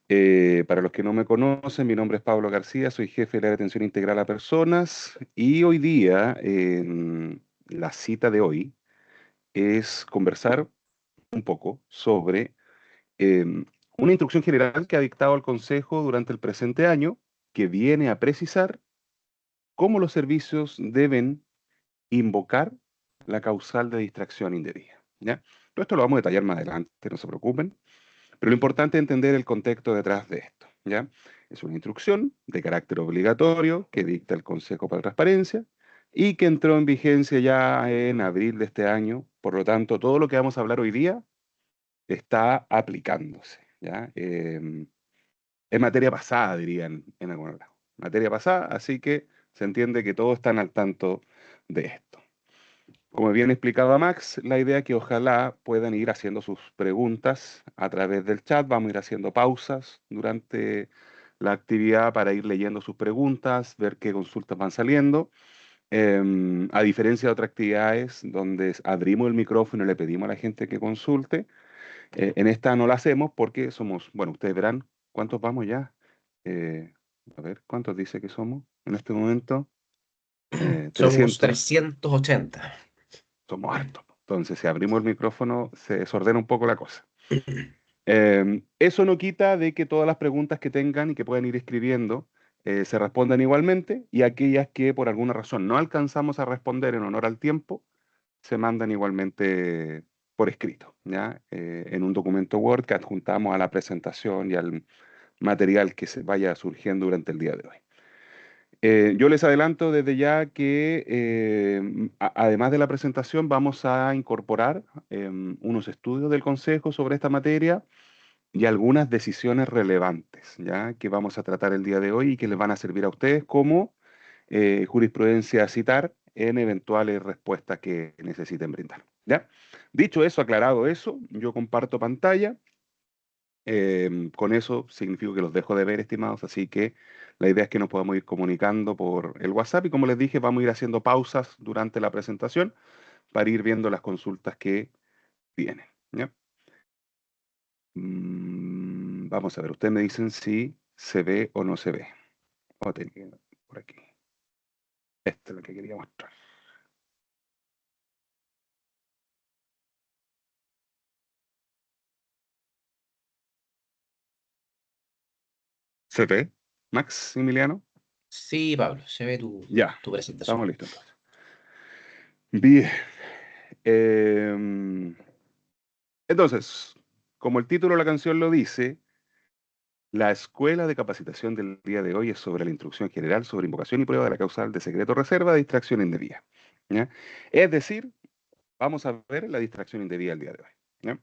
Para los que no me conocen, mi nombre es Pablo García, soy jefe de la atención integral a personas y hoy día, la cita de hoy es conversar un poco sobre una instrucción general que ha dictado el Consejo durante el presente año que viene a precisar cómo los servicios deben invocar la causal de distracción indebida. ¿Ya? Todo esto lo vamos a detallar más adelante, no se preocupen. Pero lo importante es entender el contexto detrás de esto, ¿ya? Es una instrucción de carácter obligatorio que dicta el Consejo para la Transparencia y que entró en vigencia ya en abril de este año. Por lo tanto, todo lo que vamos a hablar hoy día está aplicándose, ¿ya? Es materia pasada, dirían en algún lado. Materia pasada, así que se entiende que todos están al tanto de esto. Como bien explicaba Max, la idea es que ojalá puedan ir haciendo sus preguntas a través del chat. Vamos a ir haciendo pausas durante la actividad para ir leyendo sus preguntas, ver qué consultas van saliendo. A diferencia de otras actividades donde abrimos el micrófono y le pedimos a la gente que consulte, en esta no la hacemos porque somos, bueno, ustedes verán cuántos vamos ya. Eh, a ver, ¿cuántos dice que somos en este momento? Somos 300. 380. Somos hartos. Entonces, si abrimos el micrófono, se desordena un poco la cosa. Eso no quita de que todas las preguntas que tengan y que puedan ir escribiendo se respondan igualmente y aquellas que por alguna razón no alcanzamos a responder en honor al tiempo, se mandan igualmente por escrito, ¿ya? En un documento Word que adjuntamos a la presentación y al material que se vaya surgiendo durante el día de hoy. Yo les adelanto desde ya que además de la presentación vamos a incorporar unos estudios del Consejo sobre esta materia y algunas decisiones relevantes, ¿ya? Que vamos a tratar el día de hoy y que les van a servir a ustedes como jurisprudencia a citar en eventuales respuestas que necesiten brindar, ¿ya? Dicho eso, aclarado eso, yo comparto pantalla. Con eso significa que los dejo de ver, estimados, así que la idea es que nos podamos ir comunicando por el WhatsApp y como les dije, vamos a ir haciendo pausas durante la presentación para ir viendo las consultas que vienen, ¿ya? Vamos a ver, ustedes me dicen si se ve o no se ve. Vamos a tener que ir por aquí. Esto es lo que quería mostrar. ¿Se ve, Maximiliano? Sí, Pablo, se ve Ya, tu presentación. estamos listos entonces. Bien. Em, entonces, como el título de la canción lo dice, la escuela de capacitación del día de hoy es sobre la instrucción general sobre invocación y prueba de la causal de secreto reserva de distracción indebida, ¿ya? Es decir, vamos a ver la distracción indebida el día de hoy, ¿ya?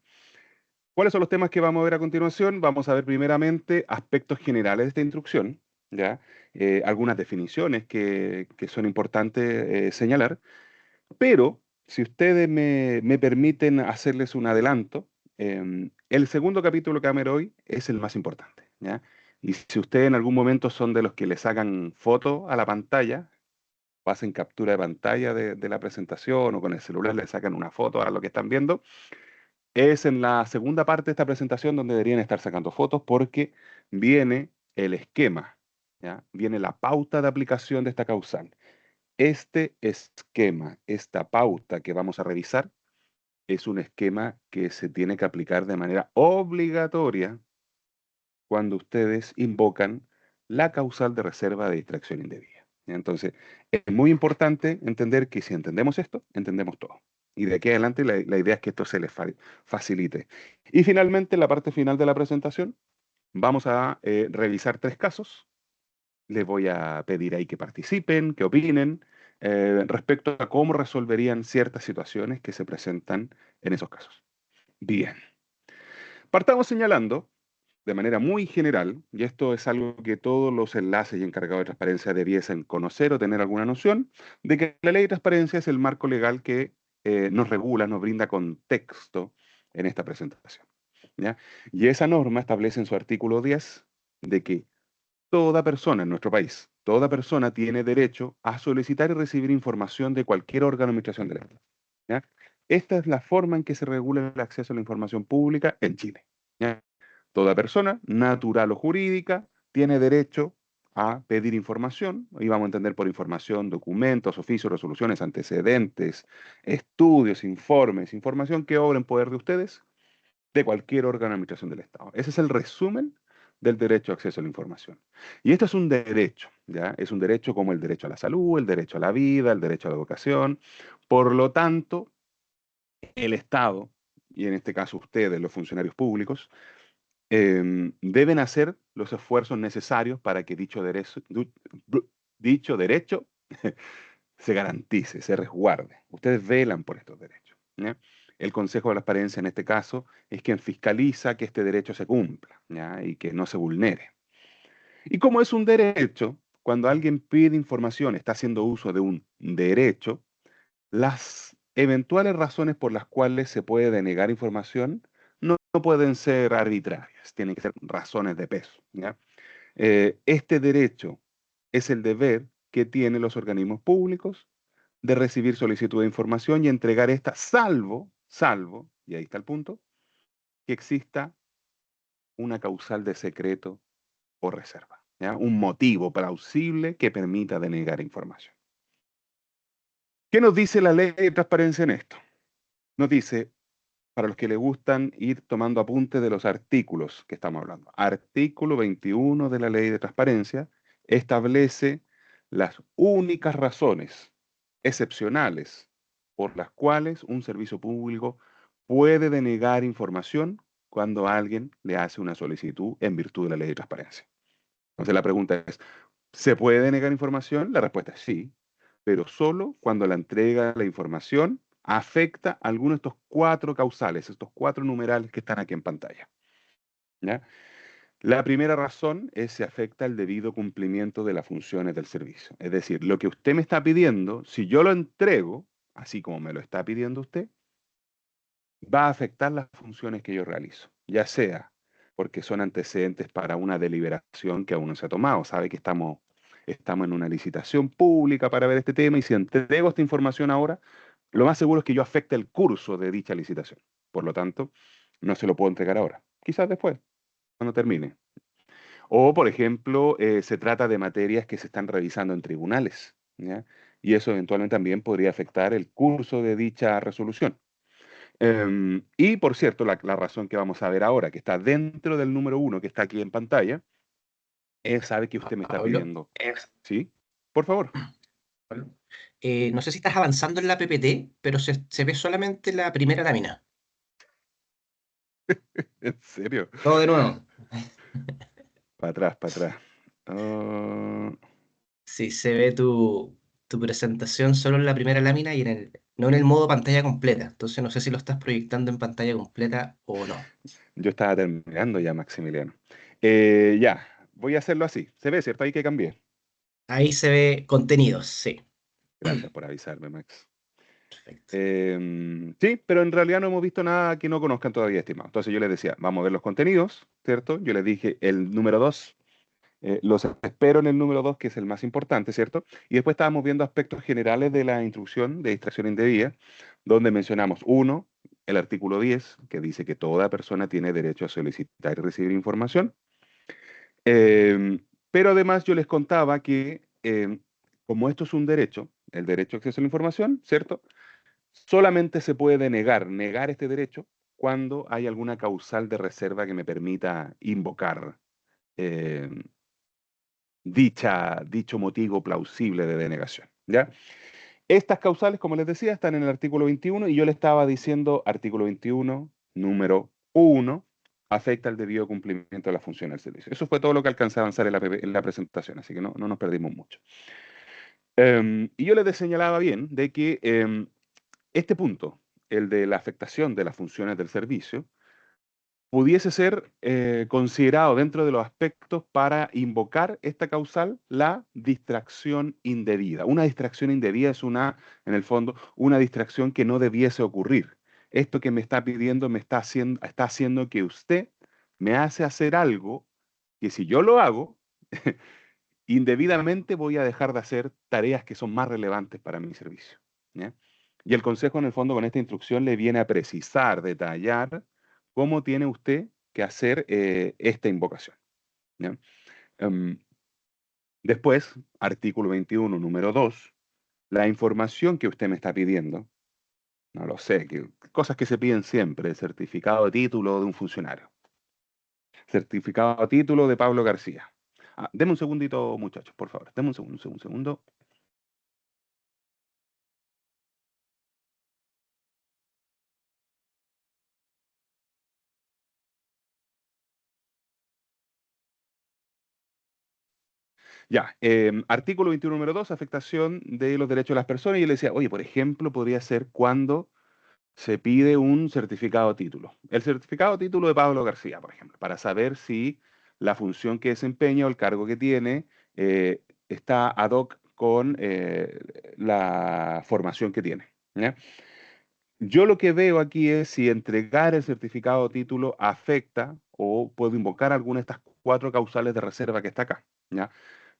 ¿Cuáles son los temas que vamos a ver a continuación? Vamos a ver primeramente aspectos generales de esta instrucción, ¿ya? Algunas definiciones que son importantes señalar, pero si ustedes me permiten hacerles un adelanto, el segundo capítulo que vamos a ver hoy es el más importante, ¿ya? Y si ustedes en algún momento son de los que le sacan foto a la pantalla, o hacen captura de pantalla de la presentación o con el celular le sacan una foto a lo que están viendo, es en la segunda parte de esta presentación donde deberían estar sacando fotos porque viene el esquema, ¿ya? Viene la pauta de aplicación de esta causal. Este esquema, esta pauta que vamos a revisar, es un esquema que se tiene que aplicar de manera obligatoria cuando ustedes invocan la causal de reserva de distracción indebida. Entonces, es muy importante entender que si entendemos esto, entendemos todo. Y de aquí adelante la idea es que esto se les facilite. Y finalmente, en la parte final de la presentación, vamos a revisar tres casos. Les voy a pedir ahí que participen, que opinen respecto a cómo resolverían ciertas situaciones que se presentan en esos casos. Bien, partamos señalando de manera muy general, y esto es algo que todos los enlaces y encargados de transparencia debiesen conocer o tener alguna noción, de que la ley de transparencia es el marco legal que nos regula, nos brinda contexto en esta presentación, ¿ya? Y esa norma establece en su artículo 10 de que toda persona en nuestro país, toda persona tiene derecho a solicitar y recibir información de cualquier órgano de administración del Estado, ¿ya? Esta es la forma en que se regula el acceso a la información pública en Chile, ¿ya? Toda persona, natural o jurídica, tiene derecho a pedir información, y vamos a entender por información, documentos, oficios, resoluciones, antecedentes, estudios, informes, información que obra en poder de ustedes, de cualquier órgano de administración del Estado. Ese es el resumen del derecho a acceso a la información. Y esto es un derecho, ¿ya? Es un derecho como el derecho a la salud, el derecho a la vida, el derecho a la educación. Por lo tanto, el Estado, y en este caso ustedes, los funcionarios públicos, deben hacer los esfuerzos necesarios para que dicho derecho se garantice, se resguarde. Ustedes velan por estos derechos, ¿ya? El Consejo de Transparencia en este caso es quien fiscaliza que este derecho se cumpla, ¿ya? Y que no se vulnere. Y como es un derecho, cuando alguien pide información, está haciendo uso de un derecho, las eventuales razones por las cuales se puede denegar información no pueden ser arbitrarias, tienen que ser razones de peso, ¿ya? Este derecho es el deber que tienen los organismos públicos de recibir solicitud de información y entregar esta, salvo, y ahí está el punto, que exista una causal de secreto o reserva, ¿ya? Un motivo plausible que permita denegar información. ¿Qué nos dice la ley de transparencia en esto? Nos dice, para los que les gustan ir tomando apuntes de los artículos que estamos hablando, artículo 21 de la ley de transparencia establece las únicas razones excepcionales por las cuales un servicio público puede denegar información cuando alguien le hace una solicitud en virtud de la ley de transparencia. Entonces la pregunta es, ¿se puede denegar información? La respuesta es sí, pero solo cuando la entrega de la información afecta alguno de estos cuatro causales, estos cuatro numerales que están aquí en pantalla, ¿ya? La primera razón es si afecta el debido cumplimiento de las funciones del servicio. Es decir, lo que usted me está pidiendo, si yo lo entrego, así como me lo está pidiendo usted, va a afectar las funciones que yo realizo, ya sea porque son antecedentes para una deliberación que aún no se ha tomado. Sabe que estamos en una licitación pública para ver este tema y si entrego esta información ahora, lo más seguro es que yo afecte el curso de dicha licitación. Por lo tanto, no se lo puedo entregar ahora. Quizás después, cuando termine. O, por ejemplo, se trata de materias que se están revisando en tribunales, ¿ya? Y eso eventualmente también podría afectar el curso de dicha resolución. Y por cierto, la razón que vamos a ver ahora, que está dentro del número uno que está aquí en pantalla, sabe que usted me está Pablo, pidiendo. ¿Sí? Por favor. Pablo, no sé si estás avanzando en la PPT, pero se ve solamente la primera lámina. ¿En serio? Todo de nuevo. Para atrás, para atrás. Ah, Sí, se ve tu presentación solo en la primera lámina y no en el modo pantalla completa. Entonces no sé si lo estás proyectando en pantalla completa o no. yo estaba terminando ya, Maximiliano. Ya, voy a hacerlo así. Se ve, ¿cierto? Ahí que cambié. Ahí se ve contenidos, sí. Gracias por avisarme, Max. Perfecto. Sí, pero en realidad no hemos visto nada que no conozcan todavía, estimado. Entonces yo les decía, vamos a ver los contenidos, ¿cierto? Yo les dije el número 2. Los espero en el número 2, que es el más importante, ¿cierto? Y después estábamos viendo aspectos generales de la instrucción de distracción indebida, donde mencionamos, uno, el artículo 10, que dice que toda persona tiene derecho a solicitar y recibir información. Pero además yo les contaba que como esto es un derecho, el derecho a acceso a la información, ¿cierto? Solamente se puede negar este derecho cuando hay alguna causal de reserva que me permita invocar eh, dicho motivo plausible de denegación, ¿ya? Estas causales, como les decía, están en el artículo 21 y yo le estaba diciendo artículo 21, número 1, afecta el debido cumplimiento de la función del servicio. Eso fue todo lo que alcancé a avanzar en la presentación, así que no nos perdimos mucho. Y yo les señalaba bien de que este punto, el de la afectación de las funciones del servicio, pudiese ser considerado dentro de los aspectos para invocar esta causal, la distracción indebida. Una distracción indebida es en el fondo, una distracción que no debiese ocurrir. Esto que me está pidiendo está haciendo que usted me hace hacer algo que si yo lo hago, indebidamente voy a dejar de hacer tareas que son más relevantes para mi servicio, ¿ya? Y el consejo, en el fondo, con esta instrucción le viene a precisar, detallar cómo tiene usted que hacer esta invocación. ¿Ya? Em, Después, artículo 21, número 2, la información que usted me está pidiendo, no lo sé, cosas que se piden siempre, certificado de título de un funcionario, certificado de título de Pablo García. Deme un segundito, muchachos, por favor, deme un segundo. Ya, artículo 21, número 2, afectación de los derechos de las personas. Y yo le decía, oye, por ejemplo, podría ser cuando se pide un certificado de título. El certificado de título de Pablo García, por ejemplo, para saber si la función que desempeña o el cargo que tiene está ad hoc con la formación que tiene. ¿Ya? Yo lo que veo aquí es si entregar el certificado de título afecta o puedo invocar alguna de estas cuatro causales de reserva que está acá. ¿Ya?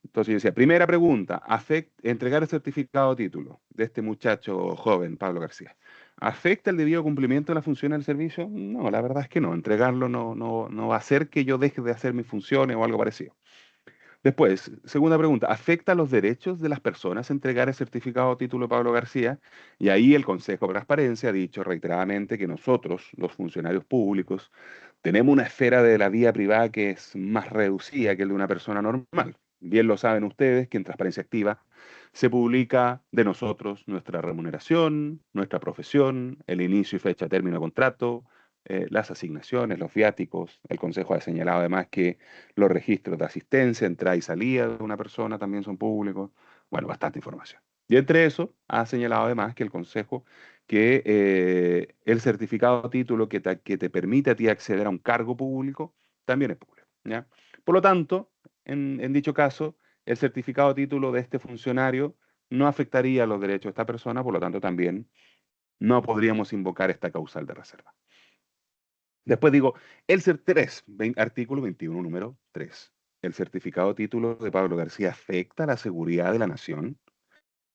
Entonces yo decía, primera pregunta, entregar el certificado de título de este muchacho joven, Pablo García, ¿afecta el debido cumplimiento de la función del servicio? No, la verdad es que no. Entregarlo no va a hacer que yo deje de hacer mis funciones o algo parecido. Después, segunda pregunta, ¿afecta los derechos de las personas entregar el certificado o título de Pablo García? Y ahí el Consejo de Transparencia ha dicho reiteradamente que nosotros, los funcionarios públicos, tenemos una esfera de la vida privada que es más reducida que el de una persona normal. Bien lo saben ustedes que en Transparencia Activa se publica de nosotros nuestra remuneración, nuestra profesión, el inicio y fecha de término de contrato, las asignaciones, los viáticos. El Consejo ha señalado además que los registros de asistencia, entrada y salida de una persona también son públicos. Bueno, bastante información. Y entre eso, ha señalado además que el Consejo que el certificado de título que te permite a ti acceder a un cargo público también es público. ¿Ya? Por lo tanto, en dicho caso, el certificado de título de este funcionario no afectaría los derechos de esta persona, por lo tanto también no podríamos invocar esta causal de reserva. Después digo, artículo 21, número 3. ¿El certificado de título de Pablo García afecta la seguridad de la nación?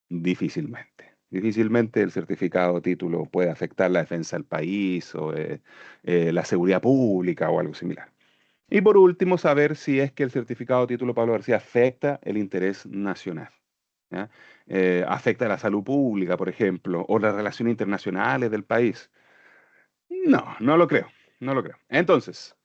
Difícilmente. Difícilmente el certificado de título puede afectar la defensa del país o la seguridad pública o algo similar. Y por último, saber si es que el certificado de título de Pablo García afecta el interés nacional. ¿Ya? Afecta la salud pública, por ejemplo, o las relaciones internacionales del país. No lo creo, no lo creo. Entonces,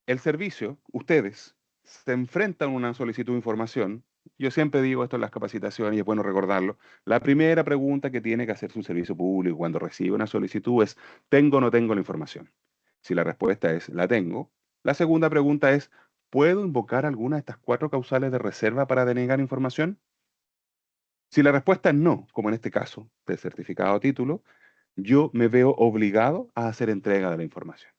el servicio, ustedes, se enfrentan a una solicitud de información. Yo siempre digo esto en las capacitaciones y es bueno recordarlo. La primera pregunta que tiene que hacerse un servicio público cuando recibe una solicitud es, ¿tengo o no tengo la información? Si la respuesta es, la tengo. La segunda pregunta es, ¿puedo invocar alguna de estas cuatro causales de reserva para denegar información? Si la respuesta es no, como en este caso del certificado o título, yo me veo obligado a hacer entrega de la información.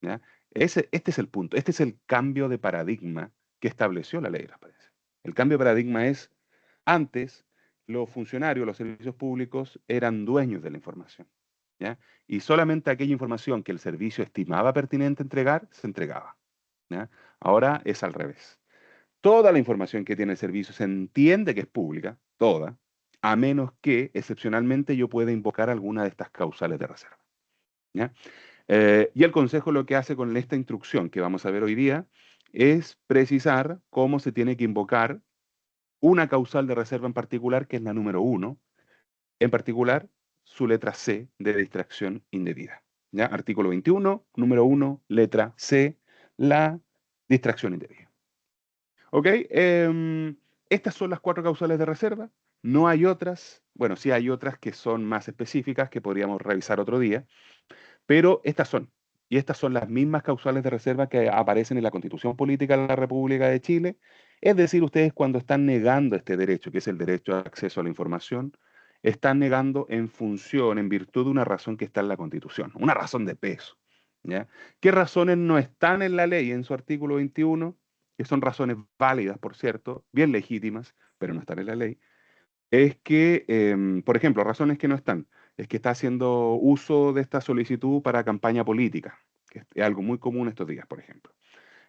¿Ya? Este es el punto, este es el cambio de paradigma que estableció la ley de transparencia. El cambio de paradigma es, antes los funcionarios, los servicios públicos eran dueños de la información, ¿ya? Y solamente aquella información que el servicio estimaba pertinente entregar, se entregaba, ¿ya? Ahora es al revés. Toda la información que tiene el servicio se entiende que es pública, toda, a menos que excepcionalmente yo pueda invocar alguna de estas causales de reserva, ¿ya? Y el Consejo lo que hace con esta instrucción que vamos a ver hoy día es precisar cómo se tiene que invocar una causal de reserva en particular, que es la número uno, en particular su letra C de distracción indebida. ¿Ya? Artículo 21, número uno, letra C, la distracción indebida. ¿Ok? Estas son las cuatro causales de reserva. No hay otras. Bueno, sí hay otras que son más específicas que podríamos revisar otro día. Pero estas son, y estas son las mismas causales de reserva que aparecen en la Constitución Política de la República de Chile. Es decir, ustedes cuando están negando este derecho, que es el derecho a acceso a la información, están negando en función, en virtud de una razón que está en la Constitución, una razón de peso. ¿Ya? ¿Qué razones no están en la ley en su artículo 21? Que son razones válidas, por cierto, bien legítimas, pero no están en la ley es que, por ejemplo, razones que no están, es que está haciendo uso de esta solicitud para campaña política, que es algo muy común estos días, por ejemplo.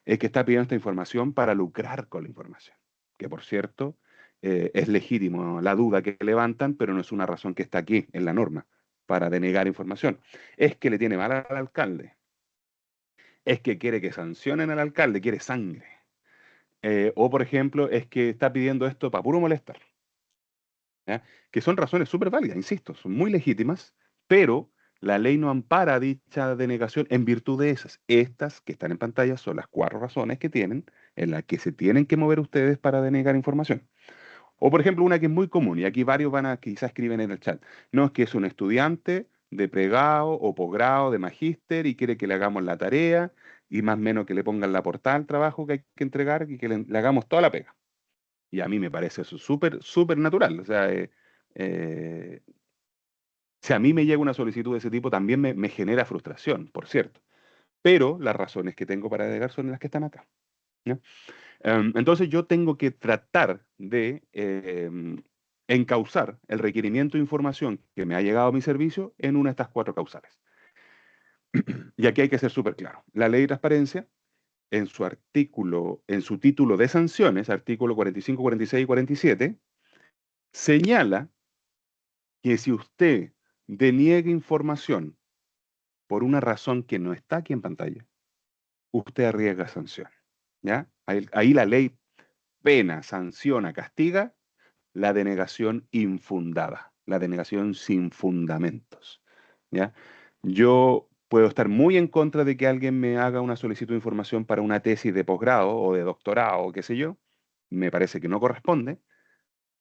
Es que está pidiendo esta información para lucrar con la información, que por cierto es legítimo la duda que levantan, pero no es una razón que está aquí en la norma para denegar información. Es que le tiene mal al alcalde, es que quiere que sancionen al alcalde, quiere sangre. O, por ejemplo, es que está pidiendo esto para puro molestar. ¿Ya? Que son razones súper válidas, insisto, son muy legítimas, pero la ley no ampara dicha denegación en virtud de esas. Estas que están en pantalla son las 4 razones que tienen, en las que se tienen que mover ustedes para denegar información. O, por ejemplo, una que es muy común, y aquí varios van a quizás escriben en el chat, no es que es un estudiante de pregrado o posgrado de magíster y quiere que le hagamos la tarea y más o menos que le pongan la portada al trabajo que hay que entregar y que le hagamos toda la pega. Y a mí me parece eso súper, súper natural. O sea, eh, si a mí me llega una solicitud de ese tipo, también me genera frustración, por cierto. Pero las razones que tengo para denegar son las que están acá. ¿Ya? Entonces yo tengo que tratar de encauzar el requerimiento de información que me ha llegado a mi servicio en una de estas 4 causales. Y aquí hay que ser súper claro. La ley de transparencia, en su artículo, en su título de sanciones, artículo 45, 46 y 47, señala que si usted deniega información por una razón que no está aquí en pantalla, usted arriesga sanción. ¿Ya? Ahí la ley pena, sanciona, castiga la denegación infundada, la denegación sin fundamentos. ¿Ya? Yo puedo estar muy en contra de que alguien me haga una solicitud de información para una tesis de posgrado o de doctorado o qué sé yo. Me parece que no corresponde,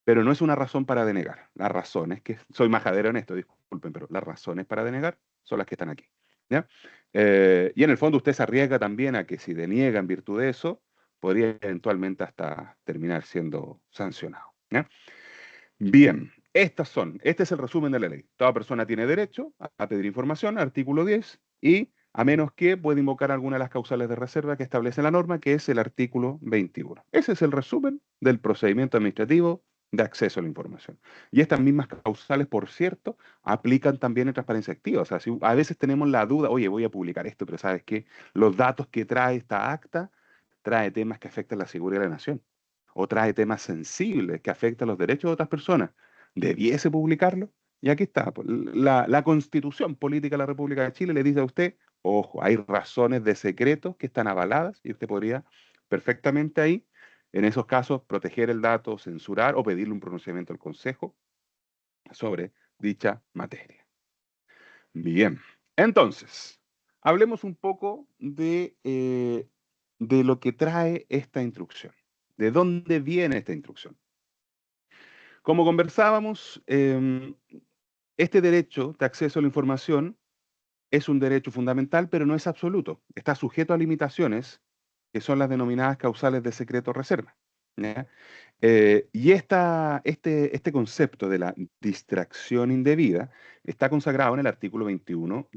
pero no es una razón para denegar. Las razones, que soy majadero en esto, disculpen, pero las razones para denegar son las que están aquí. ¿Ya? Y en el fondo usted se arriesga también a que si deniega en virtud de eso, podría eventualmente hasta terminar siendo sancionado. ¿Ya? Bien, este es el resumen de la ley. Toda persona tiene derecho a pedir información, artículo 10, y a menos que pueda invocar alguna de las causales de reserva que establece la norma, que es el artículo 21. Ese es el resumen del procedimiento administrativo de acceso a la información. Y estas mismas causales, por cierto, aplican también en transparencia activa. O sea, si a veces tenemos la duda, oye, voy a publicar esto, pero ¿sabes qué? Los datos que trae esta acta trae temas que afectan la seguridad de la nación o trae temas sensibles que afectan los derechos de otras personas, ¿debiese publicarlo? Y aquí está, pues, la Constitución Política de la República de Chile le dice a usted, ojo, hay razones de secreto que están avaladas y usted podría perfectamente ahí, en esos casos, proteger el dato, censurar o pedirle un pronunciamiento al Consejo sobre dicha materia. Bien, entonces, hablemos un poco de lo que trae esta instrucción. ¿De dónde viene esta instrucción? Como conversábamos, este derecho de acceso a la información es un derecho fundamental, pero no es absoluto. Está sujeto a limitaciones, que son las denominadas causales de secreto reserva. ¿Ya? Y este concepto de la distracción indebida está consagrado en el artículo 21,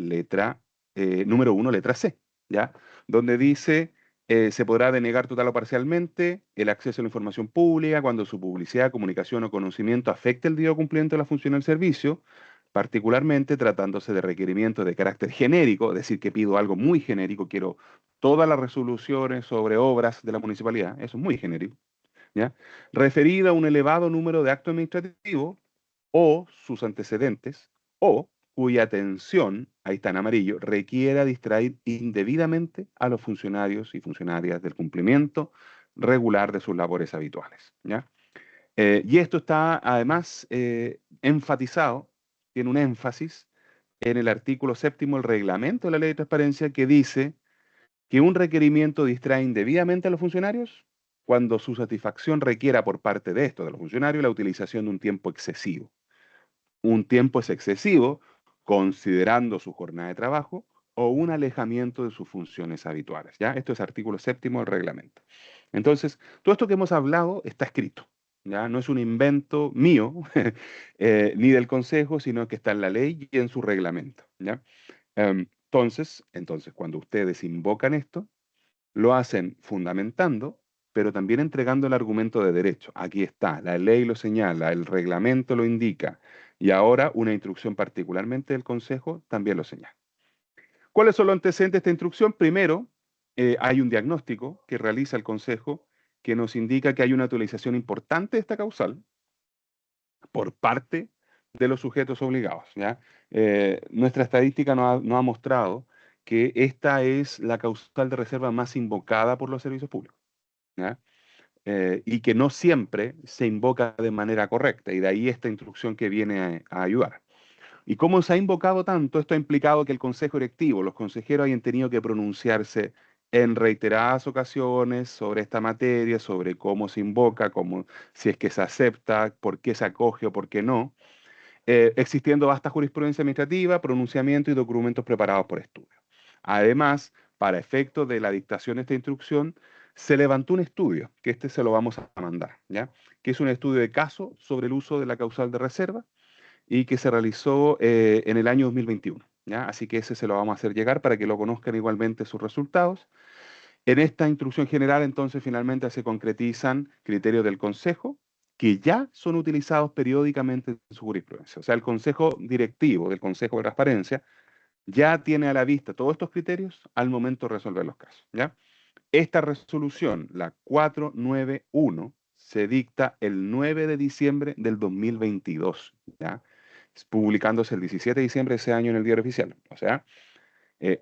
número 1, letra C, ¿ya? Donde dice, se podrá denegar total o parcialmente el acceso a la información pública cuando su publicidad, comunicación o conocimiento afecte el debido cumplimiento de la función del servicio, particularmente tratándose de requerimientos de carácter genérico, es decir, que pido algo muy genérico, quiero todas las resoluciones sobre obras de la municipalidad, eso es muy genérico, ¿ya? Referida a un elevado número de actos administrativos o sus antecedentes, o cuya atención, ahí está en amarillo, requiera distraer indebidamente a los funcionarios y funcionarias del cumplimiento regular de sus labores habituales, ¿ya? Y esto está además enfatizado, tiene un énfasis en el artículo 7 del reglamento de la Ley de Transparencia que dice que un requerimiento distrae indebidamente a los funcionarios cuando su satisfacción requiera por parte de estos, de los funcionarios, la utilización de un tiempo excesivo. Un tiempo es excesivo considerando su jornada de trabajo o un alejamiento de sus funciones habituales. ¿Ya? Esto es artículo 7 del reglamento. Entonces, todo esto que hemos hablado está escrito. ¿Ya? No es un invento mío ni del Consejo, sino que está en la ley y en su reglamento. ¿Ya? Entonces, cuando ustedes invocan esto, lo hacen fundamentando, pero también entregando el argumento de derecho. Aquí está, la ley lo señala, el reglamento lo indica, y ahora una instrucción particularmente del Consejo también lo señala. ¿Cuáles son los antecedentes de esta instrucción? Primero, hay un diagnóstico que realiza el Consejo que nos indica que hay una utilización importante de esta causal por parte de los sujetos obligados. ¿Ya? Nuestra estadística nos ha mostrado que esta es la causal de reserva más invocada por los servicios públicos, ¿ya? Y que no siempre se invoca de manera correcta, y de ahí esta instrucción que viene a ayudar. Y como se ha invocado tanto, esto ha implicado que el consejo directivo, los consejeros hayan tenido que pronunciarse en reiteradas ocasiones sobre esta materia, sobre cómo se invoca, cómo, si es que se acepta, por qué se acoge o por qué no, existiendo vasta jurisprudencia administrativa, pronunciamiento y documentos preparados por estudio. Además, para efectos de la dictación de esta instrucción, se levantó un estudio, que este se lo vamos a mandar, ¿ya? Que es un estudio de caso sobre el uso de la causal de reserva y que se realizó en el año 2021, ¿ya? Así que ese se lo vamos a hacer llegar para que lo conozcan igualmente sus resultados. En esta instrucción general, entonces, finalmente se concretizan criterios del Consejo que ya son utilizados periódicamente en su jurisprudencia. O sea, el Consejo Directivo del Consejo de Transparencia ya tiene a la vista todos estos criterios al momento de resolver los casos, ¿ya? Esta resolución, la 491, se dicta el 9 de diciembre del 2022, ¿ya? Publicándose el 17 de diciembre de ese año en el Diario Oficial. O sea,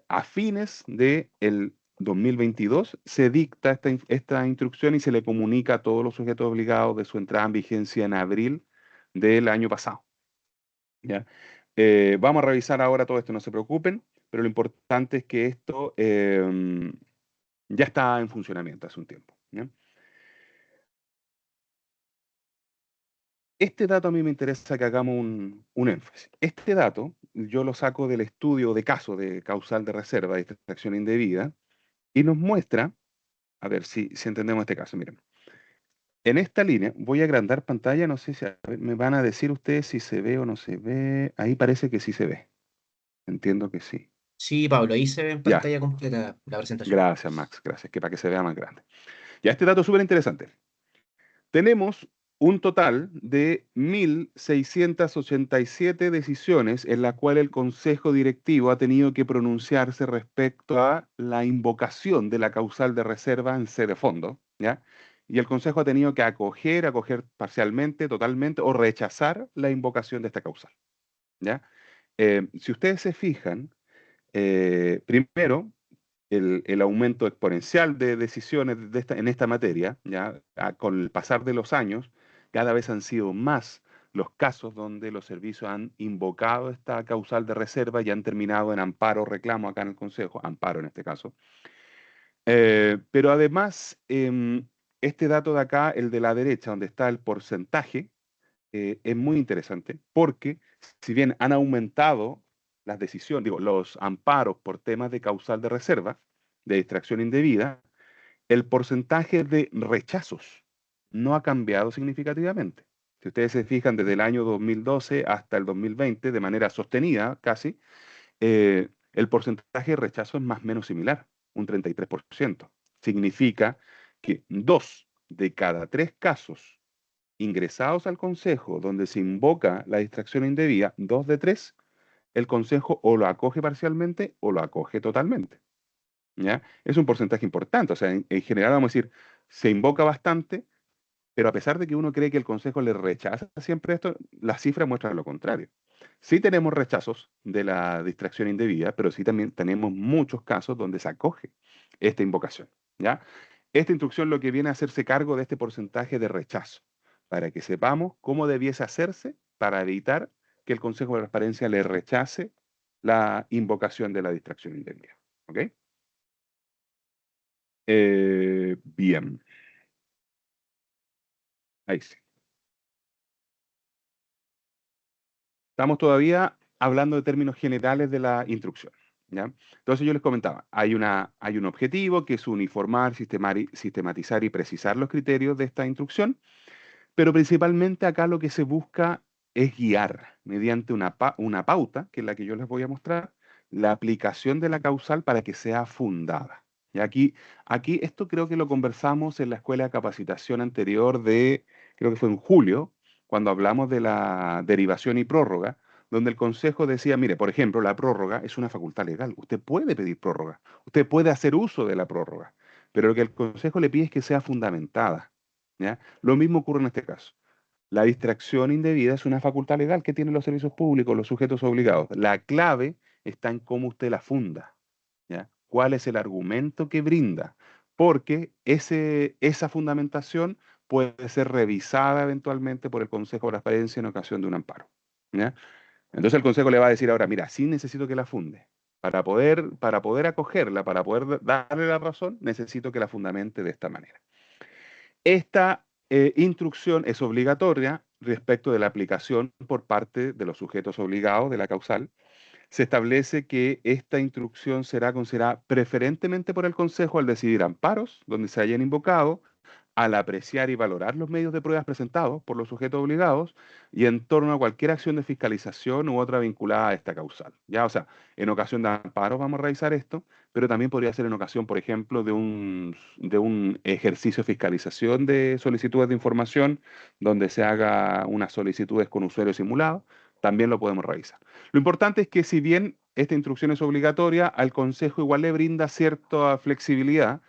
a fines del 2022 se dicta esta instrucción y se le comunica a todos los sujetos obligados de su entrada en vigencia en abril del año pasado, ¿ya? Vamos a revisar ahora todo esto, no se preocupen, pero lo importante es que esto ya está en funcionamiento hace un tiempo, ¿ya? Este dato a mí me interesa que hagamos un énfasis. Este dato yo lo saco del estudio de caso de causal de reserva de distracción indebida y nos muestra, a ver si entendemos este caso, miren. En esta línea voy a agrandar pantalla, no sé si a ver, me van a decir ustedes si se ve o no se ve. Ahí parece que sí se ve. Entiendo que sí. Sí, Pablo, ahí se ve en Ya, pantalla completa la presentación. gracias Max, gracias, que para que se vea más grande. Ya, este dato es súper interesante. Tenemos un total de 1.687 decisiones en las cuales el Consejo Directivo ha tenido que pronunciarse respecto a la invocación de la causal de reserva en sede fondo, ¿ya? Y el Consejo ha tenido que acoger parcialmente, totalmente o rechazar la invocación de esta causal, ¿ya? Si ustedes se fijan, primero, el aumento exponencial de decisiones en esta materia, ¿ya? Con el pasar de los años, cada vez han sido más los casos donde los servicios han invocado esta causal de reserva y han terminado en amparo o reclamo acá en el Consejo, amparo en este caso. Pero además, este dato de acá, el de la derecha, donde está el porcentaje, es muy interesante porque si bien han aumentado las decisiones, digo, los amparos por temas de causal de reserva, de distracción indebida, el porcentaje de rechazos no ha cambiado significativamente. Si ustedes se fijan desde el año 2012 hasta el 2020, de manera sostenida casi, el porcentaje de rechazo es más o menos similar, un 33%. Significa que 2 de cada 3 casos ingresados al Consejo donde se invoca la distracción indebida, 2 de 3, el Consejo o lo acoge parcialmente o lo acoge totalmente, ¿ya? Es un porcentaje importante, o sea, en general vamos a decir, se invoca bastante, pero a pesar de que uno cree que el Consejo le rechaza siempre esto, las cifras muestran lo contrario. Sí tenemos rechazos de la distracción indebida, pero sí también tenemos muchos casos donde se acoge esta invocación, ¿ya? Esta instrucción lo que viene a hacerse cargo de este porcentaje de rechazo, para que sepamos cómo debiese hacerse para evitar que el Consejo de Transparencia le rechace la invocación de la distracción indebida. ¿Ok? Bien, ahí sí. Estamos todavía hablando de términos generales de la instrucción, ¿ya? Entonces yo les comentaba, hay un objetivo que es uniformar, sistematizar y precisar los criterios de esta instrucción, pero principalmente acá lo que se busca es guiar mediante una pauta, que es la que yo les voy a mostrar, la aplicación de la causal para que sea fundada. Y aquí esto creo que lo conversamos en la escuela de capacitación anterior creo que fue en julio, cuando hablamos de la derivación y prórroga, donde el Consejo decía, mire, por ejemplo, la prórroga es una facultad legal. Usted puede pedir prórroga, usted puede hacer uso de la prórroga, pero lo que el Consejo le pide es que sea fundamentada, ¿ya? Lo mismo ocurre en este caso. La distracción indebida es una facultad legal que tienen los servicios públicos, los sujetos obligados. La clave está en cómo usted la funda. cuál es el argumento que brinda, porque esa fundamentación puede ser revisada eventualmente por el Consejo de Transparencia en ocasión de un amparo. ¿Ya? Entonces el Consejo le va a decir ahora, mira, sí necesito que la funde. Para poder acogerla, para poder darle la razón, necesito que la fundamente de esta manera. Esta instrucción es obligatoria respecto de la aplicación por parte de los sujetos obligados de la causal. Se establece que esta instrucción será considerada preferentemente por el Consejo al decidir amparos donde se hayan invocado, al apreciar y valorar los medios de pruebas presentados por los sujetos obligados y en torno a cualquier acción de fiscalización u otra vinculada a esta causal. Ya, o sea, en ocasión de amparos vamos a revisar esto, pero también podría ser en ocasión, por ejemplo, de un ejercicio de fiscalización de solicitudes de información donde se haga unas solicitudes con usuario simulado, también lo podemos revisar. Lo importante es que si bien esta instrucción es obligatoria, al Consejo igual le brinda cierta flexibilidad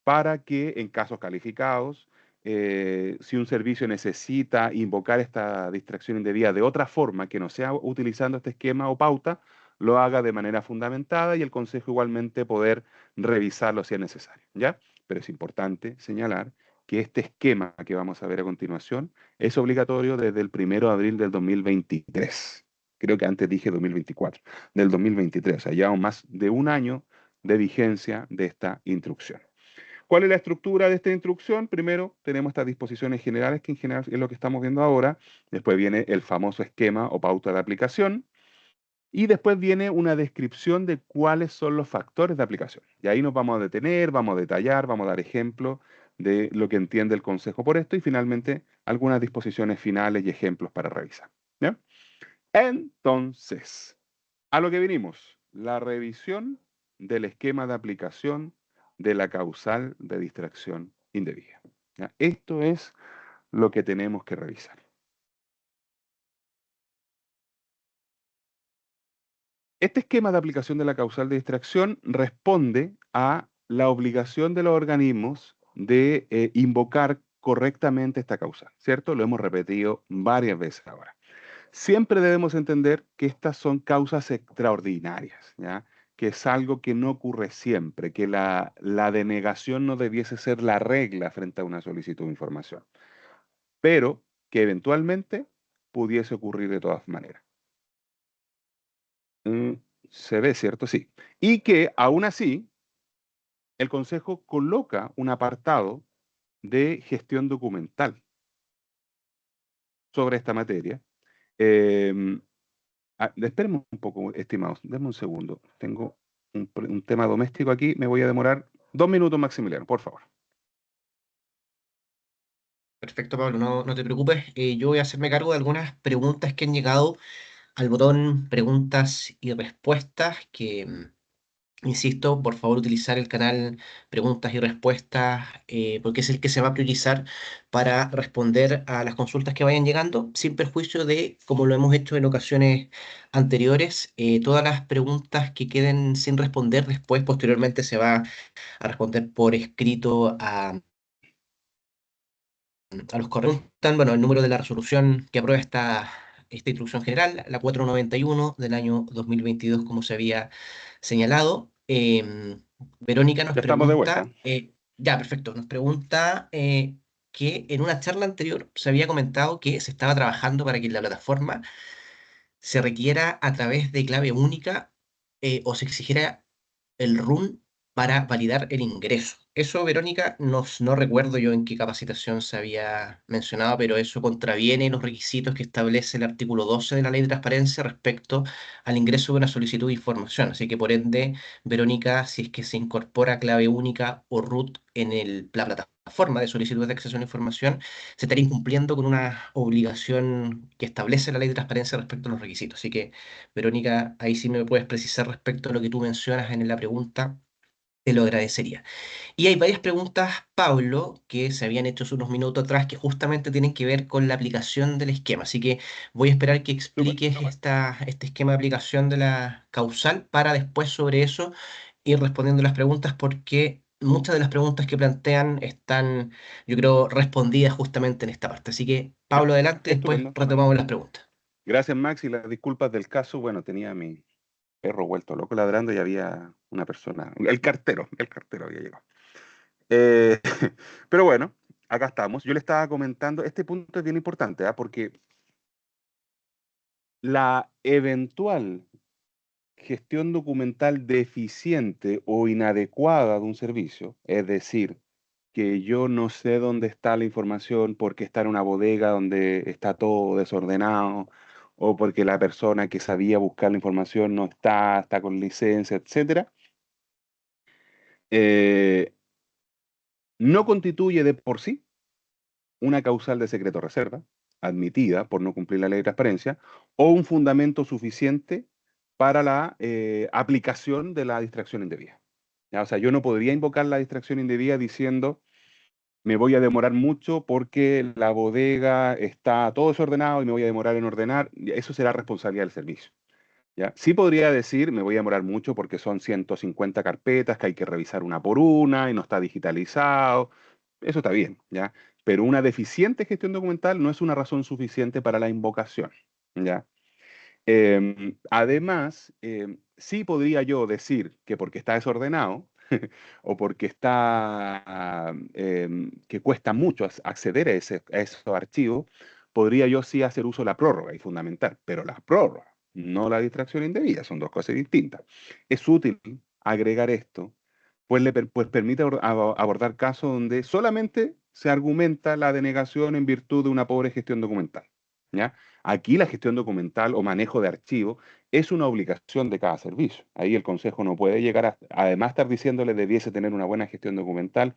para que en casos calificados, si un servicio necesita invocar esta distracción indebida de otra forma que no sea utilizando este esquema o pauta, lo haga de manera fundamentada y el Consejo igualmente poder revisarlo si es necesario, ¿ya? Pero es importante señalar que este esquema que vamos a ver a continuación es obligatorio desde el 1 de abril del 2023. Creo que antes dije 2024, del 2023, o sea, ya más de un año de vigencia de esta instrucción. ¿Cuál es la estructura de esta instrucción? Primero tenemos estas disposiciones generales, que en general es lo que estamos viendo ahora. Después viene el famoso esquema o pauta de aplicación. Y después viene una descripción de cuáles son los factores de aplicación. Y ahí nos vamos a detener, vamos a detallar, vamos a dar ejemplos de lo que entiende el Consejo por esto y finalmente algunas disposiciones finales y ejemplos para revisar. ¿Ya? Entonces, a lo que vinimos, la revisión del esquema de aplicación de la causal de distracción indebida. ¿Ya? Esto es lo que tenemos que revisar. Este esquema de aplicación de la causal de distracción responde a la obligación de los organismos de invocar correctamente esta causal, ¿cierto? Lo hemos repetido varias veces ahora. Siempre debemos entender que estas son causas extraordinarias, ¿ya? Que es algo que no ocurre siempre, que la denegación no debiese ser la regla frente a una solicitud de información, pero que eventualmente pudiese ocurrir de todas maneras. Mm, Se ve, ¿cierto? Sí. Y que aún así, el Consejo coloca un apartado de gestión documental sobre esta materia. Em, Espérenme un poco, estimados, denme un segundo. Tengo un tema doméstico aquí, me voy a demorar 2 minutos, Maximiliano, por favor. Perfecto, Pablo, no te preocupes. Yo voy a hacerme cargo de algunas preguntas que han llegado al botón preguntas y respuestas, que, insisto, por favor utilizar el canal preguntas y respuestas, porque es el que se va a priorizar para responder a las consultas que vayan llegando, sin perjuicio de, como lo hemos hecho en ocasiones anteriores, todas las preguntas que queden sin responder después, posteriormente se va a responder por escrito a los correos. Bueno, el número de la resolución que aprueba esta instrucción general, la 491 del año 2022, como se había señalado. Verónica nos Ya estamos de vuelta. pregunta, ya, perfecto, nos pregunta que en una charla anterior se había comentado que se estaba trabajando para que la plataforma se requiera a través de clave única, o se exigiera el RUN para validar el ingreso. Eso, Verónica, no recuerdo yo en qué capacitación se había mencionado, pero eso contraviene los requisitos que establece el artículo 12 de la Ley de Transparencia respecto al ingreso de una solicitud de información. Así que, por ende, Verónica, si es que se incorpora clave única o RUT en la plataforma de solicitudes de acceso a la información, se estaría incumpliendo con una obligación que establece la Ley de Transparencia respecto a los requisitos. Así que, Verónica, ahí sí me puedes precisar respecto a lo que tú mencionas en la pregunta, te lo agradecería. Y hay varias preguntas, Pablo, que se habían hecho hace unos minutos atrás, que justamente tienen que ver con la aplicación del esquema. Así que voy a esperar que Súper. expliques este esquema de aplicación de la causal para después sobre eso ir respondiendo las preguntas, porque muchas de las preguntas que plantean están, yo creo, respondidas justamente en esta parte. Así que, Ya. Pablo, adelante, después Estupendo. retomamos las preguntas. Gracias, Max, y las disculpas del caso. Bueno, tenía perro vuelto loco ladrando y había una persona, el cartero había llegado. Pero bueno, acá estamos. Yo le estaba comentando, este punto es bien importante, ¿ah? Porque la eventual gestión documental deficiente o inadecuada de un servicio, es decir, que yo no sé dónde está la información porque está en una bodega donde está todo desordenado, o porque la persona que sabía buscar la información no está, está con licencia, etcétera, eh, no constituye de por sí una causal de secreto reserva, admitida por no cumplir la ley de transparencia, o un fundamento suficiente para la aplicación de la distracción indebida. ¿Ya? O sea, yo no podría invocar la distracción indebida diciendo me voy a demorar mucho porque la bodega está todo desordenado y me voy a demorar en ordenar. Eso será responsabilidad del servicio. ¿Ya? Sí podría decir, me voy a demorar mucho porque son 150 carpetas que hay que revisar una por una y no está digitalizado. Eso está bien, ¿ya? Pero una deficiente gestión documental no es una razón suficiente para la invocación, ¿ya? Además, sí podría yo decir que porque está desordenado o porque que cuesta mucho acceder a, a esos archivos, podría yo sí hacer uso de la prórroga y fundamental, pero la prórroga, no la distracción indebida, son dos cosas distintas. Es útil agregar esto, pues, pues permite abordar casos donde solamente se argumenta la denegación en virtud de una pobre gestión documental, ¿ya? Aquí la gestión documental o manejo de archivos es una obligación de cada servicio. Ahí el consejo no puede llegar a, además estar diciéndole debiese tener una buena gestión documental,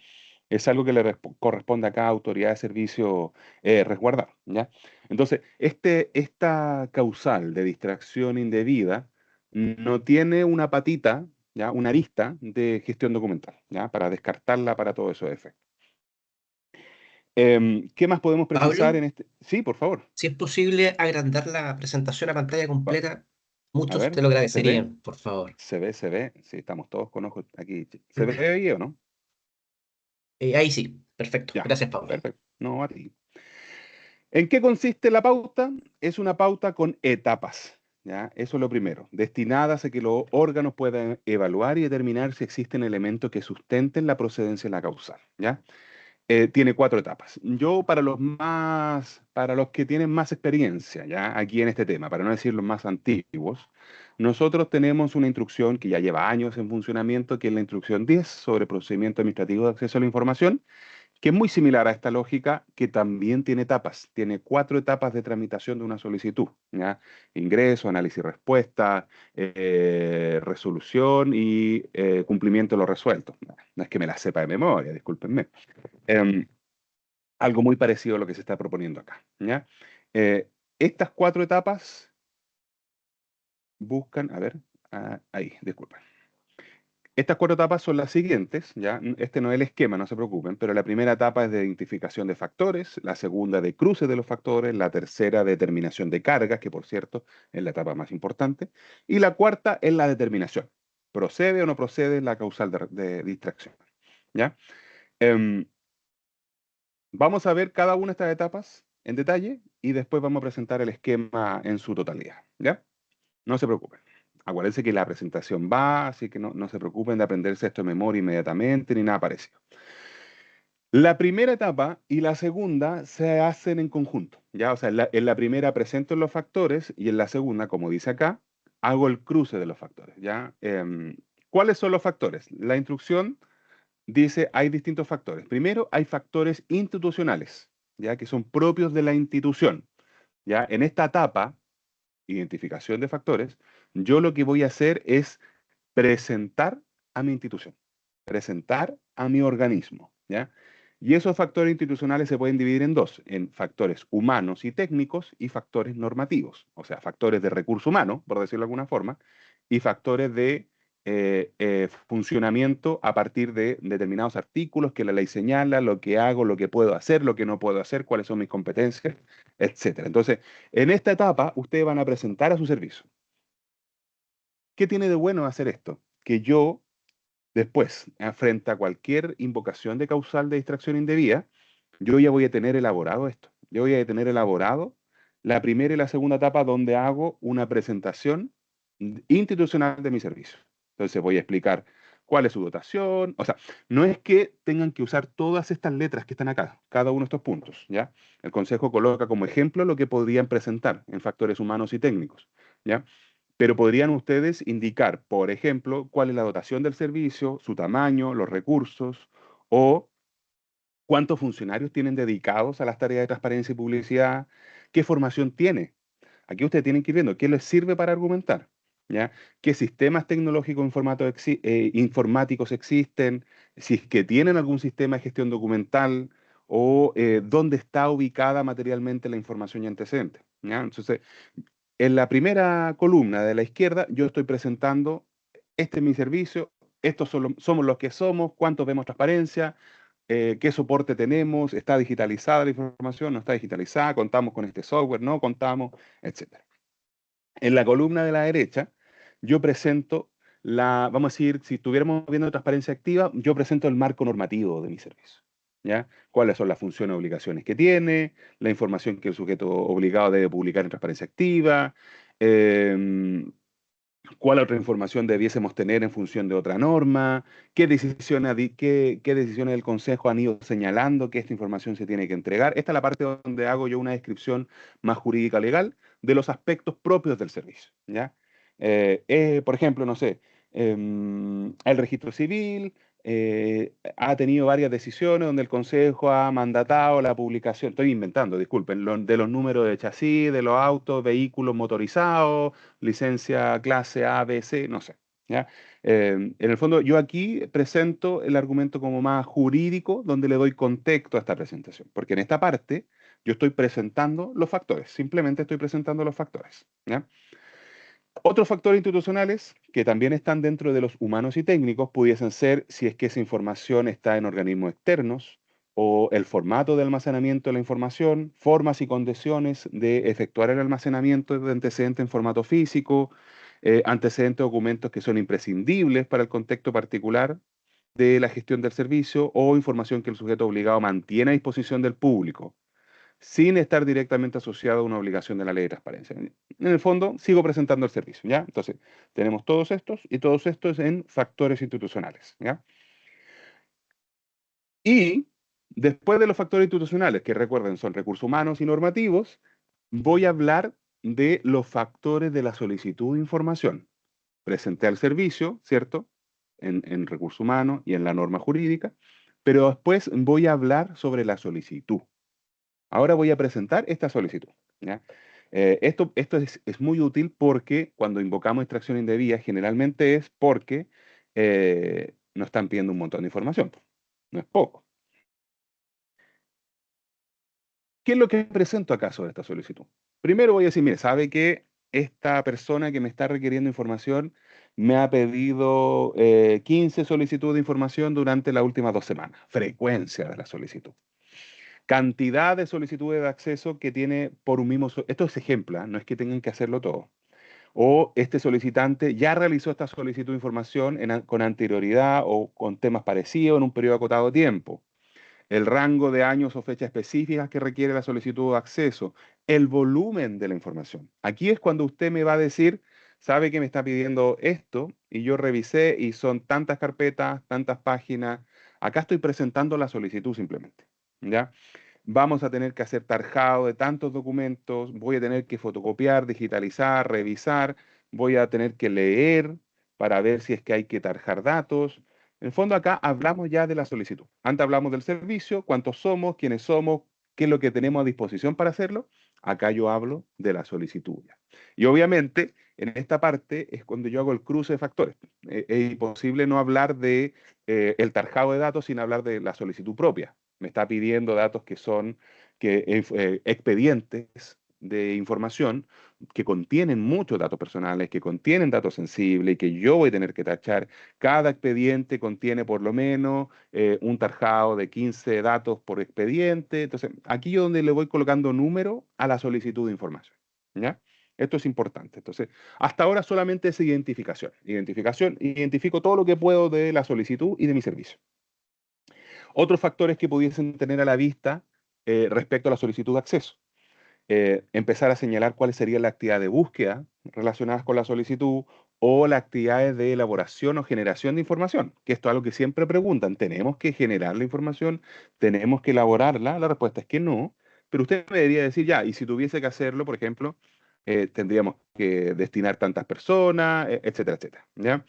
es algo que le corresponde a cada autoridad de servicio resguardar, ¿ya? Entonces, esta causal de distracción indebida no tiene una patita, ¿ya? Una arista de gestión documental, ¿ya? Para descartarla para todos esos efectos. ¿Qué más podemos precisar Pablo, en este? Sí, por favor. si es posible agrandar la presentación a pantalla Va- completa, A muchos ver, te lo ¿se ve? agradecerían, por favor. Se ve. Sí, estamos todos con ojos aquí. ¿Se ve ahí o no? Ahí sí, perfecto. Ya, Gracias, Pablo. perfecto. No, a ti. ¿En qué consiste la pauta? Es una pauta con etapas. ¿Ya? Eso es lo primero, destinadas a que los órganos puedan evaluar y determinar si existen elementos que sustenten la procedencia de la causal. ¿Ya? Tiene cuatro etapas. Yo, para los que tienen más experiencia, ya aquí en este tema, para no decir los más antiguos, nosotros tenemos una instrucción que ya lleva años en funcionamiento, que es la instrucción 10 sobre procedimiento administrativo de acceso a la información, que es muy similar a esta lógica, que también tiene etapas. Tiene cuatro etapas de tramitación de una solicitud, ¿ya? Ingreso, análisis y respuesta, resolución y cumplimiento de lo resuelto. No es que me la sepa de memoria, discúlpenme. Em, Algo muy parecido a lo que se está proponiendo acá, ¿ya? Estas cuatro etapas buscan, a ver, ahí, disculpen. Estas cuatro etapas son las siguientes, ¿ya? Este no es el esquema, no se preocupen, pero la primera etapa es de identificación de factores, la segunda de cruce de los factores, la tercera determinación de cargas, que por cierto es la etapa más importante, y la cuarta es la determinación. ¿Procede o no procede la causal de distracción? ¿Ya? Em, Vamos a ver cada una de estas etapas en detalle y después vamos a presentar el esquema en su totalidad, ¿ya? No se preocupen. Acuérdense que la presentación va, así que no se preocupen de aprenderse esto de memoria inmediatamente ni nada parecido. La primera etapa y la segunda se hacen en conjunto, ¿ya? O sea, en la primera presento los factores y en la segunda, como dice acá, hago el cruce de los factores, ¿ya? ¿Cuáles son los factores? La instrucción dice, hay distintos factores. Primero, hay factores institucionales, ya que son propios de la institución. Ya en esta etapa, identificación de factores, yo lo que voy a hacer es presentar a mi institución, presentar a mi organismo, ¿ya? Y esos factores institucionales se pueden dividir en dos, en factores humanos y técnicos y factores normativos, o sea, factores de recurso humano, por decirlo de alguna forma, y factores de funcionamiento a partir de determinados artículos que la ley señala, lo que hago, lo que puedo hacer, lo que no puedo hacer, cuáles son mis competencias, etcétera. Entonces, en esta etapa, ustedes van a presentar a su servicio. ¿Qué tiene de bueno hacer esto? Que yo después, frente a cualquier invocación de causal de distracción indebida, yo ya voy a tener elaborado esto. Yo voy a tener elaborado la primera y la segunda etapa donde hago una presentación institucional de mi servicio. Entonces voy a explicar cuál es su dotación. O sea, no es que tengan que usar todas estas letras que están acá, cada uno de estos puntos, ¿ya? El Consejo coloca como ejemplo lo que podrían presentar en factores humanos y técnicos, ¿ya? Pero podrían ustedes indicar, por ejemplo, cuál es la dotación del servicio, su tamaño, los recursos o cuántos funcionarios tienen dedicados a las tareas de transparencia y publicidad, qué formación tiene. Aquí ustedes tienen que ir viendo qué les sirve para argumentar, ¿ya? ¿Qué sistemas tecnológicos informáticos existen? Si es que tienen algún sistema de gestión documental o dónde está ubicada materialmente la información y antecedentes, ¿ya? Entonces, en la primera columna de la izquierda, yo estoy presentando, este es mi servicio, somos los que somos, cuántos vemos transparencia, qué soporte tenemos, está digitalizada la información, no está digitalizada, contamos con este software, no contamos, etcétera. En la columna de la derecha, yo presento vamos a decir, si estuviéramos viendo transparencia activa, yo presento el marco normativo de mi servicio. ¿Ya? ¿Cuáles son las funciones y obligaciones que tiene? La información que el sujeto obligado debe publicar en transparencia activa. em, ¿Cuál otra información debiésemos tener en función de otra norma? ¿Qué decisiones del Consejo han ido señalando que esta información se tiene que entregar? Esta es la parte donde hago yo una descripción más jurídica legal de los aspectos propios del servicio, ¿ya? Por ejemplo, no sé, el registro civil ha tenido varias decisiones donde el Consejo ha mandatado la publicación, estoy inventando, disculpen, de los números de chasis, de los autos, vehículos motorizados, licencia clase A, B, C, no sé. ¿Ya? En el fondo, yo aquí presento el argumento como más jurídico, donde le doy contexto a esta presentación, porque en esta parte yo estoy presentando los factores, simplemente estoy presentando los factores. ¿Ya? Otros factores institucionales que también están dentro de los humanos y técnicos pudiesen ser si es que esa información está en organismos externos o el formato de almacenamiento de la información, formas y condiciones de efectuar el almacenamiento de antecedentes en formato físico, antecedentes de documentos que son imprescindibles para el contexto particular de la gestión del servicio o información que el sujeto obligado mantiene a disposición del público sin estar directamente asociado a una obligación de la ley de transparencia. En el fondo, sigo presentando el servicio, ¿ya? Entonces, tenemos todos estos y todos estos en factores institucionales, ¿ya? Y después de los factores institucionales, que recuerden son recursos humanos y normativos, voy a hablar de los factores de la solicitud de información. Presenté al servicio, ¿cierto? En recursos humanos y en la norma jurídica, pero después voy a hablar sobre la solicitud. Ahora voy a presentar esta solicitud, ¿ya? Esto es muy útil porque cuando invocamos extracción indebida, generalmente es porque nos están pidiendo un montón de información. No es poco. ¿Qué es lo que presento acá sobre esta solicitud? Primero voy a decir, mire, sabe que esta persona que me está requiriendo información me ha pedido 15 solicitudes de información durante las últimas 2 semanas. Frecuencia de la solicitud. Cantidad de solicitudes de acceso que tiene por un mismo... Esto es ejemplo, ¿ah? No es que tengan que hacerlo todo. O este solicitante ya realizó esta solicitud de información con anterioridad o con temas parecidos en un periodo acotado de tiempo. El rango de años o fechas específicas que requiere la solicitud de acceso. El volumen de la información. Aquí es cuando usted me va a decir, sabe que me está pidiendo esto y yo revisé y son tantas carpetas, tantas páginas. Acá estoy presentando la solicitud simplemente. ¿Ya? Vamos a tener que hacer tarjado de tantos documentos, voy a tener que fotocopiar, digitalizar, revisar, voy a tener que leer para ver si es que hay que tarjar datos. En el fondo acá hablamos ya de la solicitud. Antes hablamos del servicio, cuántos somos, quiénes somos, qué es lo que tenemos a disposición para hacerlo. Acá yo hablo de la solicitud ya. Y obviamente en esta parte es cuando yo hago el cruce de factores. Es imposible no hablar de el tarjado de datos sin hablar de la solicitud propia. Me está pidiendo datos que son expedientes de información que contienen muchos datos personales, que contienen datos sensibles y que yo voy a tener que tachar. Cada expediente contiene por lo menos un tarjado de 15 datos por expediente. Entonces, aquí yo donde le voy colocando número a la solicitud de información. ¿Ya? Esto es importante. Entonces, hasta ahora solamente es identificación. Identificación, identifico todo lo que puedo de la solicitud y de mi servicio. Otros factores que pudiesen tener a la vista respecto a la solicitud de acceso. empezar a señalar cuáles serían las actividades de búsqueda relacionadas con la solicitud o las actividades de elaboración o generación de información, que esto es algo que siempre preguntan, ¿tenemos que generar la información? ¿Tenemos que elaborarla? La respuesta es que no, pero usted me debería decir ya, y si tuviese que hacerlo, por ejemplo, tendríamos que destinar tantas personas, etcétera, etcétera, ¿ya?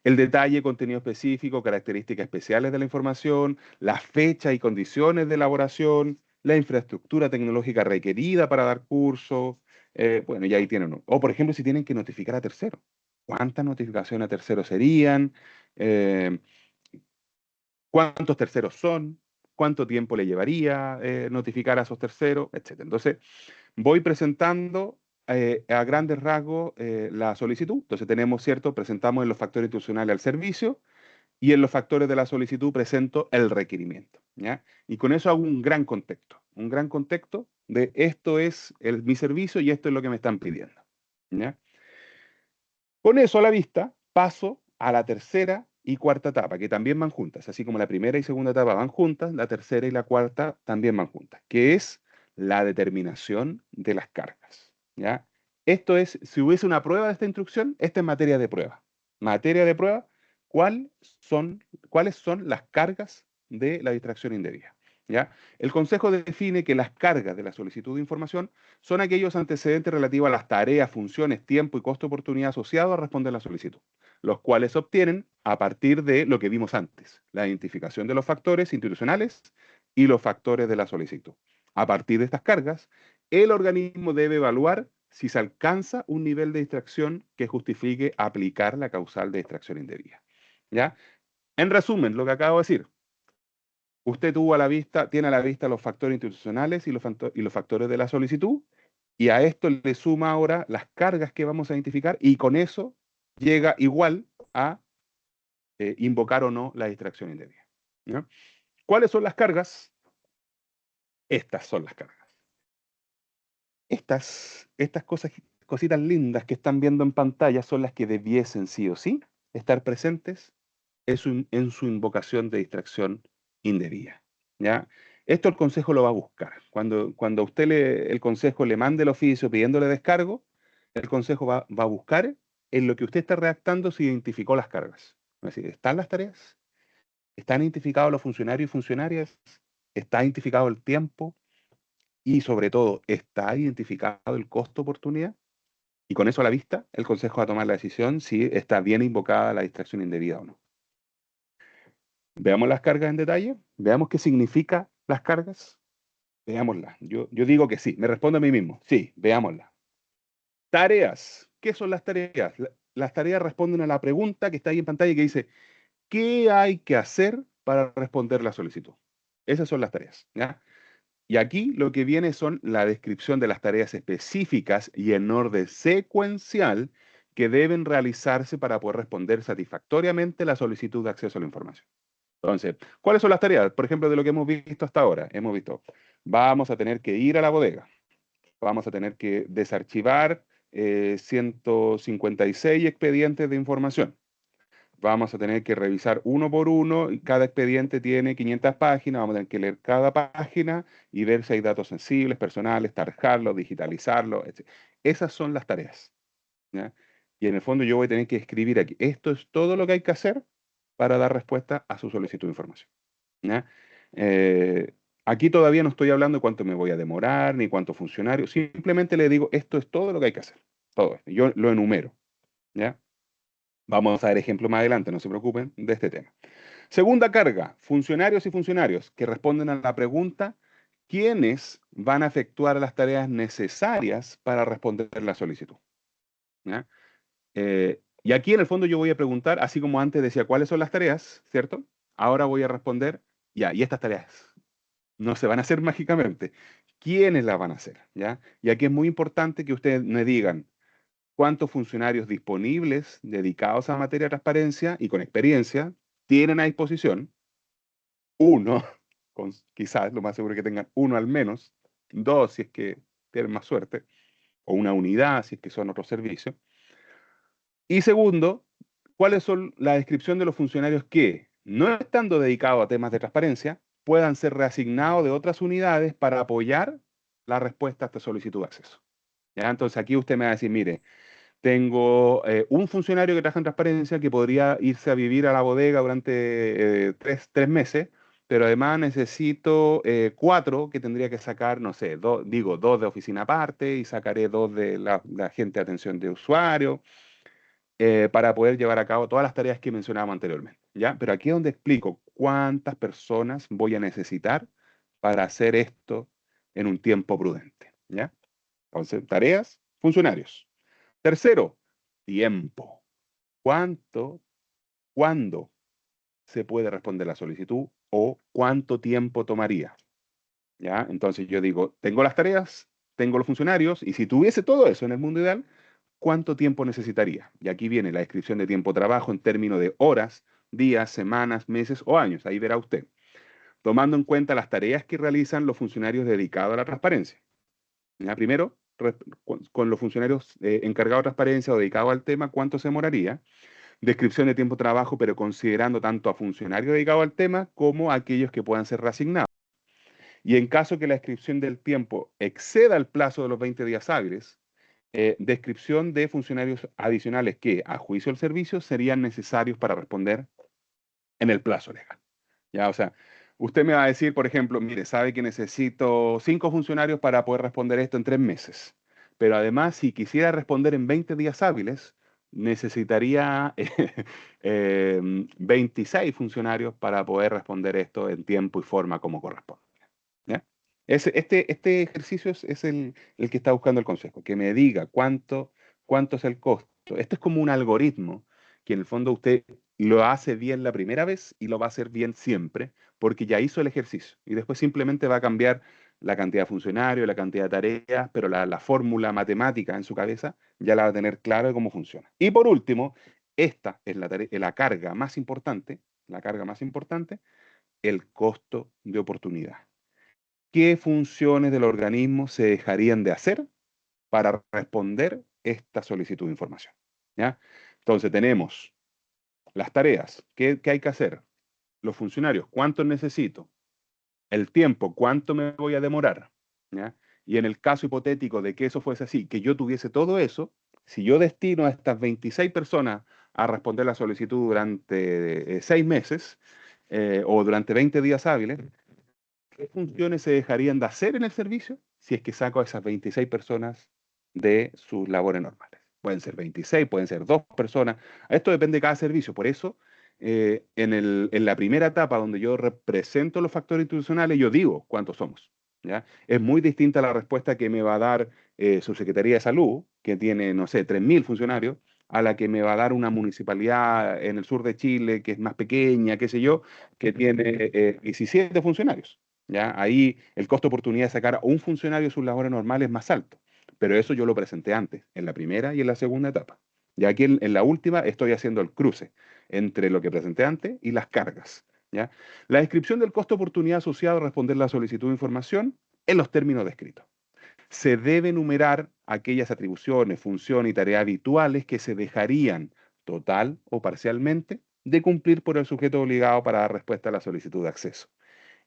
El detalle, contenido específico, características especiales de la información, la fecha y condiciones de elaboración, la infraestructura tecnológica requerida para dar cursos, bueno, y ahí tienen. O, por ejemplo, si tienen que notificar a terceros. ¿Cuántas notificaciones a terceros serían? Eh, ¿Cuántos terceros son? ¿Cuánto tiempo le llevaría notificar a esos terceros? Etcétera. Entonces, voy presentando a grandes rasgos la solicitud. Entonces, tenemos, ¿cierto? Presentamos en los factores institucionales al servicio y en los factores de la solicitud presento el requerimiento, ¿ya? Y con eso hago un gran contexto de esto es mi servicio y esto es lo que me están pidiendo, ¿ya? Con eso a la vista paso a la tercera y cuarta etapa, que también van juntas, así como la primera y segunda etapa van juntas, la tercera y la cuarta también van juntas, que es la determinación de las cargas, ¿ya? Esto es, si hubiese una prueba de esta instrucción, esta es materia de prueba. Materia de prueba, ¿cuál son, ¿cuáles son las cargas de la distracción indebida? ¿Ya? El Consejo define que las cargas de la solicitud de información son aquellos antecedentes relativos a las tareas, funciones, tiempo y costo de oportunidad asociados a responder la solicitud, los cuales se obtienen a partir de lo que vimos antes, la identificación de los factores institucionales y los factores de la solicitud. A partir de estas cargas, el organismo debe evaluar si se alcanza un nivel de distracción que justifique aplicar la causal de distracción indebida. ¿Ya? En resumen, lo que acabo de decir, usted tuvo a la vista, tiene a la vista los factores institucionales y los factores de la solicitud, y a esto le suma ahora las cargas que vamos a identificar, y con eso llega igual a invocar o no la distracción indebida. ¿Ya? ¿Cuáles son las cargas? Estas son las cargas. Estas cosas, cositas lindas que están viendo en pantalla son las que debiesen sí o sí estar presentes en su invocación de distracción indebida. ¿Ya? Esto el consejo lo va a buscar. Cuando a usted el consejo le mande el oficio pidiéndole descargo, el consejo va a buscar en lo que usted está redactando si identificó las cargas. Es decir, ¿están las tareas? ¿Están identificados los funcionarios y funcionarias? ¿Está identificado el tiempo? Y sobre todo, ¿está identificado el costo oportunidad? Y con eso a la vista, el consejo va a tomar la decisión si está bien invocada la distracción indebida o no. Veamos las cargas en detalle, veamos qué significa las cargas, veámoslas. Yo digo que sí, me respondo a mí mismo, sí, veámoslas. Tareas, ¿qué son las tareas? Las tareas responden a la pregunta que está ahí en pantalla que dice, ¿qué hay que hacer para responder la solicitud? Esas son las tareas, ¿ya? Y aquí lo que viene son la descripción de las tareas específicas y en orden secuencial que deben realizarse para poder responder satisfactoriamente la solicitud de acceso a la información. Entonces, ¿cuáles son las tareas? Por ejemplo, de lo que hemos visto hasta ahora. Hemos visto, vamos a tener que ir a la bodega, vamos a tener que desarchivar 156 expedientes de información. Vamos a tener que revisar uno por uno, y cada expediente tiene 500 páginas, vamos a tener que leer cada página y ver si hay datos sensibles, personales, tarjarlos, digitalizarlos, etc. Esas son las tareas, ¿ya? Y en el fondo yo voy a tener que escribir aquí. Esto es todo lo que hay que hacer para dar respuesta a su solicitud de información, ¿ya? Eh, Aquí todavía no estoy hablando de cuánto me voy a demorar, ni cuántos funcionarios. Simplemente le digo, esto es todo lo que hay que hacer. Todo esto. Yo lo enumero, ¿ya? Vamos a ver ejemplos más adelante, no se preocupen de este tema. Segunda carga, funcionarios y funcionarios que responden a la pregunta, ¿quiénes van a efectuar las tareas necesarias para responder la solicitud? ¿Ya? Y aquí en el fondo yo voy a preguntar, así como antes decía cuáles son las tareas, ¿cierto? Ahora voy a responder, ya, y estas tareas no se van a hacer mágicamente. ¿Quiénes las van a hacer? ¿Ya? Y aquí es muy importante que ustedes me digan cuántos funcionarios disponibles dedicados a materia de transparencia y con experiencia tienen a disposición. Uno, quizás lo más seguro es que tengan uno al menos, dos si es que tienen más suerte, o una unidad si es que son otros servicios. Y segundo, ¿cuáles son la descripción de los funcionarios que, no estando dedicados a temas de transparencia, puedan ser reasignados de otras unidades para apoyar la respuesta a esta solicitud de acceso. ¿Ya? Entonces aquí usted me va a decir, mire, tengo un funcionario que trabaja en transparencia que podría irse a vivir a la bodega durante tres meses, pero además necesito cuatro que tendría que sacar, no sé, dos de oficina aparte y sacaré dos de la gente de atención de usuario para poder llevar a cabo todas las tareas que mencionábamos anteriormente, ¿ya? Pero aquí es donde explico cuántas personas voy a necesitar para hacer esto en un tiempo prudente, ¿ya? Entonces, tareas, funcionarios. Tercero, tiempo. ¿Cuánto, cuándo se puede responder la solicitud o cuánto tiempo tomaría? ¿Ya? Entonces yo digo, tengo las tareas, tengo los funcionarios, y si tuviese todo eso en el mundo ideal, ¿cuánto tiempo necesitaría? Y aquí viene la descripción de tiempo de trabajo en términos de horas, días, semanas, meses o años. Ahí verá usted, tomando en cuenta las tareas que realizan los funcionarios dedicados a la transparencia. ¿Ya? Primero, con los funcionarios encargados de transparencia o dedicados al tema, ¿cuánto se demoraría? Descripción de tiempo de trabajo, pero considerando tanto a funcionarios dedicados al tema como a aquellos que puedan ser reasignados. Y en caso que la descripción del tiempo exceda el plazo de los 20 días hábiles, descripción de funcionarios adicionales que, a juicio del servicio, serían necesarios para responder en el plazo legal. Ya, o sea, usted me va a decir, por ejemplo, mire, sabe que necesito 5 funcionarios para poder responder esto en 3 meses. Pero además, si quisiera responder en 20 días hábiles, necesitaría 26 funcionarios para poder responder esto en tiempo y forma como corresponde. ¿Ya? Este ejercicio es el que está buscando el consejo, que me diga cuánto es el costo. Esto es como un algoritmo que en el fondo usted lo hace bien la primera vez y lo va a hacer bien siempre, porque ya hizo el ejercicio y después simplemente va a cambiar la cantidad de funcionarios, la cantidad de tareas, pero la fórmula matemática en su cabeza ya la va a tener claro de cómo funciona. Y por último, esta es la carga más importante, el costo de oportunidad. ¿Qué funciones del organismo se dejarían de hacer para responder esta solicitud de información? ¿Ya? Entonces tenemos las tareas, ¿qué hay que hacer? Los funcionarios, ¿cuánto necesito? El tiempo, ¿cuánto me voy a demorar? ¿Ya? Y en el caso hipotético de que eso fuese así, que yo tuviese todo eso, si yo destino a estas 26 personas a responder la solicitud durante 6 meses o durante 20 días hábiles, ¿qué funciones se dejarían de hacer en el servicio si es que saco a esas 26 personas de sus labores normales? Pueden ser 26, pueden ser 2 personas. Esto depende de cada servicio. Por eso, en la primera etapa donde yo represento los factores institucionales, yo digo cuántos somos. ¿Ya? Es muy distinta la respuesta que me va a dar su Secretaría de Salud, que tiene, no sé, 3.000 funcionarios, a la que me va a dar una municipalidad en el sur de Chile, que es más pequeña, qué sé yo, que tiene 17 funcionarios. ¿Ya? Ahí el costo de oportunidad de sacar a un funcionario de sus labores normales es más alto, pero eso yo lo presenté antes, en la primera y en la segunda etapa. Y aquí en la última estoy haciendo el cruce entre lo que presenté antes y las cargas. ¿Ya? La descripción del costo de oportunidad asociado a responder la solicitud de información en los términos descritos. Se debe enumerar aquellas atribuciones, funciones y tareas habituales que se dejarían total o parcialmente de cumplir por el sujeto obligado para dar respuesta a la solicitud de acceso,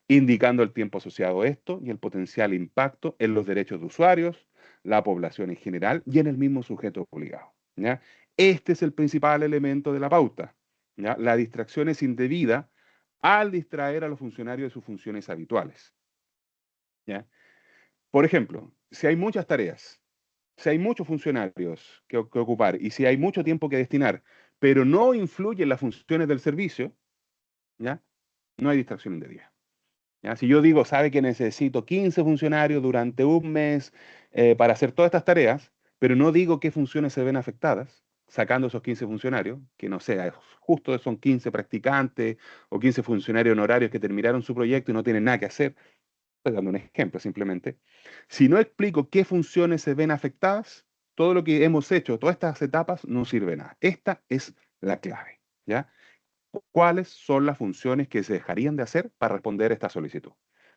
indicando el tiempo asociado a esto y el potencial impacto en los derechos de usuarios, la población en general y en el mismo sujeto obligado. ¿Ya? Este es el principal elemento de la pauta. ¿Ya? La distracción es indebida al distraer a los funcionarios de sus funciones habituales. ¿Ya? Por ejemplo, si hay muchas tareas, si hay muchos funcionarios que ocupar y si hay mucho tiempo que destinar, pero no influye en las funciones del servicio, ¿ya? No hay distracción indebida. ¿Ya? Si yo digo, sabe que necesito 15 funcionarios durante un mes para hacer todas estas tareas, pero no digo qué funciones se ven afectadas, sacando esos 15 funcionarios, que no sea, justo son 15 practicantes o 15 funcionarios honorarios que terminaron su proyecto y no tienen nada que hacer. Estoy dando un ejemplo simplemente. Si no explico qué funciones se ven afectadas, todo lo que hemos hecho, todas estas etapas, no sirve de nada. Esta es la clave, ¿ya? ¿Cuáles son las funciones que se dejarían de hacer para responder esta solicitud?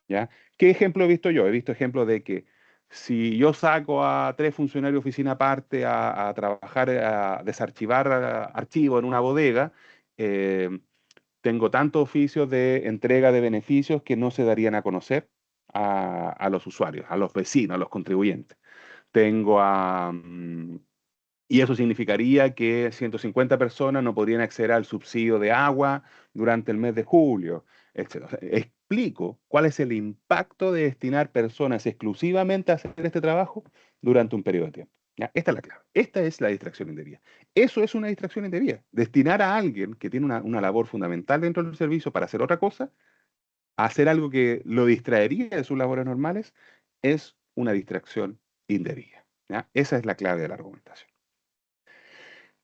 ¿Ya? ¿Qué ejemplo he visto yo? He visto ejemplos de que si yo saco a 3 funcionarios de oficina aparte a trabajar, a desarchivar archivos en una bodega, eh, tengo tantos oficios de entrega de beneficios que no se darían a conocer, a los usuarios, a los vecinos, a los contribuyentes. Tengo y eso significaría que 150 personas no podrían acceder al subsidio de agua durante el mes de julio, etc. O sea, explico cuál es el impacto de destinar personas exclusivamente a hacer este trabajo durante un periodo de tiempo. ¿Ya? Esta es la clave. Esta es la distracción indebida. Eso es una distracción indebida. Destinar a alguien que tiene una labor fundamental dentro del servicio para hacer otra cosa, a hacer algo que lo distraería de sus labores normales, es una distracción indebida. ¿Ya? Esa es la clave de la argumentación.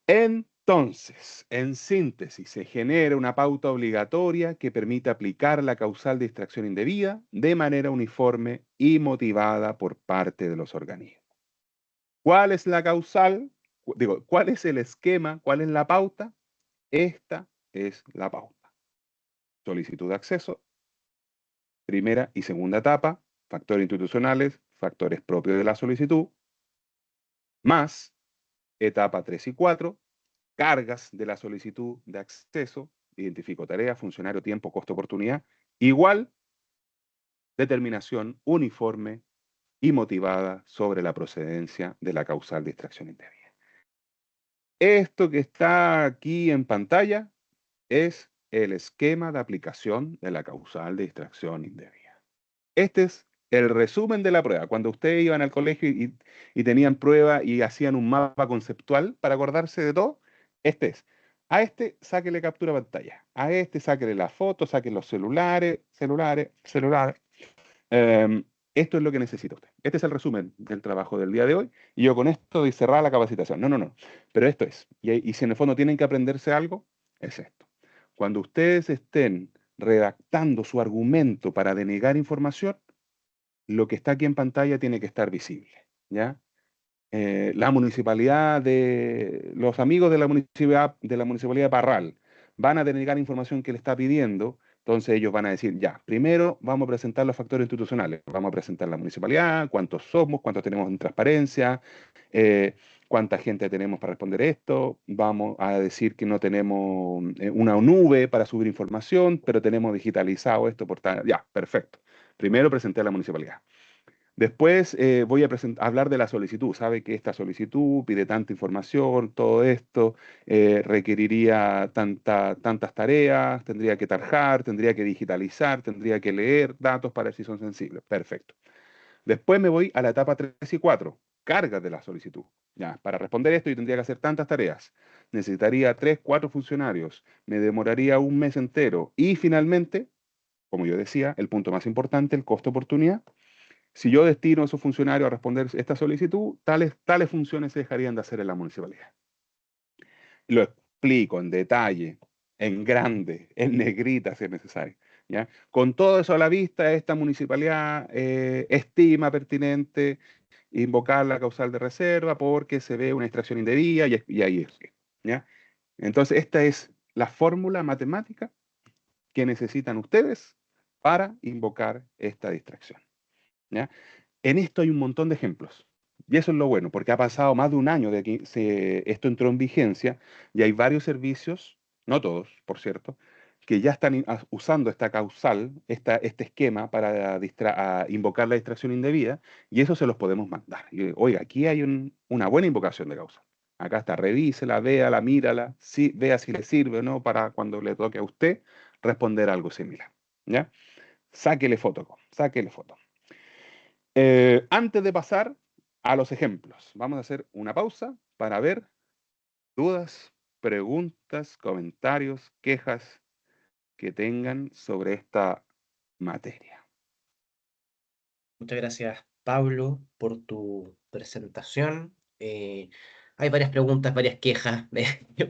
Entonces, en síntesis, se genera una pauta obligatoria que permite aplicar la causal de distracción indebida de manera uniforme y motivada por parte de los organismos. ¿Cuál es la causal? Digo, ¿cuál es el esquema? ¿Cuál es la pauta? Esta es la pauta. Solicitud de acceso, primera y segunda etapa, factores institucionales, factores propios de la solicitud, más etapa 3 y 4, cargas de la solicitud de acceso, identifico tarea, funcionario, tiempo, costo, oportunidad, igual determinación uniforme y motivada sobre la procedencia de la causal de distracción indebida. Esto que está aquí en pantalla es el esquema de aplicación de la causal de distracción indebida. Este es el resumen de la prueba. Cuando ustedes iban al colegio y tenían prueba y hacían un mapa conceptual para acordarse de todo, este es. A este sáquele captura pantalla. A este sáquele la foto, sáquele los celulares. Esto es lo que necesita usted. Este es el resumen del trabajo del día de hoy. Y yo con esto doy cerrada la capacitación. No, no, no. Pero esto es. Y si en el fondo tienen que aprenderse algo, es esto. Cuando ustedes estén redactando su argumento para denegar información, lo que está aquí en pantalla tiene que estar visible, ¿ya? La municipalidad los amigos de la municipalidad de Parral van a denegar información que le está pidiendo, entonces ellos van a decir, ya, primero vamos a presentar los factores institucionales, vamos a presentar la municipalidad, cuántos somos, cuántos tenemos en transparencia, cuánta gente tenemos para responder esto, vamos a decir que no tenemos una nube para subir información, pero tenemos digitalizado esto por tal, ya, perfecto. Primero presenté a la municipalidad. Después voy a hablar de la solicitud. Sabe que esta solicitud pide tanta información, todo esto requeriría tantas tareas, tendría que tarjar, tendría que digitalizar, tendría que leer datos para ver si son sensibles. Perfecto. Después me voy a la etapa 3 y 4, cargas de la solicitud. Ya, para responder esto yo tendría que hacer tantas tareas. Necesitaría 3, 4 funcionarios. Me demoraría un mes entero. Y finalmente, como yo decía, el punto más importante, el costo oportunidad. Si yo destino a esos funcionarios a responder esta solicitud, tales funciones se dejarían de hacer en la municipalidad. Lo explico en detalle, en grande, en negrita si es necesario. ¿Ya? Con todo eso a la vista, esta municipalidad estima pertinente invocar la causal de reserva porque se ve una extracción indebida y ahí es. ¿Ya? Entonces, esta es la fórmula matemática que necesitan ustedes para invocar esta distracción. ¿Ya? En esto hay un montón de ejemplos. Y eso es lo bueno, porque ha pasado más de un año de que esto entró en vigencia y hay varios servicios, no todos, por cierto, que ya están usando esta causal, este esquema para invocar la distracción indebida, y eso se los podemos mandar. Oiga, aquí hay una buena invocación de causal. Acá está, revísela, véala, mírala, vea si le sirve o no para cuando le toque a usted responder algo similar. ¿Ya? Sáquele foto, sáquele foto. Antes de pasar a los ejemplos, vamos a hacer una pausa para ver dudas, preguntas, comentarios, quejas que tengan sobre esta materia. Muchas gracias, Pablo, por tu presentación. Hay varias preguntas, varias quejas,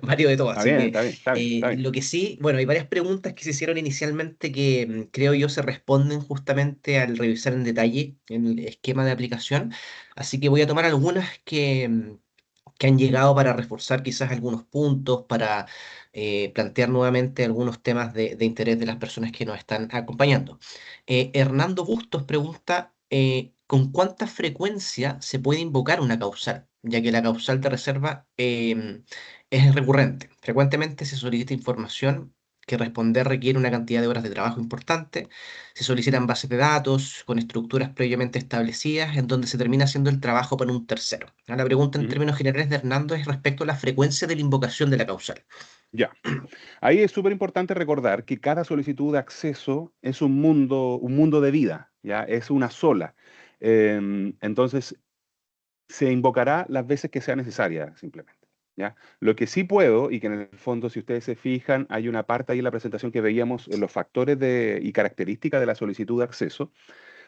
varios de todo. Está Así bien, que está bien, está bien, está bien. lo que sí, bueno, hay varias preguntas que se hicieron inicialmente que creo yo se responden justamente al revisar en detalle el esquema de aplicación. Así que voy a tomar algunas que han llegado para reforzar quizás algunos puntos, para plantear nuevamente algunos temas de interés de las personas que nos están acompañando. Hernando Bustos pregunta, ¿con cuánta frecuencia se puede invocar una causal? Ya que la causal de reserva es recurrente. Frecuentemente se solicita información que responder requiere una cantidad de horas de trabajo importante. Se solicitan bases de datos con estructuras previamente establecidas, en donde se termina haciendo el trabajo para un tercero. Ahora, la pregunta en Ujú. términos generales de Hernando es respecto a la frecuencia de la invocación de la causal. Ya. Ahí es súper importante recordar que cada solicitud de acceso es un mundo de vida, ¿ya? Es una sola. Entonces, se invocará las veces que sea necesaria, simplemente, ¿ya? Lo que sí puedo, y que en el fondo, si ustedes se fijan, hay una parte ahí en la presentación que veíamos en los factores y características de la solicitud de acceso.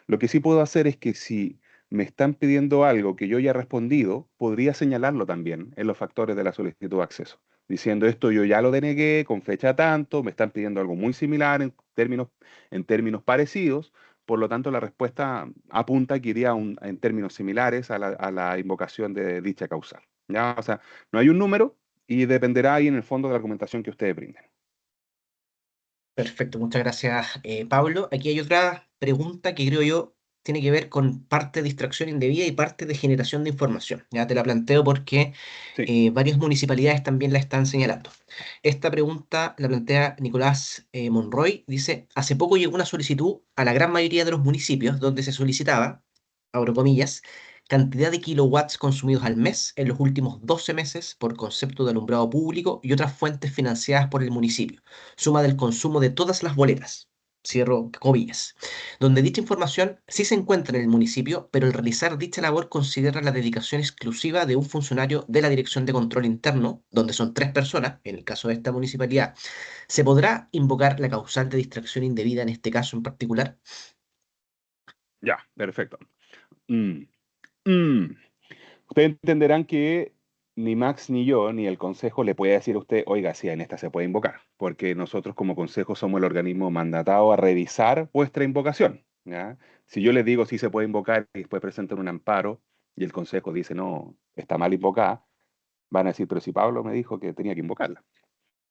Lo que sí puedo hacer es que si me están pidiendo algo que yo ya he respondido, podría señalarlo también en los factores de la solicitud de acceso, diciendo esto yo ya lo denegué con fecha tanto, me están pidiendo algo muy similar en términos parecidos, por lo tanto la respuesta apunta que iría en términos similares a la invocación de dicha causal. ¿Ya? O sea, no hay un número y dependerá ahí en el fondo de la argumentación que ustedes brinden. Perfecto, muchas gracias, Pablo. Aquí hay otra pregunta que creo yo tiene que ver con parte de distracción indebida y parte de generación de información. Ya te la planteo porque Sí. varias municipalidades también la están señalando. Esta pregunta la plantea Nicolás Monroy. Dice, hace poco llegó una solicitud a la gran mayoría de los municipios donde se solicitaba, abro comillas, cantidad de kilowatts consumidos al mes en los últimos 12 meses por concepto de alumbrado público y otras fuentes financiadas por el municipio, suma del consumo de todas las boletas, cierro comillas, donde dicha información sí se encuentra en el municipio, pero el realizar dicha labor considera la dedicación exclusiva de un funcionario de la Dirección de Control Interno, donde son 3 personas, en el caso de esta municipalidad. ¿Se podrá invocar la causal de distracción indebida en este caso en particular? Ya, perfecto. Mm, mm. Ustedes entenderán que ni Max ni yo, ni el consejo le puede decir a usted, oiga, sí, en esta se puede invocar, porque nosotros como consejo somos el organismo mandatado a revisar vuestra invocación, ¿ya? Si yo les digo si se puede invocar y después presentan un amparo y el consejo dice, no, está mal invocada, van a decir, pero si Pablo me dijo que tenía que invocarla,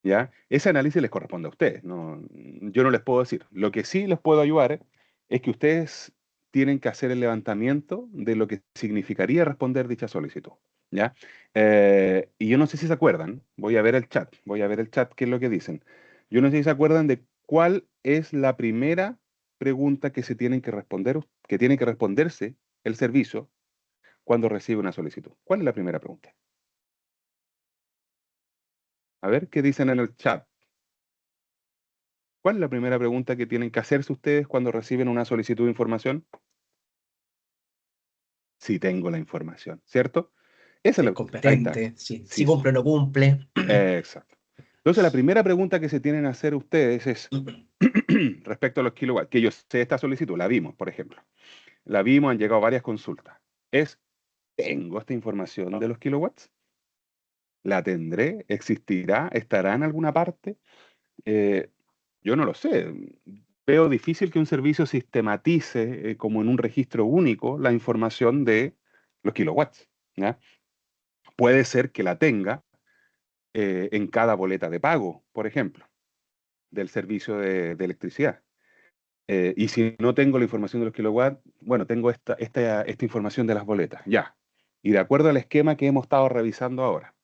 ¿ya? Ese análisis les corresponde a ustedes, no, yo no les puedo decir. Lo que sí les puedo ayudar es que ustedes tienen que hacer el levantamiento de lo que significaría responder dicha solicitud, ¿ya? Y yo no sé si se acuerdan, voy a ver el chat, qué es lo que dicen. Yo no sé si se acuerdan de cuál es la primera pregunta que se tienen que responder, que tiene que responderse el servicio cuando recibe una solicitud. ¿Cuál es la primera pregunta? A ver, ¿qué dicen en el chat? ¿Cuál es la primera pregunta que tienen que hacerse ustedes cuando reciben una solicitud de información? Si tengo la información, ¿cierto? Si es Ahí está. competente, si Sí, sí. cumple o no cumple. Exacto. Entonces, la primera pregunta que se tienen que hacer ustedes es respecto a los kilowatts, que yo sé esta solicitud, la vimos, por ejemplo. La vimos, han llegado varias consultas. Es, ¿tengo esta información de los kilowatts? ¿La tendré? ¿Existirá? ¿Estará en alguna parte? Eh, yo no lo sé. Veo difícil que un servicio sistematice como en un registro único la información de los kilowatts, ¿ya? Puede ser que la tenga en cada boleta de pago, por ejemplo, del servicio de electricidad. Y si no tengo la información de los kilowatts, bueno, tengo esta información de las boletas, ya. Y de acuerdo al esquema que hemos estado revisando ahora,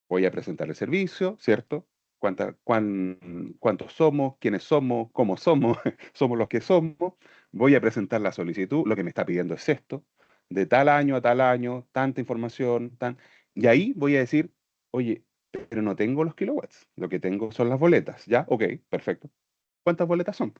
voy a presentar el servicio, ¿cierto? ¿Cuántos somos? ¿Quiénes somos? ¿Cómo somos? Somos los que somos. Voy a presentar la solicitud. Lo que me está pidiendo es esto. De tal año a tal año, tanta información, y ahí voy a decir, oye, pero no tengo los kilowatts. Lo que tengo son las boletas. ¿Ya? Ok, perfecto. ¿Cuántas boletas son?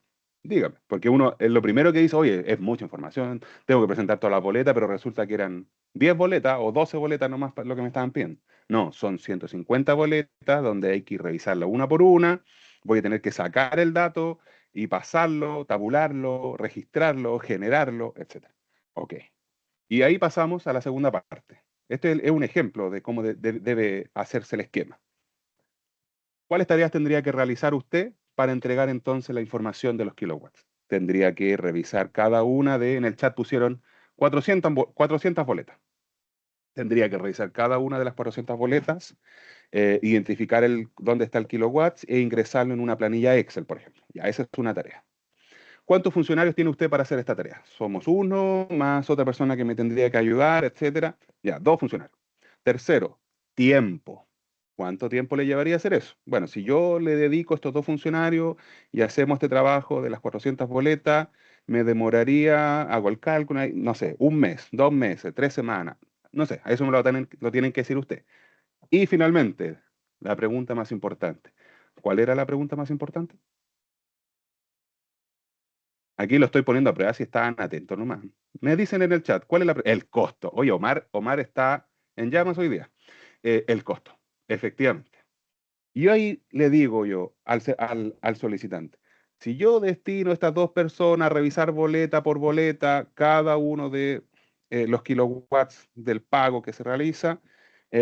Dígame, porque uno es lo primero que dice, oye, es mucha información, tengo que presentar todas las boletas, pero resulta que eran 10 boletas o 12 boletas nomás para lo que me estaban pidiendo. No, son 150 boletas donde hay que ir revisarla una por una, voy a tener que sacar el dato y pasarlo, tabularlo, registrarlo, generarlo, etcétera. Ok. Y ahí pasamos a la segunda parte. Este es un ejemplo de cómo debe hacerse el esquema. ¿Cuáles tareas tendría que realizar usted para entregar entonces la información de los kilowatts? Tendría que revisar cada una en el chat pusieron 400 boletas. Tendría que revisar cada una de las 400 boletas, identificar dónde está el kilowatts e ingresarlo en una planilla Excel, por ejemplo. Ya, esa es una tarea. ¿Cuántos funcionarios tiene usted para hacer esta tarea? Somos uno, más otra persona que me tendría que ayudar, etcétera. Ya, 2 funcionarios. Tercero, tiempo. ¿Cuánto tiempo le llevaría hacer eso? Bueno, si yo le dedico a estos dos funcionarios y hacemos este trabajo de las 400 boletas, me demoraría, hago el cálculo, ahí, no sé, un mes, 2 meses, 3 semanas, no sé, a eso me lo tienen que decir usted. Y finalmente, la pregunta más importante. ¿Cuál era la pregunta más importante? Aquí lo estoy poniendo a prueba si estaban atentos nomás. Me dicen en el chat, ¿cuál es el costo? Oye, Omar está en llamas hoy día. El costo, efectivamente. Y ahí le digo yo al solicitante, si yo destino a estas dos personas a revisar boleta por boleta cada uno de los kilowatts del pago que se realiza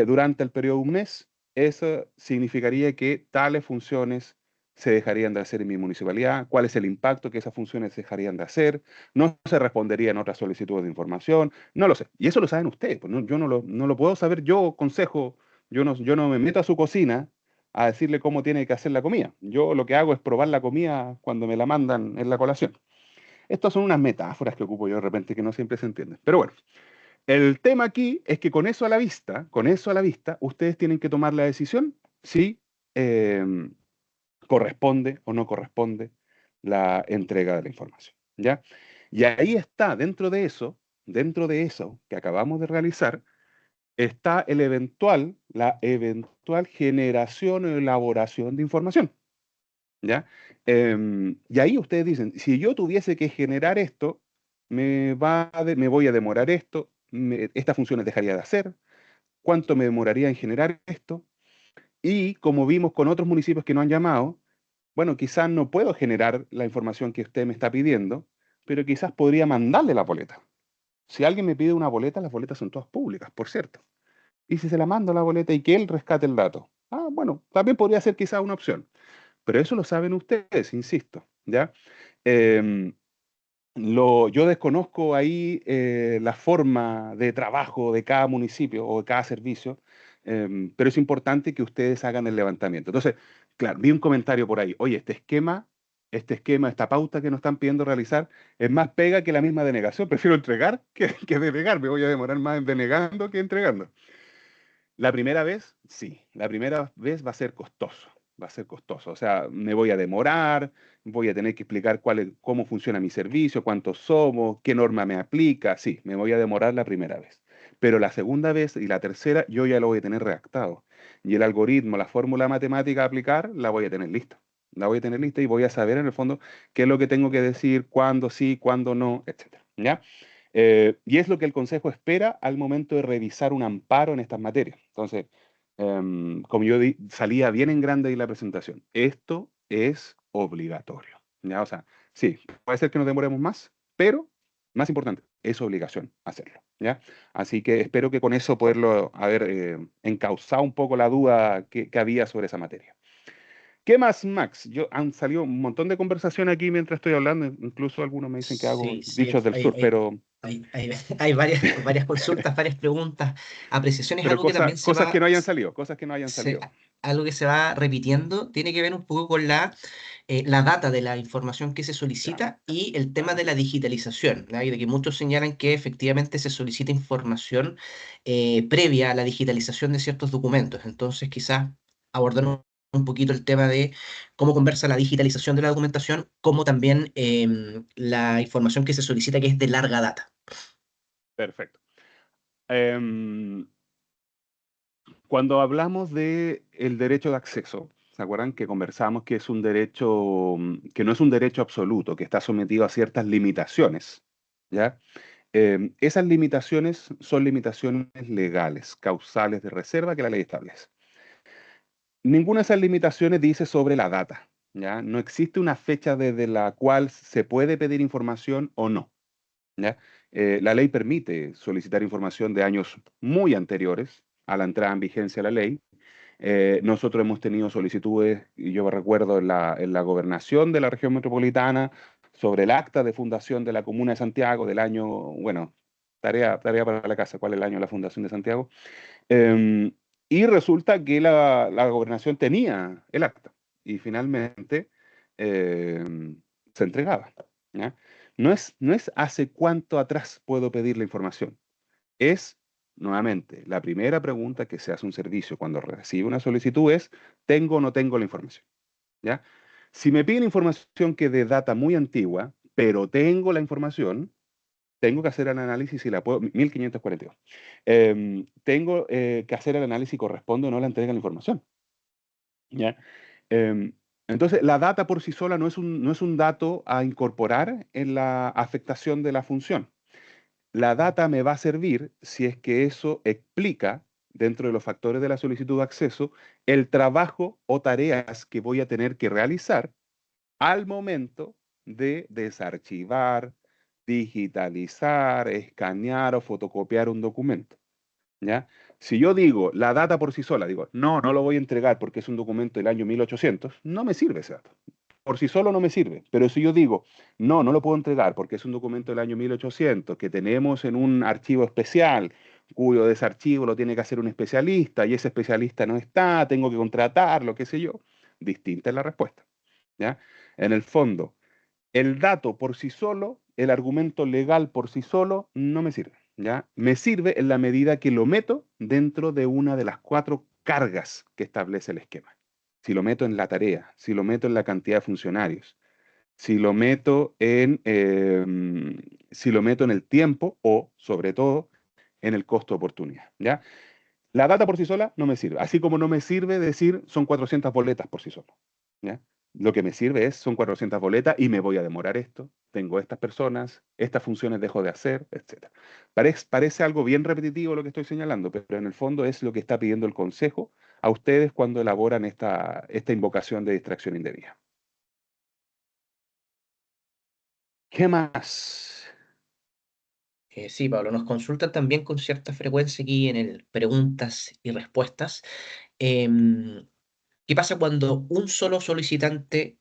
durante el periodo de un mes, eso significaría que tales funciones se dejarían de hacer en mi municipalidad, cuál es el impacto que esas funciones dejarían de hacer, no se respondería en otras solicitudes de información, no lo sé. Y eso lo saben ustedes, pues yo no lo puedo saber, yo consejo, yo no me meto a su cocina a decirle cómo tiene que hacer la comida. Yo lo que hago es probar la comida cuando me la mandan en la colación. Estas son unas metáforas que ocupo yo de repente que no siempre se entienden. Pero bueno, el tema aquí es que con eso a la vista, ustedes tienen que tomar la decisión si eh, corresponde o no corresponde la entrega de la información. ¿Ya? Y ahí está, dentro de eso que acabamos de realizar, está la eventual generación o elaboración de información, ¿ya? Y ahí ustedes dicen, si yo tuviese que generar esto, me voy a demorar esto, estas funciones dejaría de hacer, cuánto me demoraría en generar esto, y como vimos con otros municipios que no han llamado, bueno, quizás no puedo generar la información que usted me está pidiendo, pero quizás podría mandarle la boleta. Si alguien me pide una boleta, las boletas son todas públicas, por cierto. Y si se la mando la boleta y que él rescate el dato. Ah, bueno, también podría ser quizá una opción. Pero eso lo saben ustedes, insisto, ¿ya? Em, yo desconozco ahí la forma de trabajo de cada municipio o de cada servicio, pero es importante que ustedes hagan el levantamiento. Entonces, claro, vi un comentario por ahí. Oye, esta pauta que nos están pidiendo realizar es más pega que la misma denegación. Prefiero entregar que denegar. Me voy a demorar más en denegando que entregando. La primera vez, sí, la primera vez va a ser costoso, va a ser costoso. O sea, me voy a demorar, voy a tener que explicar cómo funciona mi servicio, cuántos somos, qué norma me aplica, sí, me voy a demorar la primera vez. Pero la segunda vez y la tercera yo ya lo voy a tener redactado. Y el algoritmo, la fórmula matemática a aplicar, la voy a tener lista. La voy a tener lista y voy a saber en el fondo qué es lo que tengo que decir, cuándo sí, cuándo no, etcétera. ¿Ya? Y es lo que el Consejo espera al momento de revisar un amparo en estas materias. Entonces, como yo salía bien en grande ahí la presentación, esto es obligatorio. ¿Ya? O sea, sí, puede ser que nos demoremos más, pero más importante, es obligación hacerlo. ¿Ya? Así que espero que con eso poderlo haber encauzado un poco la duda que había sobre esa materia. ¿Qué más, Max? Han salido un montón de conversación aquí mientras estoy hablando, incluso algunos me dicen que hago Sí, sí, dichos del sur, hay varias consultas, varias preguntas, apreciaciones, pero algo que también cosas que no hayan salido, cosas que no hayan se- salido. algo que se va repitiendo, tiene que ver un poco con la data de la información que se Ya, solicita y el tema ajá. de la digitalización, ¿no? Y de que muchos señalan que efectivamente se solicita información previa a la digitalización de ciertos documentos. Entonces, quizás abordar un poquito el tema de cómo conversa la digitalización de la documentación, como también la información que se solicita que es de larga data. Perfecto. Em, Cuando hablamos de el derecho de acceso, ¿se acuerdan que conversamos que es un derecho, que no es un derecho absoluto, que está sometido a ciertas limitaciones? ¿Ya? Esas limitaciones son limitaciones legales, causales de reserva que la ley establece. Ninguna de esas limitaciones dice sobre la data, ¿ya? No existe una fecha desde la cual se puede pedir información o no, ¿ya? La ley permite solicitar información de años muy anteriores a la entrada en vigencia de la ley. Nosotros hemos tenido solicitudes, y yo recuerdo en la gobernación de la región metropolitana, sobre el acta de fundación de la Comuna de Santiago del año, bueno, tarea para la casa, ¿cuál es el año de la fundación de Santiago? Em, y resulta que la gobernación tenía el acta y finalmente se entregaba. ¿Ya? No es hace cuánto atrás puedo pedir la información, es nuevamente, la primera pregunta que se hace un servicio cuando recibe una solicitud es, ¿tengo o no tengo la información? ¿Ya? Si me piden información que de data muy antigua, pero tengo la información, tengo que hacer el análisis si la puedo, 1542. Tengo que hacer el análisis si corresponde o no la entrega de la información. ¿Ya? Em, entonces, la data por sí sola no es un dato a incorporar en la afectación de la función. La data me va a servir si es que eso explica, dentro de los factores de la solicitud de acceso, el trabajo o tareas que voy a tener que realizar al momento de desarchivar, digitalizar, escanear o fotocopiar un documento. ¿Ya? Si yo digo la data por sí sola, digo, no, no lo voy a entregar porque es un documento del año 1800, no me sirve ese dato. Por sí solo no me sirve. Pero si yo digo, no, no lo puedo entregar porque es un documento del año 1800 que tenemos en un archivo especial, cuyo desarchivo lo tiene que hacer un especialista y ese especialista no está, tengo que contratarlo, qué sé yo, distinta es la respuesta. ¿Ya? En el fondo, el dato por sí solo, el argumento legal por sí solo, no me sirve, ¿ya? Me sirve en la medida que lo meto dentro de una de las cuatro cargas que establece el esquema. Si lo meto en la tarea, si lo meto en la cantidad de funcionarios, si lo meto en el tiempo o, sobre todo, en el costo de oportunidad, ¿ya? La data por sí sola no me sirve, así como no me sirve decir son 400 boletas por sí solo, ¿ya? Lo que me sirve es son 400 boletas y me voy a demorar esto, tengo estas personas, estas funciones dejo de hacer, etcétera. Parece algo bien repetitivo lo que estoy señalando, pero en el fondo es lo que está pidiendo el Consejo a ustedes cuando elaboran esta invocación de distracción indebida. ¿Qué más? Sí, Pablo, nos consultan también con cierta frecuencia aquí en el preguntas y respuestas. Em, ¿Qué pasa cuando un solo solicitante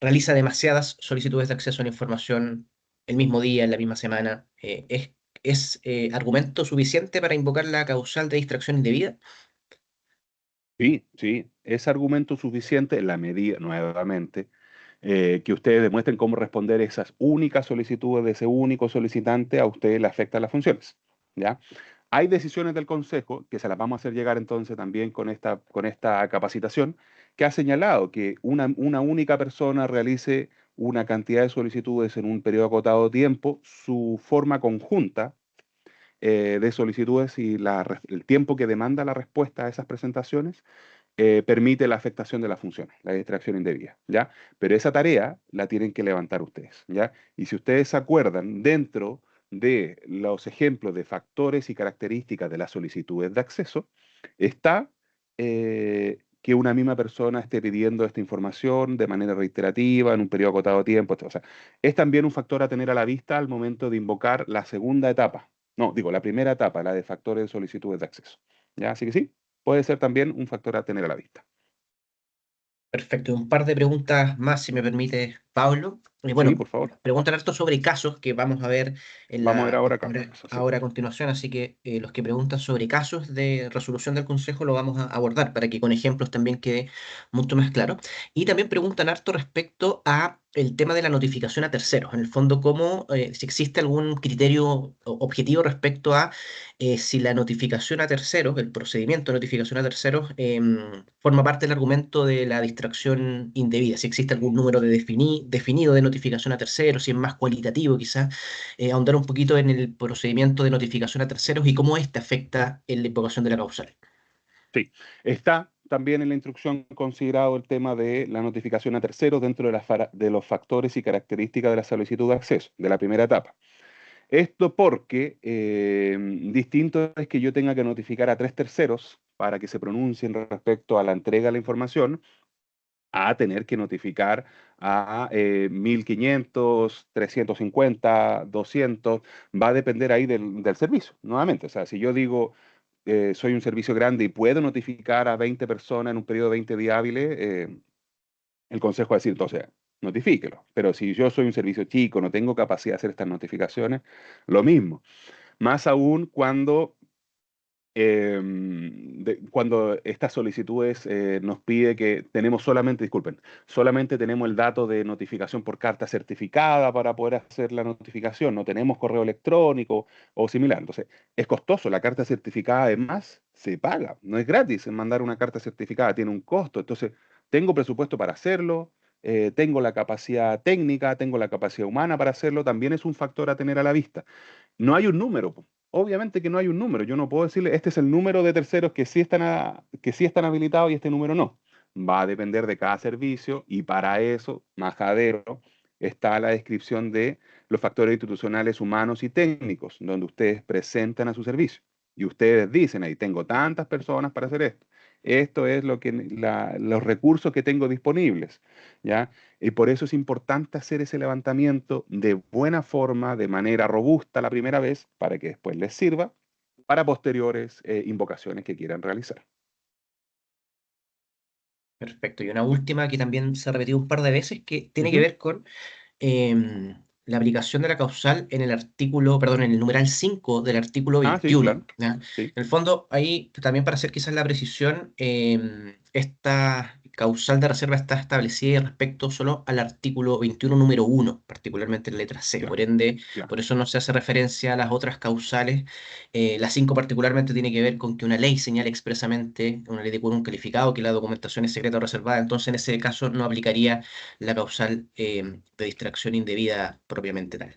realiza demasiadas solicitudes de acceso a la información el mismo día, en la misma semana? ¿Es argumento suficiente para invocar la causal de distracción indebida? Sí, sí, es argumento suficiente en la medida, nuevamente, que ustedes demuestren cómo responder esas únicas solicitudes de ese único solicitante a ustedes le afectan las funciones, ¿ya? Hay decisiones del Consejo, que se las vamos a hacer llegar entonces también con esta capacitación, que ha señalado que una única persona realice una cantidad de solicitudes en un periodo acotado de tiempo, su forma conjunta de solicitudes y el tiempo que demanda la respuesta a esas presentaciones permite la afectación de las funciones, la distracción indebida, ¿ya? Pero esa tarea la tienen que levantar ustedes, ¿ya? Y si ustedes se acuerdan, dentro de los ejemplos de factores y características de las solicitudes de acceso, está que una misma persona esté pidiendo esta información de manera reiterativa, en un periodo acotado de tiempo. O sea, es también un factor a tener a la vista al momento de invocar la segunda etapa. No, digo, la primera etapa, la de factores de solicitudes de acceso. ¿Ya? Así que sí, puede ser también un factor a tener a la vista. Perfecto. Un par de preguntas más, si me permite, Pablo. Sí, Bueno, por favor. preguntan harto sobre casos que vamos a ver Vamos a ver ahora acá. Eso sí. ahora a continuación, así que los que preguntan sobre casos de resolución del Consejo lo vamos a abordar para que con ejemplos también quede mucho más claro. Y también preguntan harto respecto a el tema de la notificación a terceros. En el fondo, cómo, si existe algún criterio objetivo respecto a si la notificación a terceros, el procedimiento de notificación a terceros, forma parte del argumento de la distracción indebida, si existe algún número definido de notificación a terceros, si es más cualitativo, quizás ahondar un poquito en el procedimiento de notificación a terceros y cómo éste afecta en la invocación de la causal. Sí. Está también en la instrucción considerado el tema de la notificación a terceros dentro de los factores y características de la solicitud de acceso, de la primera etapa. Esto porque distinto es que yo tenga que notificar a tres terceros para que se pronuncien respecto a la entrega de la información, a tener que notificar a 1500, 350, 200, va a depender ahí del servicio, nuevamente. O sea, si yo digo, soy un servicio grande y puedo notificar a 20 personas en un periodo de 20 días hábiles, el consejo va a decir, entonces, notifíquelo. Pero si yo soy un servicio chico, no tengo capacidad de hacer estas notificaciones, lo mismo. Más aún cuando cuando estas solicitudes nos pide que tenemos solamente, disculpen, solamente tenemos el dato de notificación por carta certificada para poder hacer la notificación, no tenemos correo electrónico o similar. Entonces, es costoso, la carta certificada además se paga, no es gratis mandar una carta certificada, tiene un costo. Entonces, tengo presupuesto para hacerlo. Tengo la capacidad técnica, tengo la capacidad humana para hacerlo, también es un factor a tener a la vista. No hay un número, po. Obviamente que no hay un número. Yo no puedo decirle, este es el número de terceros que sí están, que sí están habilitados y este número no. Va a depender de cada servicio y para eso, majadero, está la descripción de los factores institucionales humanos y técnicos, donde ustedes presentan a su servicio. Y ustedes dicen, ahí tengo tantas personas para hacer esto. Esto es lo que, los recursos que tengo disponibles, ¿ya? Y por eso es importante hacer ese levantamiento de buena forma, de manera robusta la primera vez, para que después les sirva para posteriores invocaciones que quieran realizar. Perfecto. Y una última que también se ha repetido un par de veces, que tiene que Ujú. ver con la aplicación de la causal en el artículo, perdón, en el numeral 5 del artículo Ah, sí, 21. claro. ¿Ya? En Sí, el fondo, ahí también para hacer quizás la precisión, esta causal de reserva está establecida respecto solo al artículo 21 número 1, particularmente en letra C. ya, Por ende, ya. por eso no se hace referencia a las otras causales. La 5 particularmente tiene que ver con que una ley señala expresamente, una ley de quórum calificado, que la documentación es secreta o reservada. Entonces, en ese caso no aplicaría la causal de distracción indebida propiamente tal.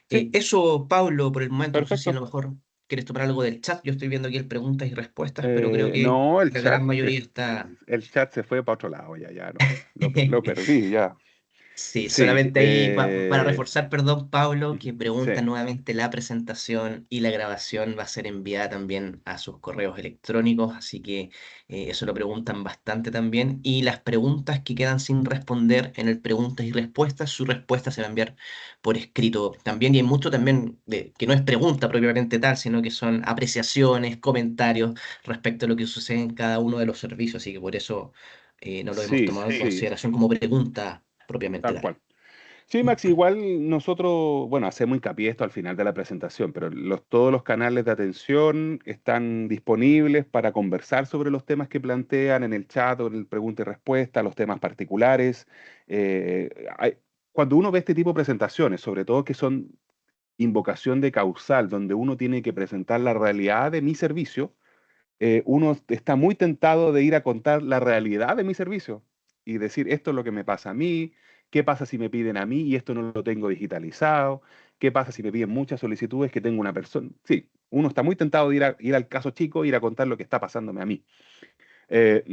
Sí, Eso, Pablo, por el momento, no sé si a lo perfecto. mejor quieres tomar algo del chat. Yo estoy viendo aquí el preguntas y respuestas, pero creo que No, la gran mayoría está... el chat se fue para otro lado, ya, ya no, lo perdí, ya. Sí, Sí, solamente ahí para reforzar, perdón, Pablo, que pregunta sí, nuevamente la presentación y la grabación va a ser enviada también a sus correos electrónicos, así que eso lo preguntan bastante también. Y las preguntas que quedan sin responder en el preguntas y respuestas, su respuesta se va a enviar por escrito también. Y hay mucho también de, que no es pregunta propiamente tal, sino que son apreciaciones, comentarios respecto a lo que sucede en cada uno de los servicios, así que por eso no lo hemos sí, tomado en sí, consideración como pregunta propiamente tal tal. cual. Sí, Max, igual nosotros, bueno, hacemos hincapié esto al final de la presentación, pero todos los canales de atención están disponibles para conversar sobre los temas que plantean en el chat o en el pregunta y respuesta, los temas particulares. Cuando uno ve este tipo de presentaciones, sobre todo que son invocación de causal, donde uno tiene que presentar la realidad de mi servicio, uno está muy tentado de ir a contar la realidad de mi servicio y decir, esto es lo que me pasa a mí, qué pasa si me piden a mí y esto no lo tengo digitalizado, qué pasa si me piden muchas solicitudes que tengo una persona. Sí, uno está muy tentado de ir al caso chico, ir a contar lo que está pasándome a mí.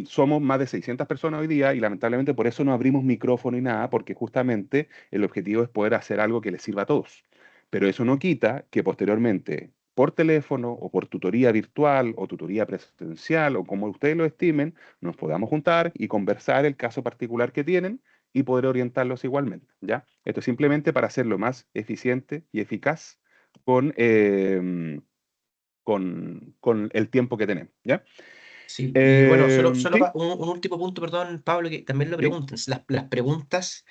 Somos más de 600 personas hoy día y lamentablemente por eso no abrimos micrófono y nada, porque justamente el objetivo es poder hacer algo que les sirva a todos. Pero eso no quita que posteriormente, por teléfono o por tutoría virtual o tutoría presencial o como ustedes lo estimen, nos podamos juntar y conversar el caso particular que tienen y poder orientarlos igualmente, ¿ya? Esto es simplemente para hacerlo más eficiente y eficaz con, con el tiempo que tenemos, ¿ya? Sí, y bueno, solo Sí, un último punto, perdón, Pablo, que también lo sí, pregunten. Las preguntas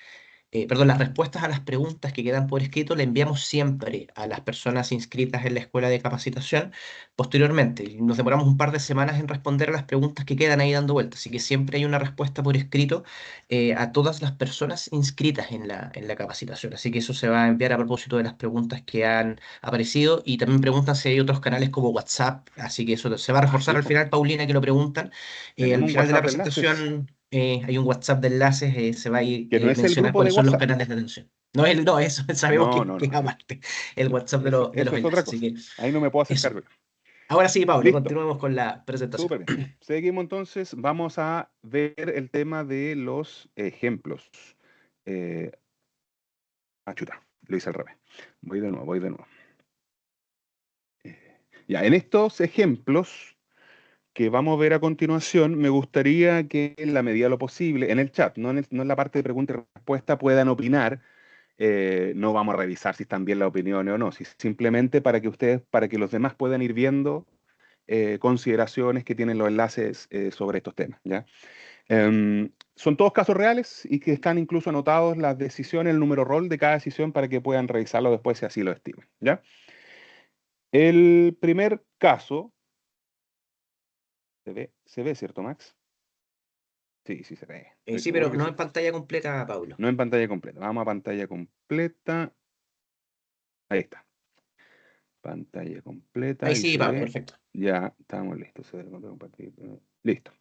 perdón, las respuestas a las preguntas que quedan por escrito le enviamos siempre a las personas inscritas en la escuela de capacitación posteriormente. Y nos demoramos un par de semanas en responder a las preguntas que quedan ahí dando vueltas. Así que siempre hay una respuesta por escrito a todas las personas inscritas en la capacitación. Así que eso se va a enviar a propósito de las preguntas que han aparecido. Y también preguntan si hay otros canales como WhatsApp. Así que eso se va a reforzar sí, al pues. final, Paulina, que lo preguntan. Al Tenemos un final de la WhatsApp de enlaces, presentación hay un WhatsApp de enlaces, se va a ir que no es el mencionar grupo de cuáles son los WhatsApp. canales de atención. No, no, eso sabemos No, no, que es no, aparte, el no, WhatsApp de eso los es otra enlaces. Así cosa. que Ahí no me puedo hacer eso. cargo. Ahora sí, Pablo, Listo, continuemos con la presentación. súper bien. Seguimos entonces, vamos a ver el tema de los ejemplos. Eh, chuta, lo hice al revés. Voy de nuevo, voy de nuevo. Ya, en estos ejemplos que vamos a ver a continuación, me gustaría que en la medida de lo posible, en el chat, no en la parte de pregunta y respuesta, puedan opinar. No vamos a revisar si están bien las opiniones o no, simplemente para que ustedes, para que los demás puedan ir viendo consideraciones que tienen los enlaces sobre estos temas, ¿ya? Son todos casos reales y que están incluso anotados las decisiones, el número rol de cada decisión para que puedan revisarlo después si así lo estiman, ¿ya? El primer caso ¿Se ve, cierto, Max? Sí, sí se ve. Estoy Sí, seguro pero que no sí. en pantalla completa, Paulo. No en pantalla completa. Vamos a pantalla completa. Ahí está. Pantalla completa, Ahí ahí sí, se Pablo, ve. perfecto. Ya estamos listos. Listo.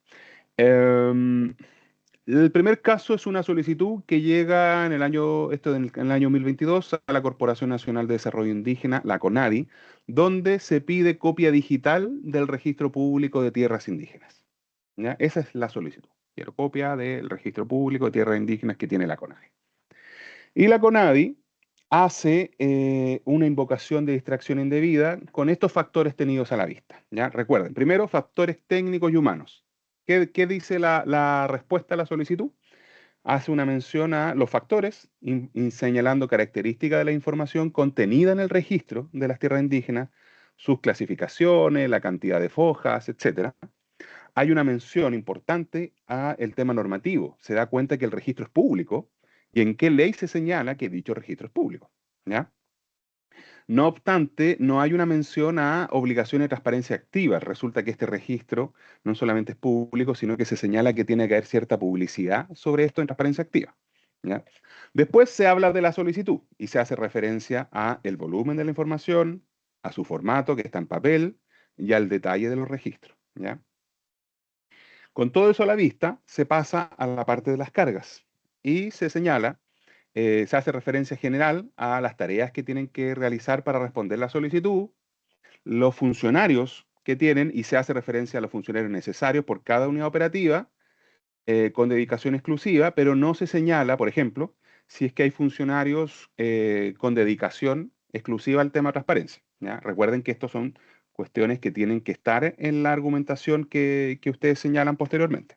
Em, el primer caso es una solicitud que llega en el año, en el año 2022 a la Corporación Nacional de Desarrollo Indígena, la CONADI, donde se pide copia digital del registro público de tierras indígenas. ¿Ya? Esa es la solicitud. Quiero copia del registro público de tierras indígenas que tiene la CONADI. Y la CONADI hace una invocación de distracción indebida con estos factores tenidos a la vista. ¿Ya? Recuerden, primero, factores técnicos y humanos. ¿Qué dice la respuesta a la solicitud? Hace una mención a los factores, señalando características de la información contenida en el registro de las tierras indígenas, sus clasificaciones, la cantidad de fojas, etcétera. Hay una mención importante a el tema normativo. Se da cuenta que el registro es público y en qué ley se señala que dicho registro es público. ¿Ya? No obstante, no hay una mención a obligación de transparencia activa. Resulta que este registro no solamente es público, sino que se señala que tiene que haber cierta publicidad sobre esto en transparencia activa. ¿Ya? Después se habla de la solicitud y se hace referencia a el volumen de la información, a su formato que está en papel y al detalle de los registros. ¿Ya? Con todo eso a la vista, se pasa a la parte de las cargas y se señala, se hace referencia general a las tareas que tienen que realizar para responder la solicitud, los funcionarios que tienen y se hace referencia a los funcionarios necesarios por cada unidad operativa con dedicación exclusiva, pero no se señala, por ejemplo, si es que hay funcionarios con dedicación exclusiva al tema de transparencia. ¿Ya? Recuerden que estos son cuestiones que tienen que estar en la argumentación que ustedes señalan posteriormente.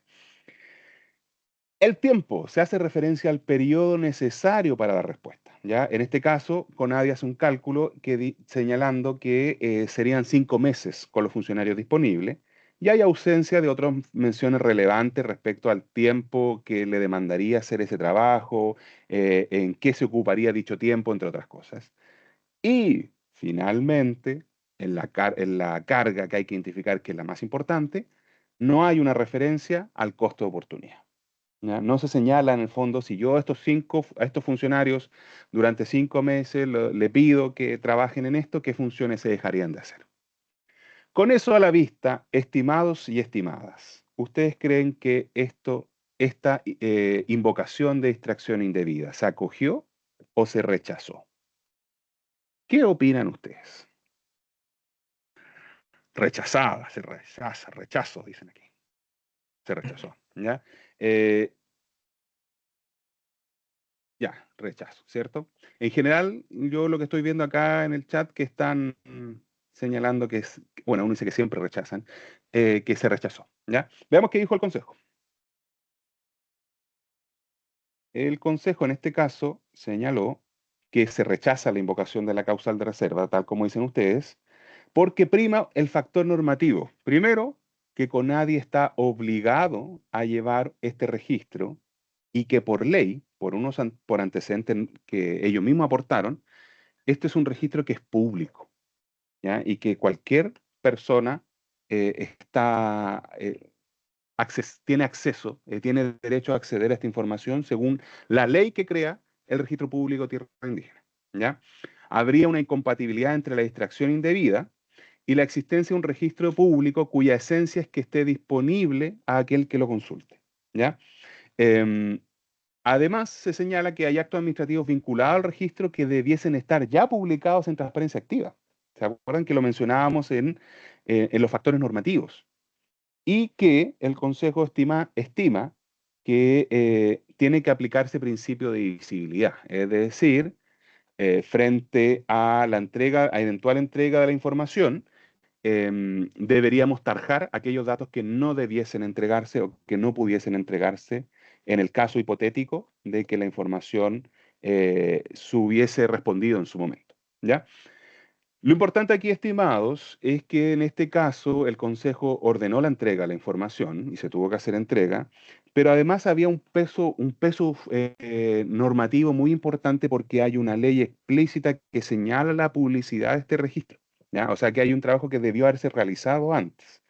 El tiempo se hace referencia al periodo necesario para la respuesta. ¿Ya? En este caso, CONADI hace un cálculo señalando que serían 5 meses con los funcionarios disponibles y hay ausencia de otras menciones relevantes respecto al tiempo que le demandaría hacer ese trabajo, en qué se ocuparía dicho tiempo, entre otras cosas. Y finalmente, en la carga que hay que identificar, que es la más importante, no hay una referencia al costo de oportunidad. ¿Ya? No se señala en el fondo si yo a estos funcionarios durante 5 meses le pido que trabajen en esto, qué funciones se dejarían de hacer. Con eso a la vista, estimados y estimadas, ¿ustedes creen que esta invocación de distracción indebida se acogió o se rechazó? ¿Qué opinan ustedes? Rechazada, se rechaza, rechazo, dicen aquí. Se rechazó, ¿ya? Eh, Ya, rechazo, ¿cierto? En general, yo lo que estoy viendo acá en el chat que están señalando que es, bueno, uno dice que siempre rechazan, que se rechazó, ¿ya? Veamos qué dijo el Consejo. El Consejo en este caso señaló que se rechaza la invocación de la causal de reserva, tal como dicen ustedes, porque prima el factor normativo. Primero, que CONADI está obligado a llevar este registro y que por ley, por antecedentes que ellos mismos aportaron, este es un registro que es público, ¿ya? Y que cualquier persona tiene acceso, tiene derecho a acceder a esta información según la ley que crea el registro público de tierra indígena, ¿ya? Habría una incompatibilidad entre la distracción indebida y la existencia de un registro público cuya esencia es que esté disponible a aquel que lo consulte, ¿ya? Em, Además, se señala que hay actos administrativos vinculados al registro que debiesen estar ya publicados en transparencia activa. ¿Se acuerdan que lo mencionábamos en los factores normativos? Y que el Consejo estima que tiene que aplicarse principio de divisibilidad, es decir, frente a la entrega, a eventual entrega de la información, deberíamos tarjar aquellos datos que no debiesen entregarse o que no pudiesen entregarse en el caso hipotético de que la información se hubiese respondido en su momento. ¿Ya? Lo importante aquí, estimados, es que en este caso el Consejo ordenó la entrega de la información y se tuvo que hacer entrega, pero además había un peso normativo muy importante porque hay una ley explícita que señala la publicidad de este registro. ¿Ya? O sea que hay un trabajo que debió haberse realizado antes.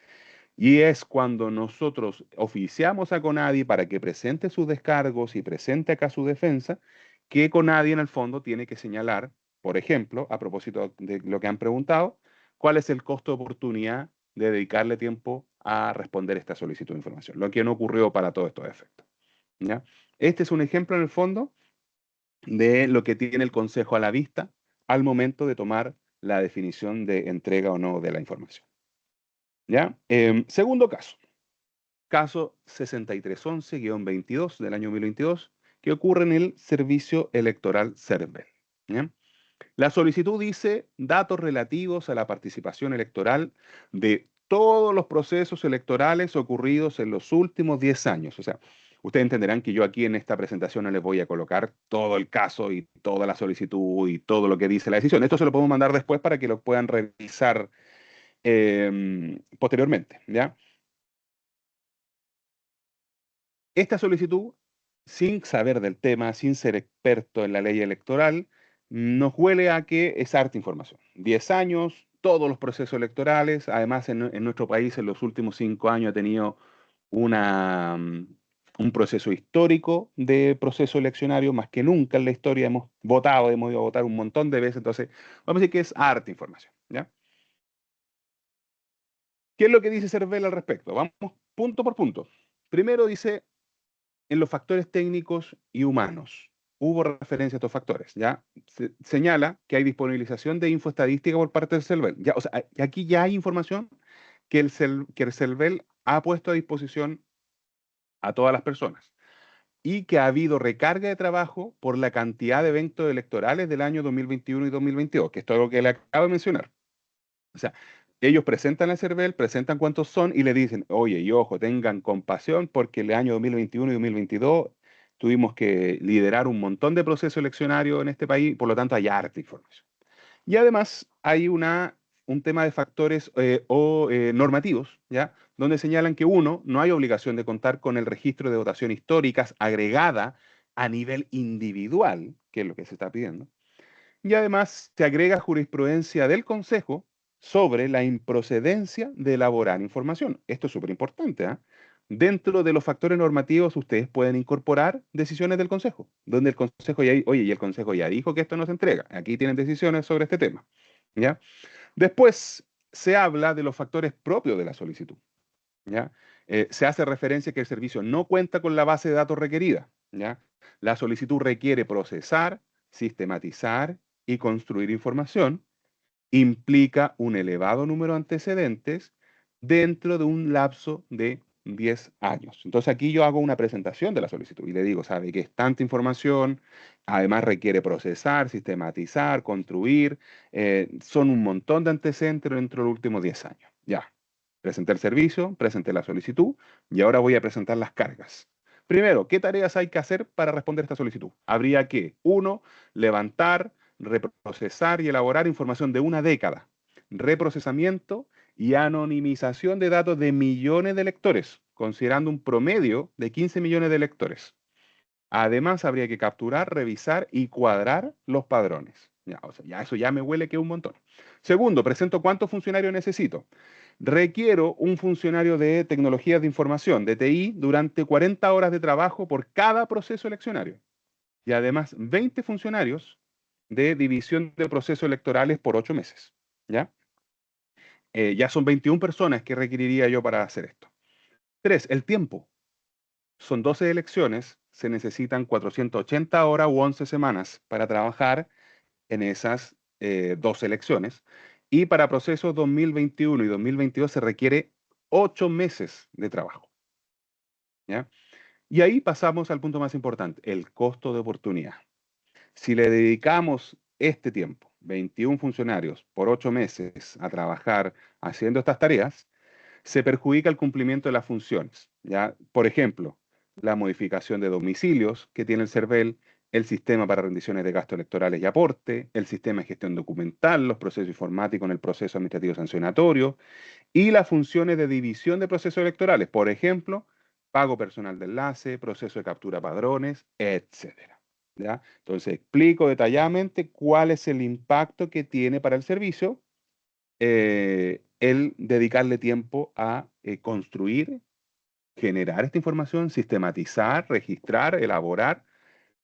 Y es cuando nosotros oficiamos a Conadi para que presente sus descargos y presente acá su defensa, que Conadi en el fondo tiene que señalar, por ejemplo, a propósito de lo que han preguntado, cuál es el costo de oportunidad de dedicarle tiempo a responder esta solicitud de información, lo que no ocurrió para todos estos efectos. ¿Ya? Este es un ejemplo en el fondo de lo que tiene el Consejo a la vista al momento de tomar la definición de entrega o no de la información. ¿Ya? Segundo caso. Caso 6311-22 del año 2022, que ocurre en el Servicio Electoral CERVEL. ¿Ya? La solicitud dice datos relativos a la participación electoral de todos los procesos electorales ocurridos en los últimos 10 años. O sea, ustedes entenderán que yo aquí en esta presentación no les voy a colocar todo el caso y toda la solicitud y todo lo que dice la decisión. Esto se lo podemos mandar después para que lo puedan revisar posteriormente. ¿Ya? Esta solicitud, sin saber del tema, sin ser experto en la ley electoral, nos huele a que es harta información. 10 años, todos los procesos electorales, además en nuestro país en los últimos 5 años ha tenido una, un proceso histórico de proceso eleccionario, más que nunca en la historia hemos votado, hemos ido a votar un montón de veces, entonces vamos a decir que es harta información. ¿Ya? ¿Qué es lo que dice Cervel al respecto? Vamos punto por punto. Primero dice en los factores técnicos y humanos. Hubo referencia a estos factores, ¿ya? Señala que hay disponibilización de infoestadística por parte del CERVEL. Ya, o sea, aquí ya hay información que que el CERVEL ha puesto a disposición a todas las personas y que ha habido recarga de trabajo por la cantidad de eventos electorales del año 2021 y 2022, que esto es algo que le acabo de mencionar. O sea, ellos presentan al CERVEL, presentan cuántos son y le dicen, oye, y ojo, tengan compasión porque el año 2021 y 2022 tuvimos que liderar un montón de procesos eleccionarios en este país, por lo tanto hay harta información. Y además hay un tema de factores normativos, ¿ya? Donde señalan que uno, no hay obligación de contar con el registro de votación históricas agregada a nivel individual, que es lo que se está pidiendo. Y además se agrega jurisprudencia del Consejo sobre la improcedencia de elaborar información. Esto es súper importante, ¿ah? Dentro de los factores normativos, ustedes pueden incorporar decisiones del Consejo, donde el Consejo ya, oye, y el Consejo ya dijo que esto no se entrega. Aquí tienen decisiones sobre este tema, ¿ya? Después se habla de los factores propios de la solicitud, ¿ya? Se hace referencia que el servicio no cuenta con la base de datos requerida, ¿ya? La solicitud requiere procesar, sistematizar y construir información, implica un elevado número de antecedentes dentro de un lapso de 10 años. Entonces aquí yo hago una presentación de la solicitud y le digo, sabe que es tanta información, además requiere procesar, sistematizar, construir, son un montón de antecedentes dentro de los últimos 10 años. Ya, presenté el servicio, presenté la solicitud y ahora voy a presentar las cargas. Primero, ¿qué tareas hay que hacer para responder esta solicitud? Habría que, uno, levantar, reprocesar y elaborar información de una década, reprocesamiento y anonimización de datos de millones de lectores, considerando un promedio de 15 millones de lectores. Además, habría que capturar, revisar y cuadrar los padrones. Ya, o sea, ya eso ya me huele que es un montón. Segundo, presento cuántos funcionarios necesito. Requiero un funcionario de tecnologías de información, de TI, durante 40 horas de trabajo por cada proceso eleccionario. Y además 20 funcionarios de división de procesos electorales por 8 meses. ¿Ya? Ya son 21 personas que requeriría yo para hacer esto. Tres, el tiempo. Son 12 elecciones, se necesitan 480 horas u 11 semanas para trabajar en esas 12 elecciones. Y para procesos 2021 y 2022 se requiere 8 meses de trabajo. ¿Ya? Y ahí pasamos al punto más importante, el costo de oportunidad. Si le dedicamos este tiempo, 21 funcionarios por 8 meses a trabajar haciendo estas tareas, se perjudica el cumplimiento de las funciones. ¿Ya? Por ejemplo, la modificación de domicilios que tiene el CERVEL, el sistema para rendiciones de gastos electorales y aporte, el sistema de gestión documental, los procesos informáticos en el proceso administrativo sancionatorio y las funciones de división de procesos electorales, por ejemplo, pago personal de enlace, proceso de captura padrones, etcétera. ¿Ya? Entonces explico detalladamente cuál es el impacto que tiene para el servicio el dedicarle tiempo a construir, generar esta información, sistematizar, registrar, elaborar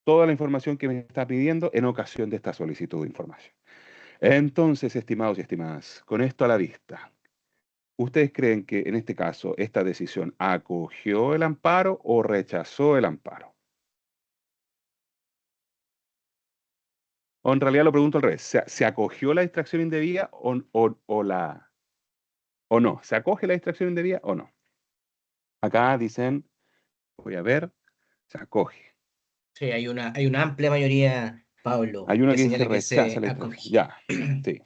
toda la información que me está pidiendo en ocasión de esta solicitud de información. Entonces, estimados y estimadas, con esto a la vista, ¿ustedes creen que en este caso esta decisión acogió el amparo o rechazó el amparo? O en realidad lo pregunto al revés, ¿se acogió la distracción indebida o no? ¿Se acoge la distracción indebida o no? Acá dicen, voy a ver, se acoge. Sí, hay una amplia mayoría, Pablo, Hay uno que que dice señala que rechaza se la distracción. acoge. Ya, sí,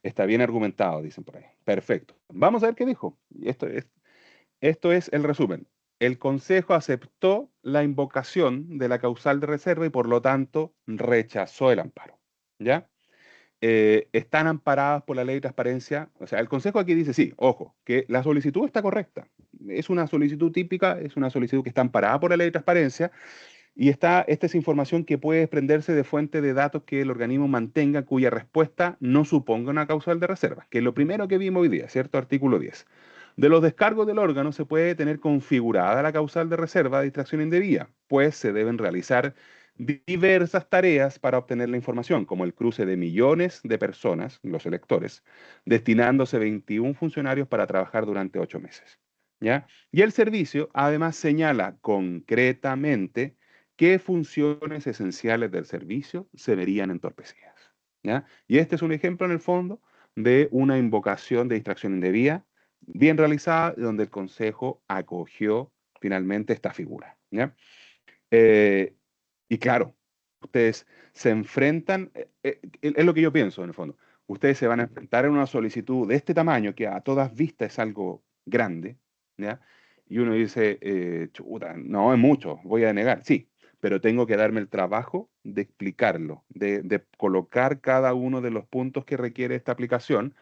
está bien argumentado, dicen por ahí. Perfecto. Vamos a ver qué dijo. Y esto es el resumen. El Consejo aceptó la invocación de la causal de reserva y por lo tanto rechazó el amparo. ¿Ya? Están amparadas por la ley de transparencia. O sea, el Consejo aquí dice, sí, ojo, que la solicitud está correcta. Es una solicitud típica, es una solicitud que está amparada por la ley de transparencia y esta es información que puede desprenderse de fuente de datos que el organismo mantenga cuya respuesta no suponga una causal de reserva, que es lo primero que vimos hoy día, ¿cierto? Artículo 10. De los descargos del órgano se puede tener configurada la causal de reserva de distracción indebida, pues se deben realizar diversas tareas para obtener la información, como el cruce de millones de personas, los electores, destinándose 21 funcionarios para trabajar durante 8 meses. ¿Ya? Y el servicio además señala concretamente qué funciones esenciales del servicio se verían entorpecidas. ¿Ya? Y este es un ejemplo en el fondo de una invocación de distracción indebida bien realizada, donde el Consejo acogió finalmente esta figura. ¿Ya? Eh, y claro, ustedes se enfrentan, es lo que yo pienso en el fondo, ustedes se van a enfrentar en una solicitud de este tamaño, que a todas vistas es algo grande, ¿ya? Y uno dice, chuta, no es mucho, voy a denegar, sí, pero tengo que darme el trabajo de explicarlo, de colocar cada uno de los puntos que requiere esta aplicación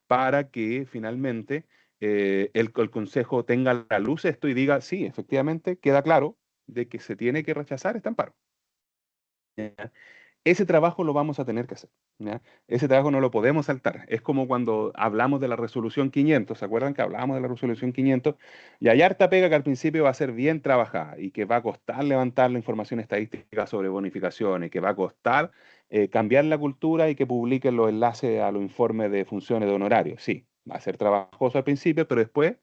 para que finalmente el Consejo tenga la luz esto y diga, sí, efectivamente, queda claro de que se tiene que rechazar este amparo. ¿Ya? Ese trabajo lo vamos a tener que hacer. ¿Ya? Ese trabajo no lo podemos saltar. Es como cuando hablamos de la resolución 500. ¿Se acuerdan que hablábamos de la resolución 500? Y hay harta pega que al principio va a ser bien trabajada y que va a costar levantar la información estadística sobre bonificaciones, que va a costar cambiar la cultura y que publiquen los enlaces a los informes de funciones de honorarios. Sí, va a ser trabajoso al principio, pero después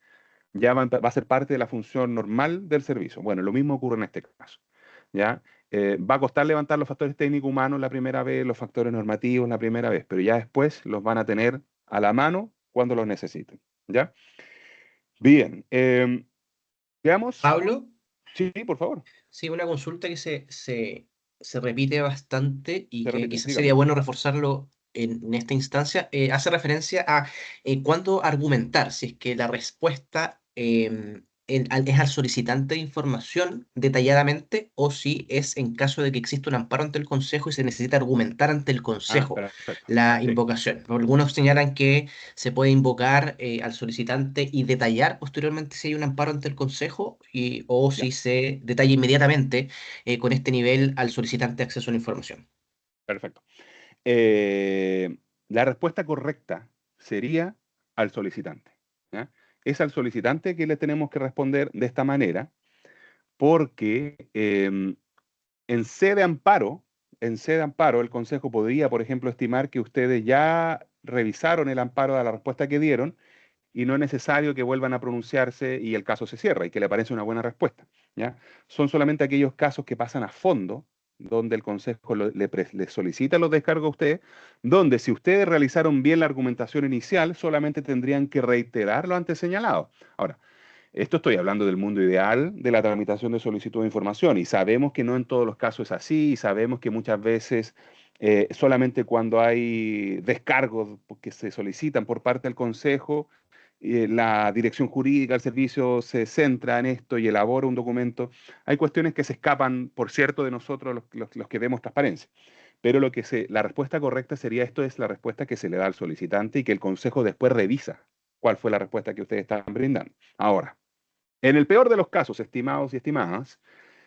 ya va a ser parte de la función normal del servicio. Bueno, lo mismo ocurre en este caso. ¿Ya? Va a costar levantar los factores técnicos humanos la primera vez, los factores normativos la primera vez, pero ya después los van a tener a la mano cuando los necesiten. ¿Ya? Bien. Veamos. Pablo, Sí, por favor. sí, una consulta que se repite bastante y Se que repite. quizás sería Dígame. bueno reforzarlo en esta instancia, hace referencia a cuándo argumentar, si es que la respuesta es al solicitante de información detalladamente o si es en caso de que exista un amparo ante el Consejo y se necesita argumentar ante el Ah, Consejo perfecto. la Sí, invocación. Algunos señalan que se puede invocar al solicitante y detallar posteriormente si hay un amparo ante el Consejo o ya. si se detalla inmediatamente con este nivel al solicitante de acceso a la información. Perfecto. Eh, la respuesta correcta sería al solicitante. ¿Ya? Es al solicitante que le tenemos que responder de esta manera porque en sede amparo, en sede amparo, el Consejo podría, por ejemplo, estimar que ustedes ya revisaron el amparo de la respuesta que dieron y no es necesario que vuelvan a pronunciarse y el caso se cierra y que le parece una buena respuesta. ¿Ya? Son solamente aquellos casos que pasan a fondo, donde el Consejo le solicita los descargos a ustedes, donde si ustedes realizaron bien la argumentación inicial, solamente tendrían que reiterar lo antes señalado. Ahora, esto estoy hablando del mundo ideal de la tramitación de solicitud de información y sabemos que no en todos los casos es así y sabemos que muchas veces solamente cuando hay descargos que se solicitan por parte del Consejo, la dirección jurídica del servicio se centra en esto y elabora un documento. Hay cuestiones que se escapan, por cierto, de nosotros los que vemos transparencia. Pero la respuesta correcta sería esto es la respuesta que se le da al solicitante y que el Consejo después revisa cuál fue la respuesta que ustedes están brindando. Ahora, en el peor de los casos, estimados y estimadas,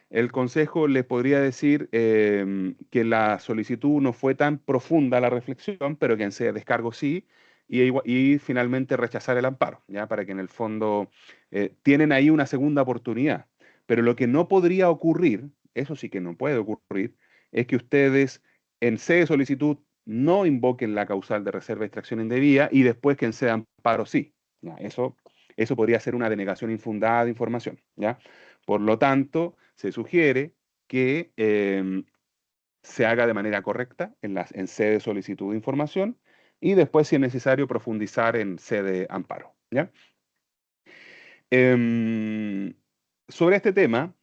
el Consejo le podría decir que la solicitud no fue tan profunda la reflexión, pero que en sede de descargo sí, y finalmente rechazar el amparo, ¿ya? Para que en el fondo tienen ahí una segunda oportunidad. Pero lo que no podría ocurrir, eso sí que no puede ocurrir, es que ustedes en sede de solicitud no invoquen la causal de reserva de extracción indebida y después que en sede de amparo sí. ¿Ya? Eso podría ser una denegación infundada de información, ¿ya? Por lo tanto, se sugiere que se haga de manera correcta en sede de solicitud de información y después, si es necesario, profundizar en sede amparo, ¿ya? Em, sobre este tema,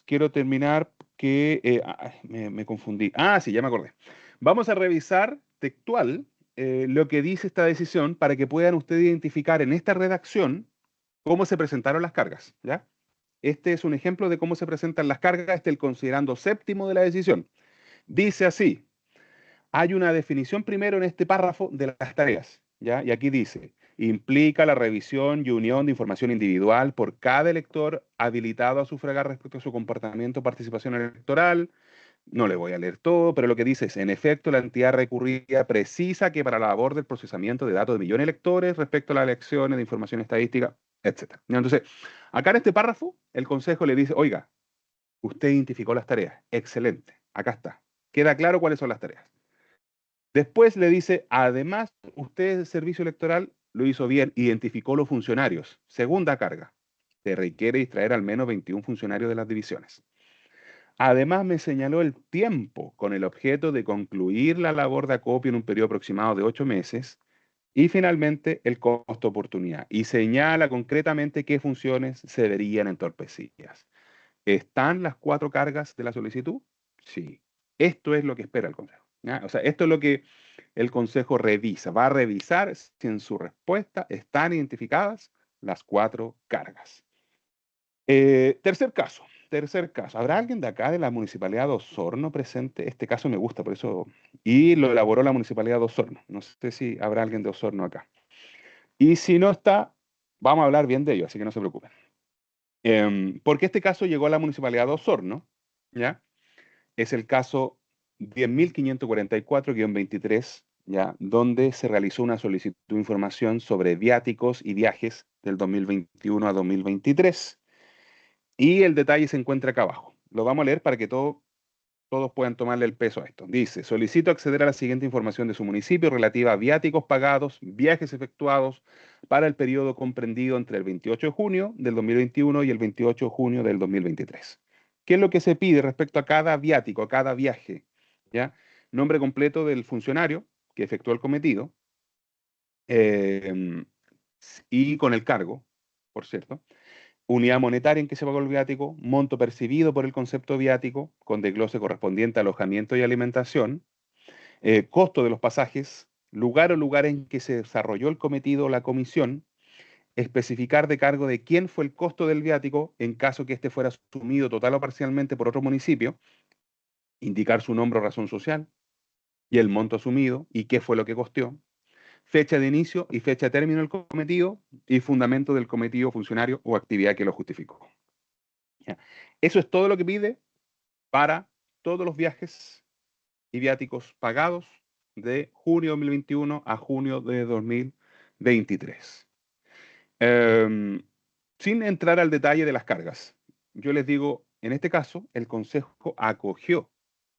quiero terminar que... me confundí. Ah, sí, ya me acordé. Vamos a revisar textual lo que dice esta decisión para que puedan ustedes identificar en esta redacción cómo se presentaron las cargas, ¿ya? Este es un ejemplo de cómo se presentan las cargas, este es el considerando séptimo de la decisión. Dice así: hay una definición primero en este párrafo de las tareas, ¿ya? Y aquí dice, implica la revisión y unión de información individual por cada elector habilitado a sufragar respecto a su comportamiento o participación electoral. No le voy a leer todo, pero lo que dice es, en efecto, la entidad recurrida precisa que para la labor del procesamiento de datos de millones de electores respecto a las elecciones de información estadística, etcétera. Entonces, acá en este párrafo, el consejo le dice, oiga, usted identificó las tareas, excelente, acá está. Queda claro cuáles son las tareas. Después le dice, además, usted, el servicio electoral, lo hizo bien, identificó los funcionarios. Segunda carga, se requiere distraer al menos 21 funcionarios de las divisiones. Además, me señaló el tiempo con el objeto de concluir la labor de acopio en un periodo aproximado de 8 meses. Y finalmente, el costo oportunidad. Y señala concretamente qué funciones se verían entorpecidas. ¿Están las 4 cargas de la solicitud? Sí. Esto es lo que espera el Consejo, ¿ya? O sea, esto es lo que el Consejo revisa. Va a revisar si en su respuesta están identificadas las 4 cargas. Tercer caso. Tercer caso. ¿Habrá alguien de acá de la Municipalidad de Osorno presente? Este caso me gusta, por eso. Y lo elaboró la Municipalidad de Osorno. No sé si habrá alguien de Osorno acá. Y si no está, vamos a hablar bien de ello, así que no se preocupen. Porque este caso llegó a la Municipalidad de Osorno, ¿ya? Es el caso 10.544-23, ¿ya? Donde se realizó una solicitud de información sobre viáticos y viajes del 2021 a 2023. Y el detalle se encuentra acá abajo. Lo vamos a leer para que todos puedan tomarle el peso a esto. Dice, solicito acceder a la siguiente información de su municipio relativa a viáticos pagados, viajes efectuados para el periodo comprendido entre el 28 de junio del 2021 y el 28 de junio del 2023. ¿Qué es lo que se pide respecto a cada viático, a cada viaje? ¿Ya? Nombre completo del funcionario que efectuó el cometido eh, y con el cargo, por cierto. Unidad monetaria en que se pagó el viático, monto percibido por el concepto viático, con desglose correspondiente a alojamiento y alimentación, costo de los pasajes, lugar o lugar en que se desarrolló el cometido o la comisión, especificar de cargo de quién fue el costo del viático en caso que éste fuera asumido total o parcialmente por otro municipio, indicar su nombre o razón social y el monto asumido y qué fue lo que costó, fecha de inicio y fecha de término del cometido y fundamento del cometido funcionario o actividad que lo justificó. ¿Ya? Eso es todo lo que pide para todos los viajes y viáticos pagados de junio de 2021 a junio de 2023. Em, Sin entrar al detalle de las cargas, yo les digo, en este caso, el Consejo acogió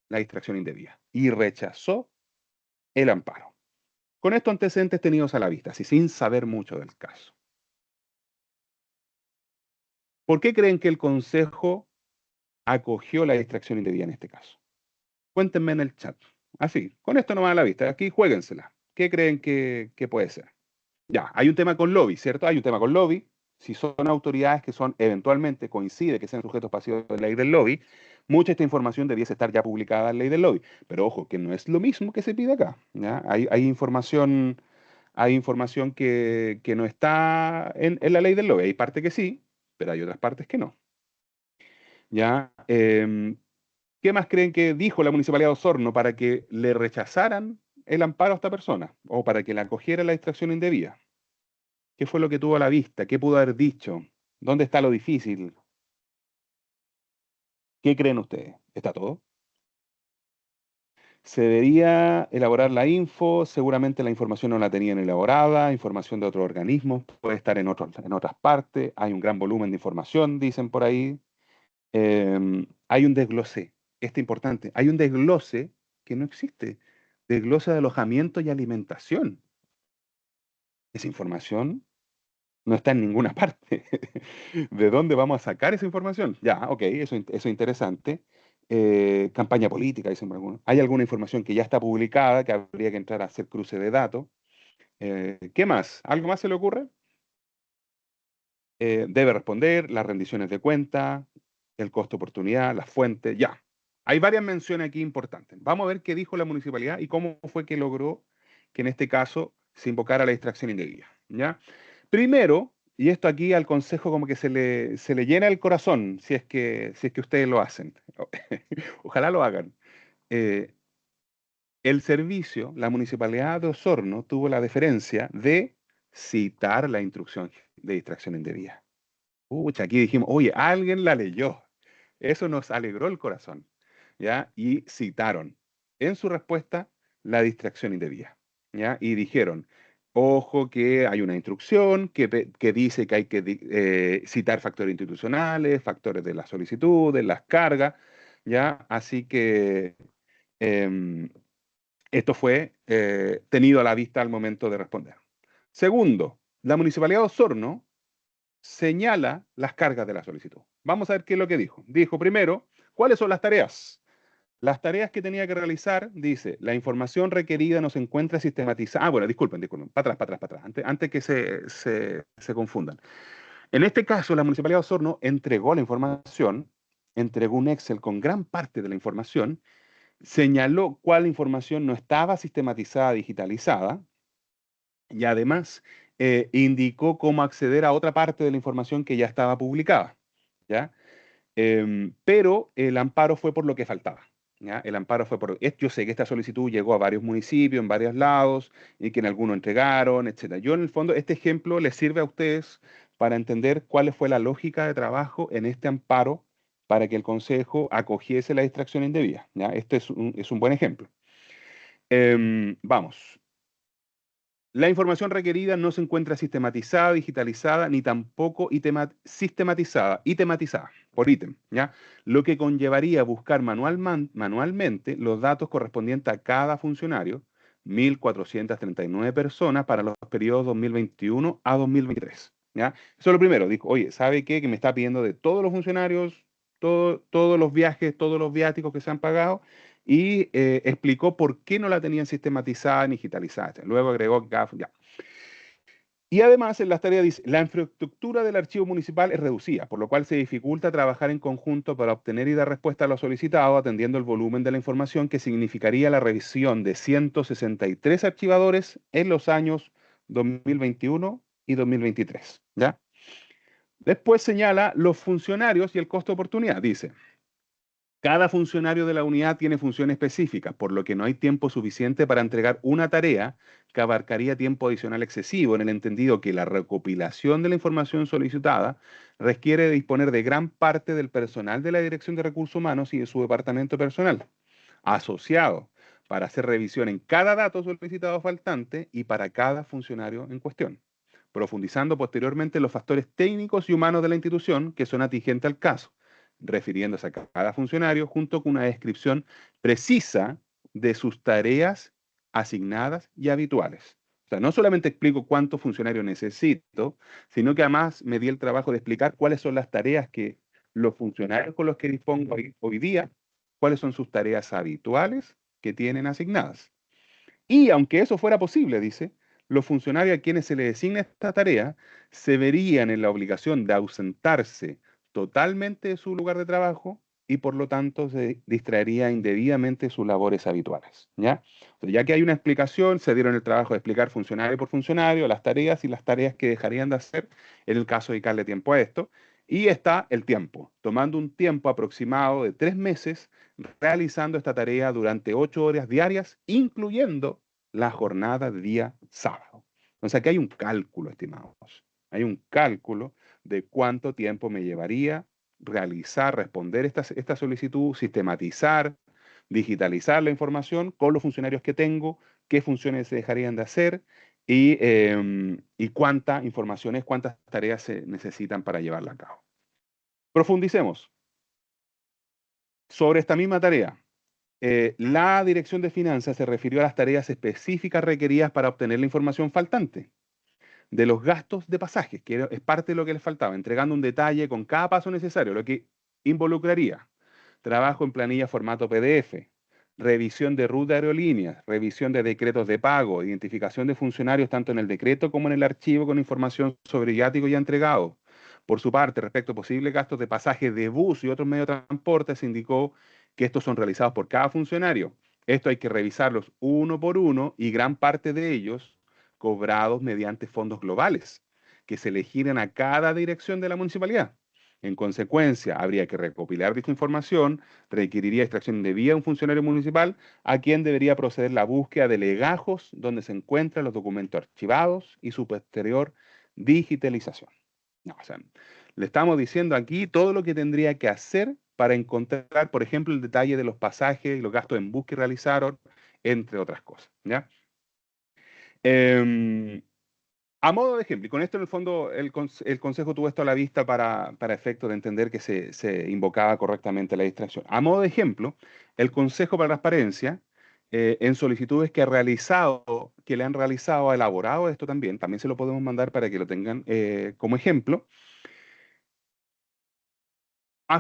la distracción indebida y rechazó el amparo. Con estos antecedentes tenidos a la vista, así sin saber mucho del caso. ¿Por qué creen que el Consejo acogió la distracción indebida en este caso? Cuéntenme en el chat. Así, con esto nomás a la vista. Aquí juéguensela. ¿Qué creen que puede ser? Ya, hay un tema con lobby, ¿cierto? Hay un tema con lobby. Si son autoridades que son eventualmente coincide que sean sujetos pasivos de la ley del lobby, mucha de esta información debiese estar ya publicada en la ley del lobby. Pero ojo, que no es lo mismo que se pide acá. ¿Ya? Hay información que no está en la ley del lobby. Hay parte que sí, pero hay otras partes que no. ¿Ya? ¿Qué más creen que dijo la Municipalidad de Osorno para que le rechazaran el amparo a esta persona o para que le acogiera la distracción indebida? ¿Qué fue lo que tuvo a la vista? ¿Qué pudo haber dicho? ¿Dónde está lo difícil? ¿Qué creen ustedes? ¿Está todo? Se debería elaborar la info, seguramente la información no la tenían elaborada, información de otros organismos, puede estar en otras partes, hay un gran volumen de información, dicen por ahí. Hay un desglose, este importante, hay un desglose que no existe, desglose de alojamiento y alimentación. Esa información no está en ninguna parte. ¿De dónde vamos a sacar esa información? Ya, ok, eso es interesante. Campaña política, dicen algunos. Hay alguna información que ya está publicada, que habría que entrar a hacer cruce de datos. ¿Qué más? ¿Algo más se le ocurre? Debe responder, las rendiciones de cuenta, el costo oportunidad, las fuentes, ya. Hay varias menciones aquí importantes. Vamos a ver qué dijo la municipalidad y cómo fue que logró que en este caso se invocara la distracción indebida. ¿Ya? Primero, y esto aquí al consejo como que se le llena el corazón si es que ustedes lo hacen. Ojalá lo hagan. Eh, el servicio, la municipalidad de Osorno tuvo la deferencia de citar la instrucción de distracción indebida. Pucha, aquí dijimos, oye, alguien la leyó. Eso nos alegró el corazón, ¿ya? Y citaron en su respuesta la distracción indebida, ¿ya? Y dijeron, ojo que hay una instrucción que dice que hay que citar factores institucionales, factores de las solicitudes, las cargas, ¿ya? Así que em, esto fue tenido a la vista al momento de responder. Segundo, la Municipalidad de Osorno señala las cargas de la solicitud. Vamos a ver qué es lo que dijo. Dijo primero, ¿cuáles son las tareas? Las tareas que tenía que realizar, dice, la información requerida no se encuentra sistematizada. Ah, bueno, disculpen, para atrás, antes que se confundan. En este caso, la Municipalidad de Osorno entregó la información, entregó un Excel con gran parte de la información, señaló cuál información no estaba sistematizada, digitalizada, y además indicó cómo acceder a otra parte de la información que ya estaba publicada, ¿ya? Pero el amparo fue por lo que faltaba, ¿ya? El amparo fue por... Yo sé que esta solicitud llegó a varios municipios, en varios lados, y que en algunos entregaron, etcétera. Yo, en el fondo, este ejemplo les sirve a ustedes para entender cuál fue la lógica de trabajo en este amparo para que el Consejo acogiese la distracción indebida, ¿ya? Este es un buen ejemplo. Vamos. La información requerida no se encuentra sistematizada, digitalizada, ni tampoco sistematizada y tematizada por ítem, ¿ya? Lo que conllevaría buscar manualmente los datos correspondientes a cada funcionario, 1.439 personas para los periodos 2021 a 2023, ¿ya? Eso es lo primero. Dijo, oye, ¿sabe qué? Que me está pidiendo de todos los funcionarios, todos los viajes, todos los viáticos que se han pagado y explicó por qué no la tenían sistematizada ni digitalizada. Luego agregó GAF, ya. Y además en las tareas dice, la infraestructura del archivo municipal es reducida, por lo cual se dificulta trabajar en conjunto para obtener y dar respuesta a lo solicitado, atendiendo el volumen de la información que significaría la revisión de 163 archivadores en los años 2021 y 2023. ¿Ya? Después señala los funcionarios y el costo de oportunidad. Dice, cada funcionario de la unidad tiene funciones específicas, por lo que no hay tiempo suficiente para entregar una tarea que abarcaría tiempo adicional excesivo, en el entendido que la recopilación de la información solicitada requiere disponer de gran parte del personal de la Dirección de Recursos Humanos y de su departamento personal, asociado para hacer revisión en cada dato solicitado faltante y para cada funcionario en cuestión, profundizando posteriormente en los factores técnicos y humanos de la institución que son atingentes al caso, refiriéndose a cada funcionario junto con una descripción precisa de sus tareas asignadas y habituales. O sea, no solamente explico cuántos funcionarios necesito, sino que además me di el trabajo de explicar cuáles son las tareas que los funcionarios con los que dispongo hoy día, cuáles son sus tareas habituales que tienen asignadas. Y aunque eso fuera posible, dice, los funcionarios a quienes se les designa esta tarea se verían en la obligación de ausentarse totalmente de su lugar de trabajo y por lo tanto se distraería indebidamente sus labores habituales, ¿ya? Entonces, ya que hay una explicación, se dieron el trabajo de explicar funcionario por funcionario las tareas y las tareas que dejarían de hacer en el caso de dedicarle tiempo a esto. Y está el tiempo, tomando un tiempo aproximado de 3 meses realizando esta tarea durante 8 horas diarias, incluyendo la jornada de día sábado. Entonces aquí hay un cálculo, estimados. Hay un cálculo de cuánto tiempo me llevaría realizar, responder esta solicitud, sistematizar, digitalizar la información con los funcionarios que tengo, qué funciones se dejarían de hacer y cuánta información es, cuántas tareas se necesitan para llevarla a cabo. Profundicemos sobre esta misma tarea. La Dirección de Finanzas se refirió a las tareas específicas requeridas para obtener la información faltante de los gastos de pasajes, que es parte de lo que les faltaba, entregando un detalle con cada paso necesario, lo que involucraría trabajo en planilla formato PDF, revisión de ruta de aerolíneas, revisión de decretos de pago, identificación de funcionarios tanto en el decreto como en el archivo con información sobre viáticos ya entregados. Por su parte, respecto a posibles gastos de pasaje de bus y otros medios de transporte, se indicó que estos son realizados por cada funcionario. Esto hay que revisarlos uno por uno y gran parte de ellos cobrados mediante fondos globales que se le giran a cada dirección de la municipalidad. En consecuencia, habría que recopilar dicha información, requeriría extracción de vía un funcionario municipal a quien debería proceder la búsqueda de legajos donde se encuentran los documentos archivados y su posterior digitalización. No, o sea, le estamos diciendo aquí todo lo que tendría que hacer para encontrar, por ejemplo, el detalle de los pasajes y los gastos en bus que realizaron, entre otras cosas. ¿Ya? Em, a modo de ejemplo, y con esto en el fondo el Consejo tuvo esto a la vista para efecto de entender que se invocaba correctamente la distracción. A modo de ejemplo, el Consejo para la Transparencia, en solicitudes que le han realizado, ha elaborado esto también se lo podemos mandar para que lo tengan como ejemplo,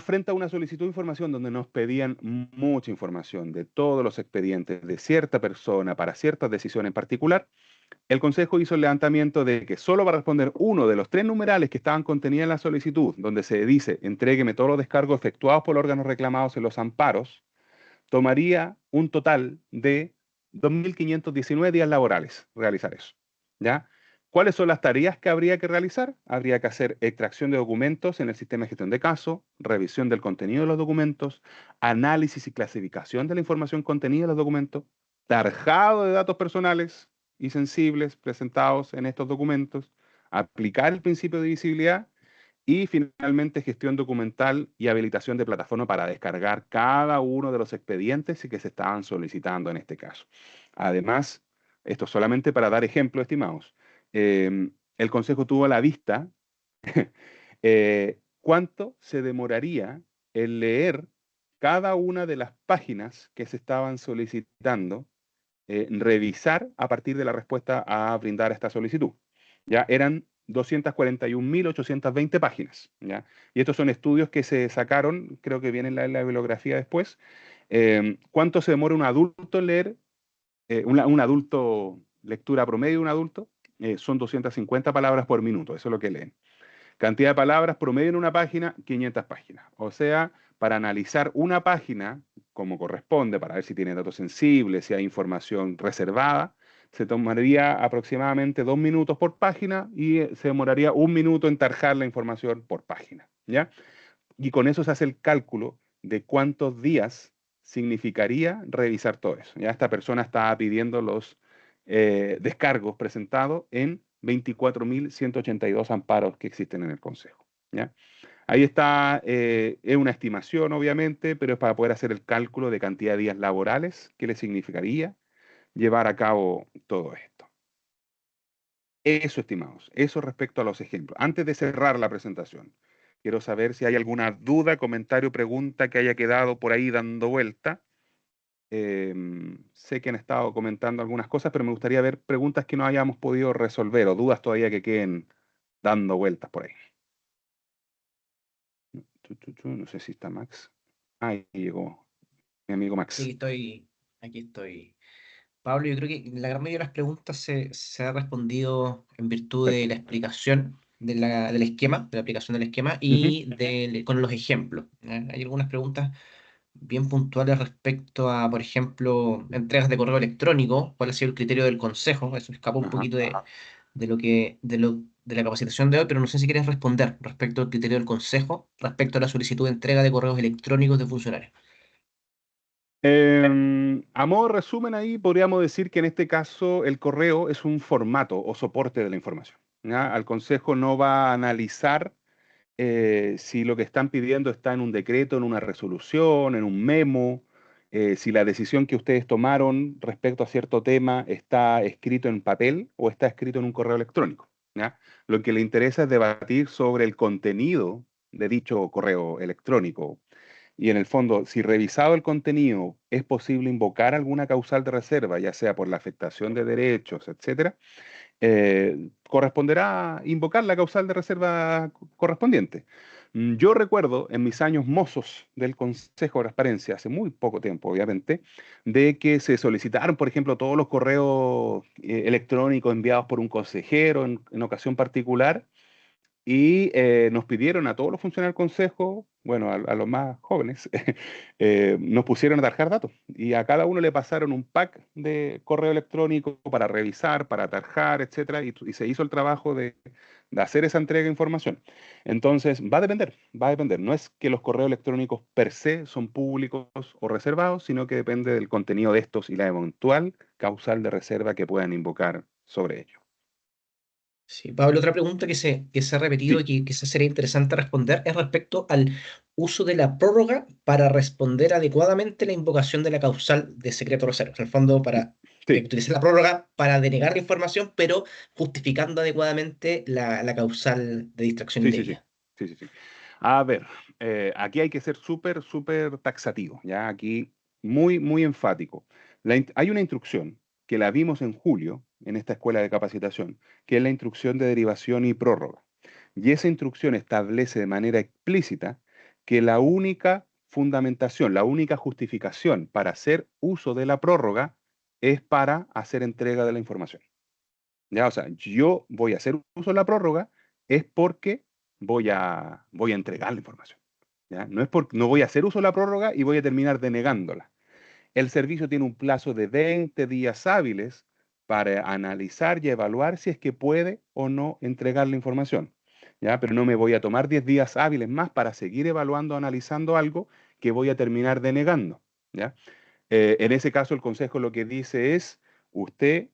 frente a una solicitud de información donde nos pedían mucha información de todos los expedientes de cierta persona para ciertas decisiones en particular. El Consejo hizo el levantamiento de que solo va a responder uno de los tres numerales que estaban contenidos en la solicitud, donde se dice, entrégueme todos los descargos efectuados por órganos reclamados en los amparos, tomaría un total de 2.519 días laborales realizar eso. ¿Ya? ¿Cuáles son las tareas que habría que realizar? Habría que hacer extracción de documentos en el sistema de gestión de caso, revisión del contenido de los documentos, análisis y clasificación de la información contenida en los documentos, tarjado de datos personales y sensibles presentados en estos documentos, aplicar el principio de visibilidad y finalmente gestión documental y habilitación de plataforma para descargar cada uno de los expedientes que se estaban solicitando en este caso. Además, esto solamente para dar ejemplo, estimados, el Consejo tuvo a la vista cuánto se demoraría en leer cada una de las páginas que se estaban solicitando, revisar a partir de la respuesta a brindar esta solicitud. Ya eran 241.820 páginas, ¿ya? Y estos son estudios que se sacaron, creo que viene en la bibliografía después. ¿Cuánto se demora un adulto en leer? Un adulto, lectura promedio de un adulto, son 250 palabras por minuto, eso es lo que leen. Cantidad de palabras promedio en una página, 500 páginas. O sea, para analizar una página como corresponde, para ver si tiene datos sensibles, si hay información reservada, se tomaría aproximadamente 2 minutos por página y se demoraría 1 minuto en tarjar la información por página, ¿ya? Y con eso se hace el cálculo de cuántos días significaría revisar todo eso. Ya esta persona estaba pidiendo los descargos presentados en 24.182 amparos que existen en el Consejo. ¿Ya? Ahí está, es una estimación obviamente, pero es para poder hacer el cálculo de cantidad de días laborales que le significaría llevar a cabo todo esto. Eso, estimados, eso respecto a los ejemplos. Antes de cerrar la presentación, quiero saber si hay alguna duda, comentario, pregunta que haya quedado por ahí dando vuelta. Sé que han estado comentando algunas cosas, pero me gustaría ver preguntas que no hayamos podido resolver o dudas todavía que queden dando vueltas por ahí. No sé si está Max. Ahí llegó mi amigo Sí, Max. aquí estoy. Pablo, yo creo que la gran mayoría de las preguntas se ha respondido en virtud de la Perfecto. explicación del esquema, de la aplicación del esquema Ujú. y con los ejemplos. Hay algunas preguntas bien puntuales respecto a, por ejemplo, entregas de correo electrónico, cuál ha sido el criterio del consejo. Eso escapa un Ajá. poquito de la capacitación de hoy, pero no sé si quieres responder respecto al criterio del consejo, respecto a la solicitud de entrega de correos electrónicos de funcionarios. A modo de resumen ahí, podríamos decir que en este caso el correo es un formato o soporte de la información. ¿Ya? Al Consejo no va a analizar si lo que están pidiendo está en un decreto, en una resolución, en un memo, si la decisión que ustedes tomaron respecto a cierto tema está escrito en papel o está escrito en un correo electrónico, ¿ya? Lo que le interesa es debatir sobre el contenido de dicho correo electrónico. Y en el fondo, si revisado el contenido es posible invocar alguna causal de reserva, ya sea por la afectación de derechos, etcétera, corresponderá invocar la causal de reserva correspondiente. Yo recuerdo en mis años mozos del Consejo de Transparencia, hace muy poco tiempo, obviamente, de que se solicitaron, por ejemplo, todos los correos electrónicos enviados por un consejero en ocasión particular y nos pidieron a todos los funcionarios del consejo, bueno, a los más jóvenes, nos pusieron a tarjar datos y a cada uno le pasaron un pack de correo electrónico para revisar, para tarjar, etcétera, y se hizo el trabajo de hacer esa entrega de información. Entonces, va a depender, va a depender. No es que los correos electrónicos per se son públicos o reservados, sino que depende del contenido de estos y la eventual causal de reserva que puedan invocar sobre ellos. Sí, Pablo, otra pregunta que se ha repetido y Sí, que quizás sería interesante responder es respecto al uso de la prórroga para responder adecuadamente la invocación de la causal de secreto reserva. En el fondo, para sí. utilizar la prórroga para denegar la información, pero justificando adecuadamente la causal de distracción Sí, sí, sí. indebida. Sí, sí, sí. A ver, aquí hay que ser súper, súper taxativo, ¿ya? Aquí muy, muy enfático. Hay una instrucción que la vimos en julio en esta escuela de capacitación, que es la instrucción de derivación y prórroga. Y esa instrucción establece de manera explícita que la única fundamentación, la única justificación para hacer uso de la prórroga es para hacer entrega de la información. Ya, o sea, yo voy a hacer uso de la prórroga es porque voy a entregar la información. ¿Ya? No es porque no voy a hacer uso de la prórroga y voy a terminar denegándola. El servicio tiene un plazo de 20 días hábiles para analizar y evaluar si es que puede o no entregar la información. ¿Ya? Pero no me voy a tomar 10 días hábiles más para seguir evaluando, analizando algo que voy a terminar denegando. ¿Ya? En ese caso, el consejo lo que dice es, usted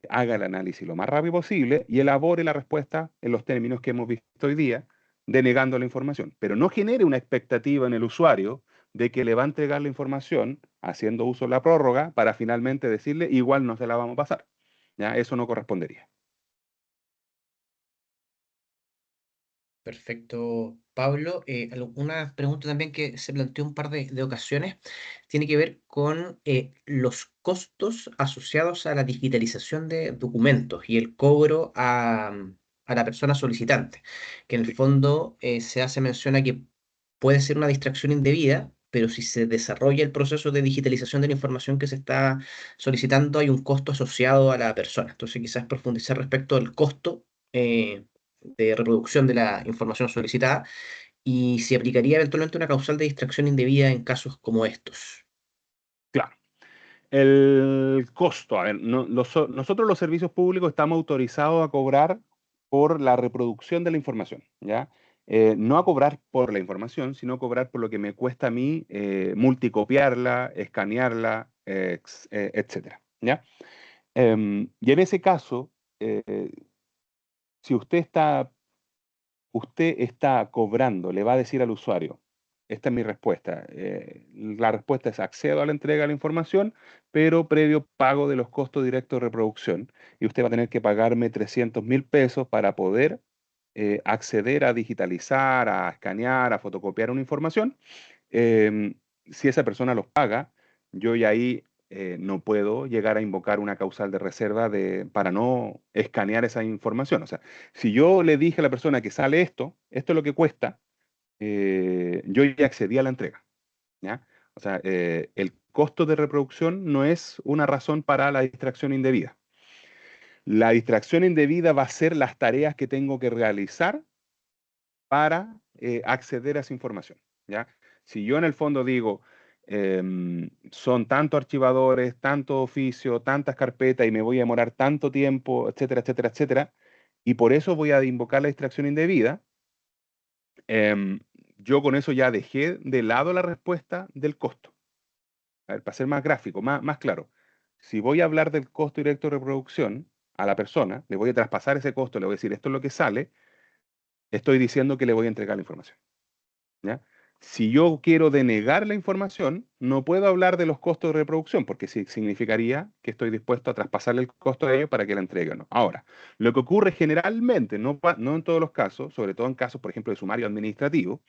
haga el análisis lo más rápido posible y elabore la respuesta en los términos que hemos visto hoy día, denegando la información. Pero no genere una expectativa en el usuario de que le va a entregar la información haciendo uso de la prórroga para finalmente decirle, igual no se la vamos a pasar. ¿Ya? Eso no correspondería. Perfecto, Pablo. Una pregunta también que se planteó un par de ocasiones tiene que ver con los costos asociados a la digitalización de documentos y el cobro a la persona solicitante, que en el Sí, fondo se hace mención a que puede ser una distracción indebida, pero si se desarrolla el proceso de digitalización de la información que se está solicitando, hay un costo asociado a la persona. Entonces, quizás profundizar respecto al costo. De reproducción de la información solicitada y si aplicaría eventualmente una causal de distracción indebida en casos como estos. claro. El costo, a ver, nosotros los servicios públicos estamos autorizados a cobrar por la reproducción de la información, ¿ya? No a cobrar por la información, sino a cobrar por lo que me cuesta a mí multicopiarla, escanearla, etcétera, ¿ya? Y en ese caso, si usted está cobrando, le va a decir al usuario, esta es mi respuesta. La respuesta es accedo a la entrega de la información, pero previo pago de los costos directos de reproducción. Y usted va a tener que pagarme 300.000 pesos para poder acceder a digitalizar, a escanear, a fotocopiar una información. Em, si esa persona los paga, yo ya ahí no puedo llegar a invocar una causal de reserva para no escanear esa información. O sea, si yo le dije a la persona que sale esto es lo que cuesta, yo ya accedí a la entrega, ¿ya? O sea, el costo de reproducción no es una razón para la distracción indebida. La distracción indebida va a ser las tareas que tengo que realizar para acceder a esa información, ¿ya? Si yo en el fondo digo, son tantos archivadores, tanto oficio, tantas carpetas y me voy a demorar tanto tiempo, etcétera, etcétera, etcétera, y por eso voy a invocar la distracción indebida, em, yo con eso ya dejé de lado la respuesta del costo. A ver, para ser más gráfico, más claro, si voy a hablar del costo directo de reproducción a la persona, le voy a traspasar ese costo, le voy a decir esto es lo que sale, estoy diciendo que le voy a entregar la información. ¿Ya? Si yo quiero denegar la información, no puedo hablar de los costos de reproducción, porque sí significaría que estoy dispuesto a traspasarle el costo de ellos para que la entregue o no. Ahora, lo que ocurre generalmente, no en todos los casos, sobre todo en casos, por ejemplo, de sumario administrativo,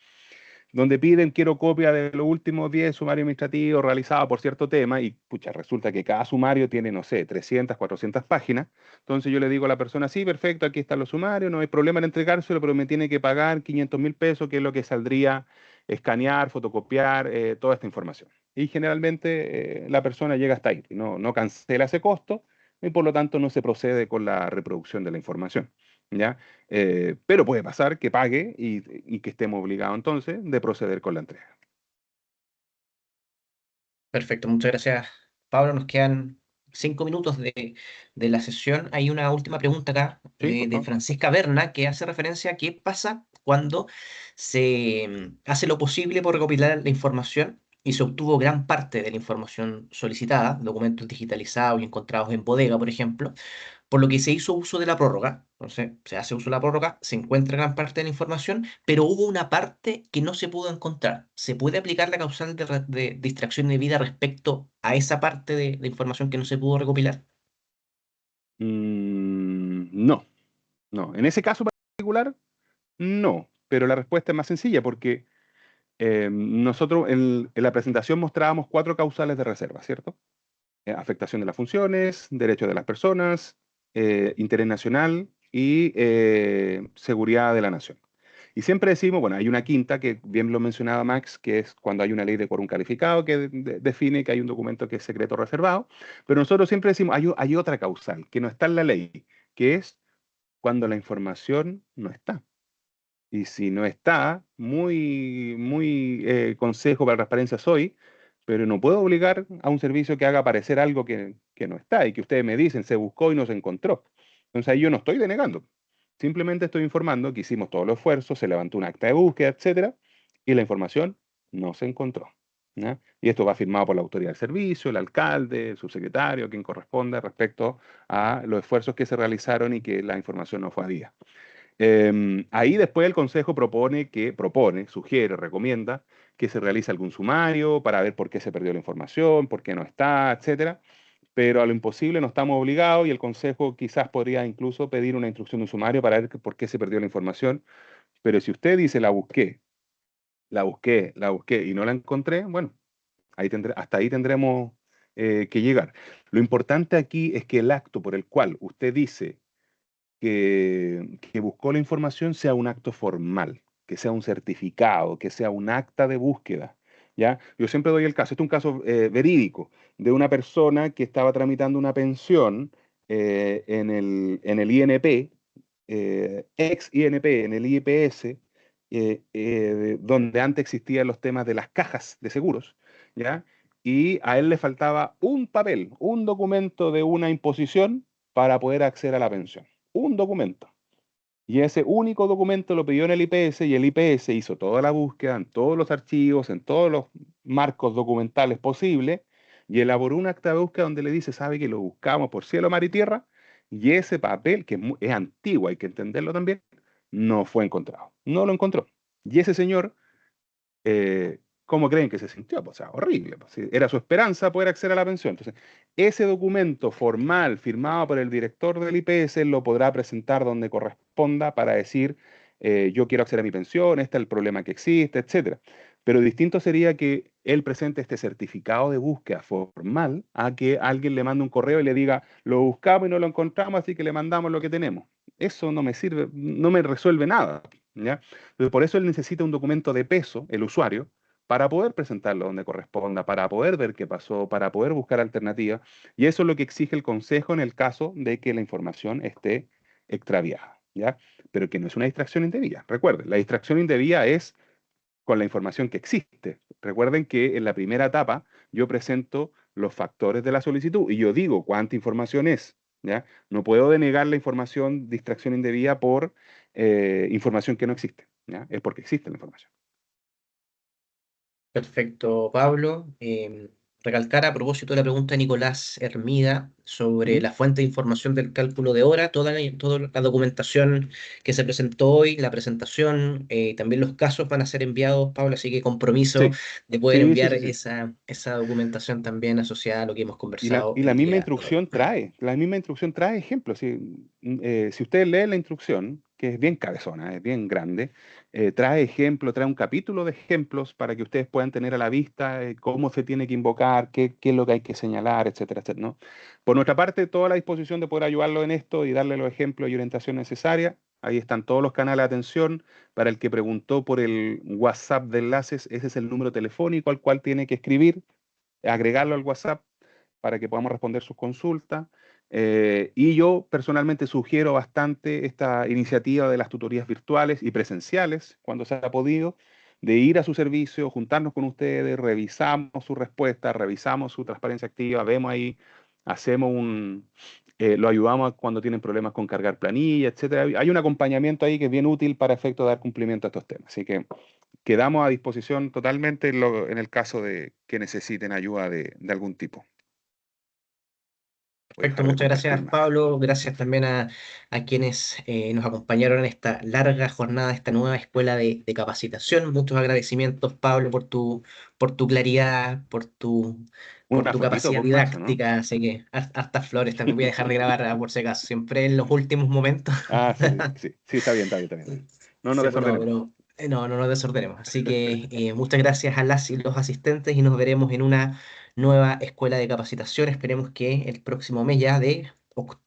donde piden quiero copia de los últimos 10 sumarios administrativos realizados por cierto tema y pucha, resulta que cada sumario tiene, no sé, 300, 400 páginas. Entonces yo le digo a la persona, sí, perfecto, aquí están los sumarios, no hay problema en entregárselo, pero me tiene que pagar 500.000 pesos, que es lo que saldría escanear, fotocopiar toda esta información. Y generalmente la persona llega hasta ahí, no cancela ese costo y por lo tanto no se procede con la reproducción de la información. ¿Ya? Pero puede pasar que pague y que estemos obligados entonces de proceder con la entrega. Perfecto, muchas gracias, Pablo. Nos quedan 5 minutos de la sesión. Hay una última pregunta acá Sí, por de favor. Francisca Berna que hace referencia a qué pasa cuando se hace lo posible por recopilar la información y se obtuvo gran parte de la información solicitada, documentos digitalizados y encontrados en bodega, por ejemplo, por lo que se hizo uso de la prórroga. Entonces, se hace uso de la prórroga, se encuentra gran parte de la información, pero hubo una parte que no se pudo encontrar. ¿Se puede aplicar la causal de distracción debida respecto a esa parte de información que no se pudo recopilar? No, no. En ese caso particular, no. Pero la respuesta es más sencilla porque nosotros en la presentación mostrábamos cuatro causales de reserva, ¿cierto? Afectación de las funciones, derechos de las personas, interés nacional y seguridad de la nación. Y siempre decimos, bueno, hay una quinta que bien lo mencionaba Max, que es cuando hay una ley de quórum calificado que define que hay un documento que es secreto reservado, pero nosotros siempre decimos, hay otra causal que no está en la ley, que es cuando la información no está. Y si no está, muy consejo para transparencia soy, pero no puedo obligar a un servicio que haga aparecer algo que no está y que ustedes me dicen se buscó y no se encontró. Entonces ahí yo no estoy denegando. Simplemente estoy informando que hicimos todos los esfuerzos, se levantó un acta de búsqueda, etcétera, y la información no se encontró. ¿Ya? Y esto va firmado por la autoridad del servicio, el alcalde, el subsecretario, quien corresponda respecto a los esfuerzos que se realizaron y que la información no fue a día. Ahí después el Consejo sugiere, recomienda que se realice algún sumario para ver por qué se perdió la información, por qué no está, etcétera. Pero a lo imposible no estamos obligados y el Consejo quizás podría incluso pedir una instrucción de un sumario para ver por qué se perdió la información. Pero si usted dice la busqué y no la encontré, bueno, hasta ahí tendremos que llegar. Lo importante aquí es que el acto por el cual usted dice que buscó la información sea un acto formal, que sea un certificado, que sea un acta de búsqueda. ¿Ya? Yo siempre doy el caso, este es un caso verídico de una persona que estaba tramitando una pensión en el INP, ex INP, en el IPS, donde antes existían los temas de las cajas de seguros, ¿ya? Y a él le faltaba un papel, un documento de una imposición para poder acceder a la pensión, un documento. Y ese único documento lo pidió en el IPS y el IPS hizo toda la búsqueda en todos los archivos, en todos los marcos documentales posibles y elaboró un acta de búsqueda donde le dice, sabe que lo buscamos por cielo, mar y tierra y ese papel, que es antiguo, hay que entenderlo también, no fue encontrado. No lo encontró. Y ese señor ¿cómo creen que se sintió? Pues, o sea, horrible. Pues, sí, era su esperanza poder acceder a la pensión. Entonces, ese documento formal firmado por el director del IPS lo podrá presentar donde corresponda para decir, yo quiero acceder a mi pensión, este es el problema que existe, etcétera. Pero distinto sería que él presente este certificado de búsqueda formal a que alguien le mande un correo y le diga, lo buscamos y no lo encontramos, así que le mandamos lo que tenemos. Eso no me sirve, no me resuelve nada. ¿Ya? Entonces, por eso él necesita un documento de peso, el usuario, para poder presentarlo donde corresponda, para poder ver qué pasó, para poder buscar alternativas. Y eso es lo que exige el Consejo en el caso de que la información esté extraviada, ¿ya? Pero que no es una distracción indebida. Recuerden, la distracción indebida es con la información que existe. Recuerden que en la primera etapa yo presento los factores de la solicitud y yo digo cuánta información es, ¿ya? No puedo denegar la información, distracción indebida por información que no existe, ¿ya? Es porque existe la información. Perfecto, Pablo. recalcar a propósito de la pregunta de Nicolás Hermida sobre ¿Mm? la fuente de información del cálculo de hora, toda la documentación que se presentó hoy, la presentación, también los casos van a ser enviados, Pablo, así que compromiso Sí, de poder sí, sí, enviar sí, sí. esa documentación también asociada a lo que hemos Y la, conversado y la el misma día de hoy. instrucción trae, la misma instrucción trae ejemplos. Si ustedes leen la instrucción, que es bien cabezona, es bien grande, trae ejemplos, trae un capítulo de ejemplos para que ustedes puedan tener a la vista cómo se tiene que invocar, qué es lo que hay que señalar, etcétera, etcétera, ¿no? Por nuestra parte, toda la disposición de poder ayudarlo en esto y darle los ejemplos y orientación necesaria. Ahí están todos los canales de atención. Para el que preguntó por el WhatsApp de enlaces, ese es el número telefónico al cual tiene que escribir, agregarlo al WhatsApp para que podamos responder sus consultas. Y yo personalmente sugiero bastante esta iniciativa de las tutorías virtuales y presenciales, cuando se ha podido, de ir a su servicio, juntarnos con ustedes, revisamos su respuesta, revisamos su transparencia activa, vemos ahí, hacemos lo ayudamos cuando tienen problemas con cargar planilla, etcétera. Hay un acompañamiento ahí que es bien útil para efecto de dar cumplimiento a estos temas. Así que quedamos a disposición totalmente en el caso de que necesiten ayuda de algún tipo. Voy a Perfecto, dejar de muchas compartir gracias más. Pablo, gracias también a quienes nos acompañaron en esta larga jornada, esta nueva escuela de capacitación. Muchos agradecimientos Pablo por tu claridad, por Una tu fotito capacidad por más, ¿o no? didáctica, así que hartas flores también voy a dejar de grabar por si acaso, siempre en los últimos momentos. Ah, sí, sí, sí, está bien, está bien, está bien, está bien. No nos Sí, pues no, desordenemos. pero no nos desordenemos. Así que muchas gracias a las y los asistentes y nos veremos en una nueva escuela de capacitación. Esperemos que el próximo mes ya de octubre.